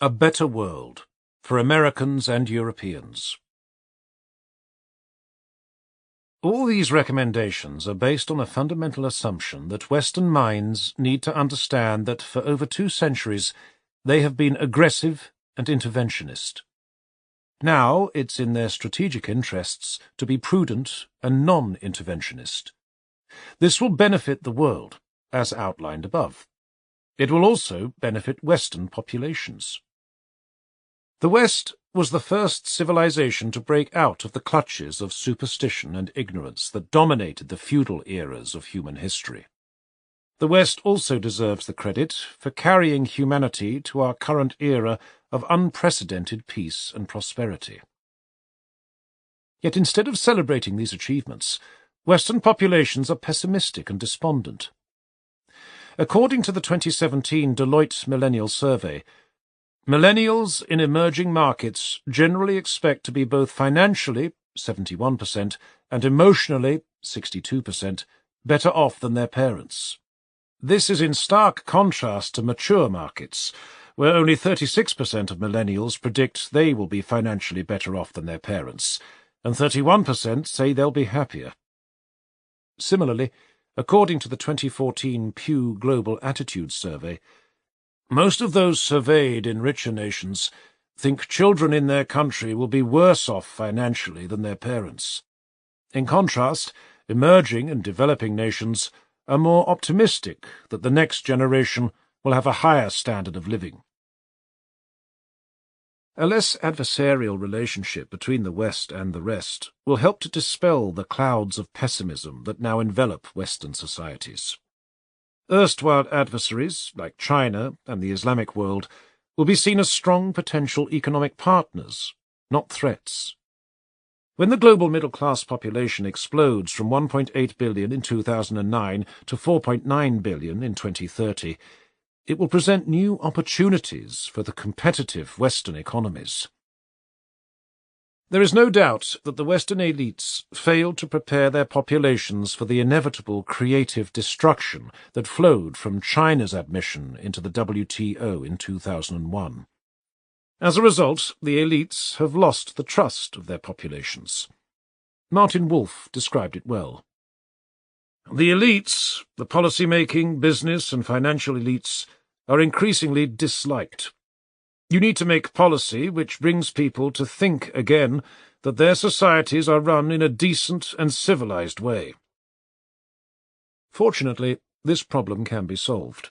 A better world for Americans and Europeans. All these recommendations are based on a fundamental assumption that Western minds need to understand that for over 2 centuries they have been aggressive and interventionist. Now it's in their strategic interests to be prudent and non-interventionist. This will benefit the world, as outlined above. It will also benefit Western populations. The West was the first civilization to break out of the clutches of superstition and ignorance that dominated the feudal eras of human history. The West also deserves the credit for carrying humanity to our current era of unprecedented peace and prosperity. Yet instead of celebrating these achievements, Western populations are pessimistic and despondent. According to the 2017 Deloitte Millennial Survey, millennials in emerging markets generally expect to be both financially, 71%, and emotionally, 62%, better off than their parents. This is in stark contrast to mature markets, where only 36% of millennials predict they will be financially better off than their parents, and 31% say they'll be happier. Similarly, according to the 2014 Pew Global Attitude Survey, most of those surveyed in richer nations think children in their country will be worse off financially than their parents. In contrast, emerging and developing nations are more optimistic that the next generation will have a higher standard of living. A less adversarial relationship between the West and the rest will help to dispel the clouds of pessimism that now envelop Western societies. Erstwhile adversaries, like China and the Islamic world, will be seen as strong potential economic partners, not threats. When the global middle-class population explodes from 1.8 billion in 2009 to 4.9 billion in 2030, it will present new opportunities for the competitive Western economies. There is no doubt that the Western elites failed to prepare their populations for the inevitable creative destruction that flowed from China's admission into the WTO in 2001. As a result, the elites have lost the trust of their populations. Martin Wolf described it well. The elites, the policy-making, business and financial elites, are increasingly disliked. You need to make policy which brings people to think again that their societies are run in a decent and civilized way. Fortunately, this problem can be solved.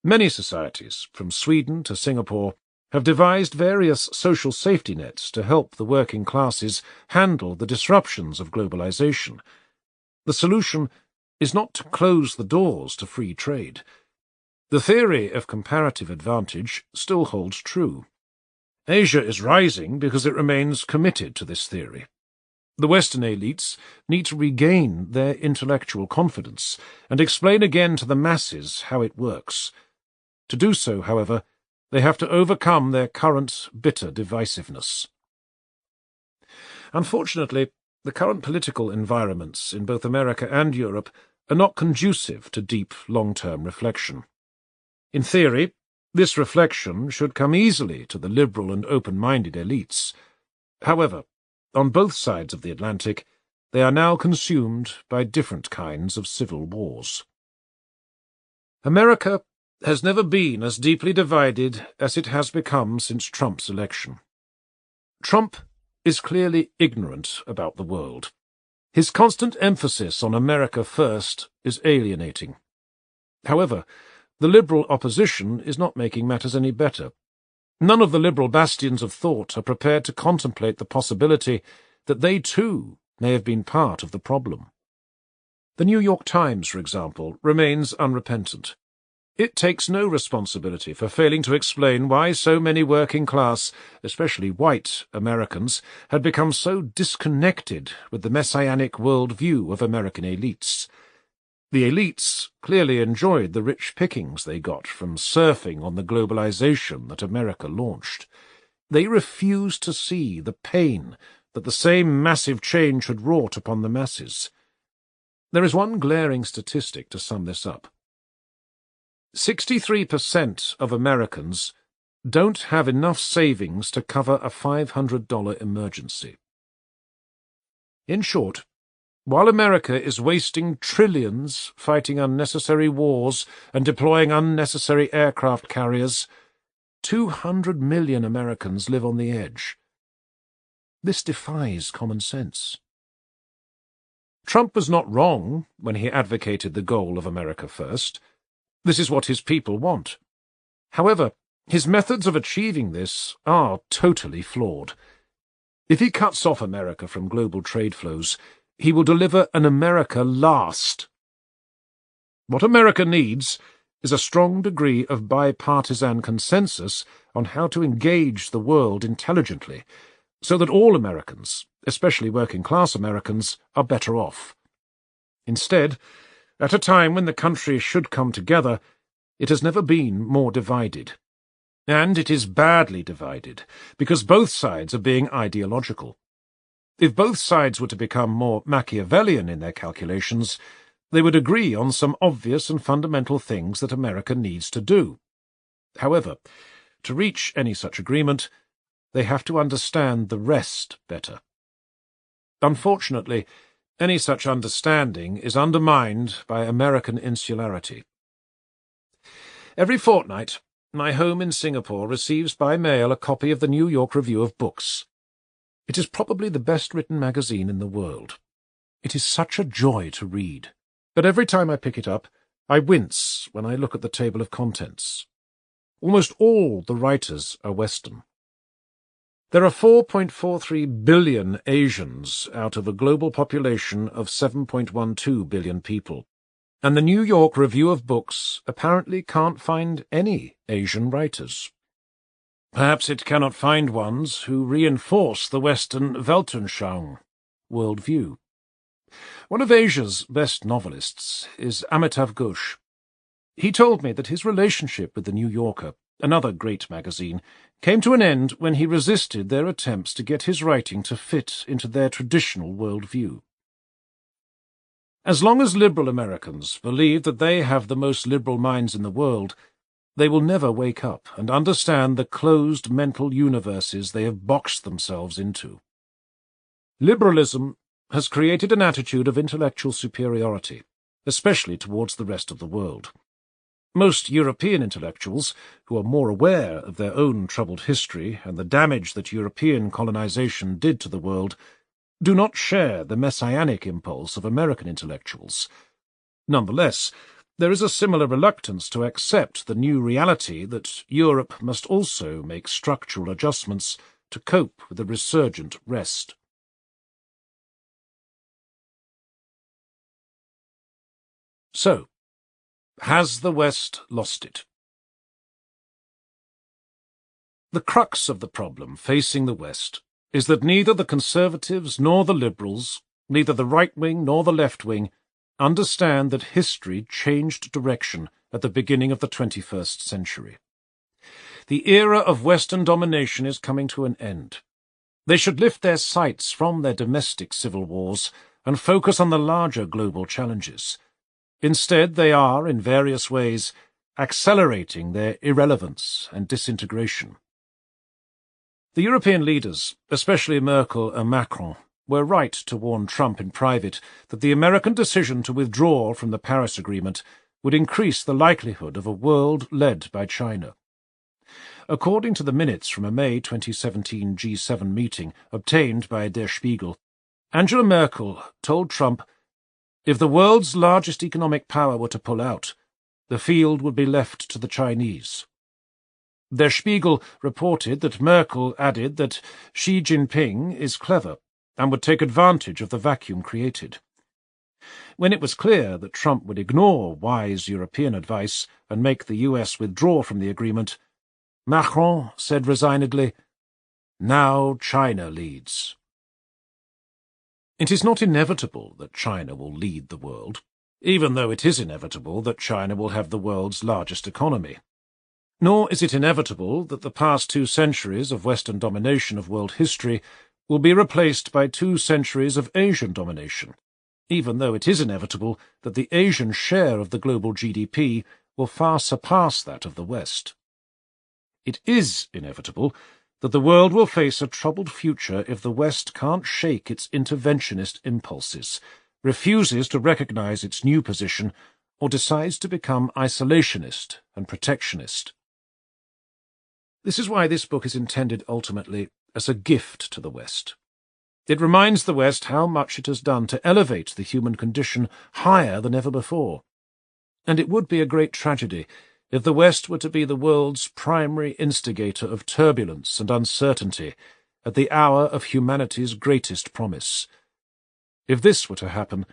Many societies, from Sweden to Singapore, have devised various social safety nets to help the working classes handle the disruptions of globalization. The solution is not to close the doors to free trade. The theory of comparative advantage still holds true. Asia is rising because it remains committed to this theory. The Western elites need to regain their intellectual confidence and explain again to the masses how it works. To do so, however, they have to overcome their current bitter divisiveness. Unfortunately, The current political environments in both America and Europe are not conducive to deep, long-term reflection. In theory, this reflection should come easily to the liberal and open-minded elites. However, on both sides of the Atlantic, they are now consumed by different kinds of civil wars. America has never been as deeply divided as it has become since Trump's election. Trump is clearly ignorant about the world. His constant emphasis on America first is alienating. However, the liberal opposition is not making matters any better. None of the liberal bastions of thought are prepared to contemplate the possibility that they too may have been part of the problem. The New York Times, for example, remains unrepentant. It takes no responsibility for failing to explain why so many working-class, especially white, Americans had become so disconnected with the messianic world-view of American elites. The elites clearly enjoyed the rich pickings they got from surfing on the globalization that America launched. They refused to see the pain that the same massive change had wrought upon the masses. There is one glaring statistic to sum this up. 63% of Americans don't have enough savings to cover a $500 emergency. In short, while America is wasting trillions fighting unnecessary wars and deploying unnecessary aircraft carriers, 200 million Americans live on the edge. This defies common sense. Trump was not wrong when he advocated the goal of America First. This is what his people want. However, his methods of achieving this are totally flawed. If he cuts off America from global trade flows, he will deliver an America last. What America needs is a strong degree of bipartisan consensus on how to engage the world intelligently, so that all Americans, especially working-class Americans, are better off. Instead, at a time when the country should come together, it has never been more divided. And it is badly divided, because both sides are being ideological. If both sides were to become more Machiavellian in their calculations, they would agree on some obvious and fundamental things that America needs to do. However, to reach any such agreement, they have to understand the rest better. Unfortunately, any such understanding is undermined by American insularity. Every fortnight, my home in Singapore receives by mail a copy of the New York Review of Books. It is probably the best-written magazine in the world. It is such a joy to read. But every time I pick it up, I wince when I look at the table of contents. Almost all the writers are Western. There are 4.43 billion Asians out of a global population of 7.12 billion people, and the New York Review of Books apparently can't find any Asian writers. Perhaps it cannot find ones who reinforce the Western Weltanschauung, worldview. One of Asia's best novelists is Amitav Ghosh. He told me that his relationship with the New Yorker, another great magazine, came to an end when he resisted their attempts to get his writing to fit into their traditional worldview. As long as liberal Americans believe that they have the most liberal minds in the world, they will never wake up and understand the closed mental universes they have boxed themselves into. Liberalism has created an attitude of intellectual superiority, especially towards the rest of the world. Most European intellectuals, who are more aware of their own troubled history and the damage that European colonization did to the world, do not share the messianic impulse of American intellectuals. Nonetheless, there is a similar reluctance to accept the new reality that Europe must also make structural adjustments to cope with the resurgent rest. So, has the West lost it? The crux of the problem facing the West is that neither the conservatives nor the liberals, neither the right wing nor the left wing, understand that history changed direction at the beginning of the 21st century. The era of Western domination is coming to an end. They should lift their sights from their domestic civil wars and focus on the larger global challenges. Instead, they are, in various ways, accelerating their irrelevance and disintegration. The European leaders, especially Merkel and Macron, were right to warn Trump in private that the American decision to withdraw from the Paris Agreement would increase the likelihood of a world led by China. According to the minutes from a May 2017 G7 meeting obtained by Der Spiegel, Angela Merkel told Trump, "If the world's largest economic power were to pull out, the field would be left to the Chinese." Der Spiegel reported that Merkel added that Xi Jinping is clever and would take advantage of the vacuum created. When it was clear that Trump would ignore wise European advice and make the US withdraw from the agreement, Macron said resignedly, "Now China leads." It is not inevitable that China will lead the world, even though it is inevitable that China will have the world's largest economy. Nor is it inevitable that the past 2 centuries of Western domination of world history will be replaced by 2 centuries of Asian domination, even though it is inevitable that the Asian share of the global GDP will far surpass that of the West. It is inevitable that the world will face a troubled future if the West can't shake its interventionist impulses, refuses to recognize its new position, or decides to become isolationist and protectionist. This is why this book is intended ultimately as a gift to the West. It reminds the West how much it has done to elevate the human condition higher than ever before. And it would be a great tragedy if the West were to be the world's primary instigator of turbulence and uncertainty at the hour of humanity's greatest promise. If this were to happen,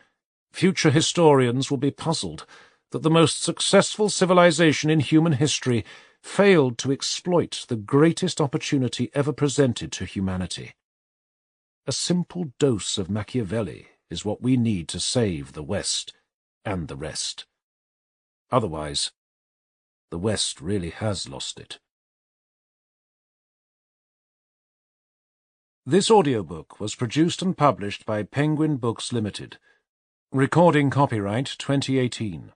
future historians will be puzzled that the most successful civilization in human history failed to exploit the greatest opportunity ever presented to humanity. A simple dose of Machiavelli is what we need to save the West and the rest. Otherwise, the West really has lost it. This audiobook was produced and published by Penguin Books Limited. Recording copyright 2018.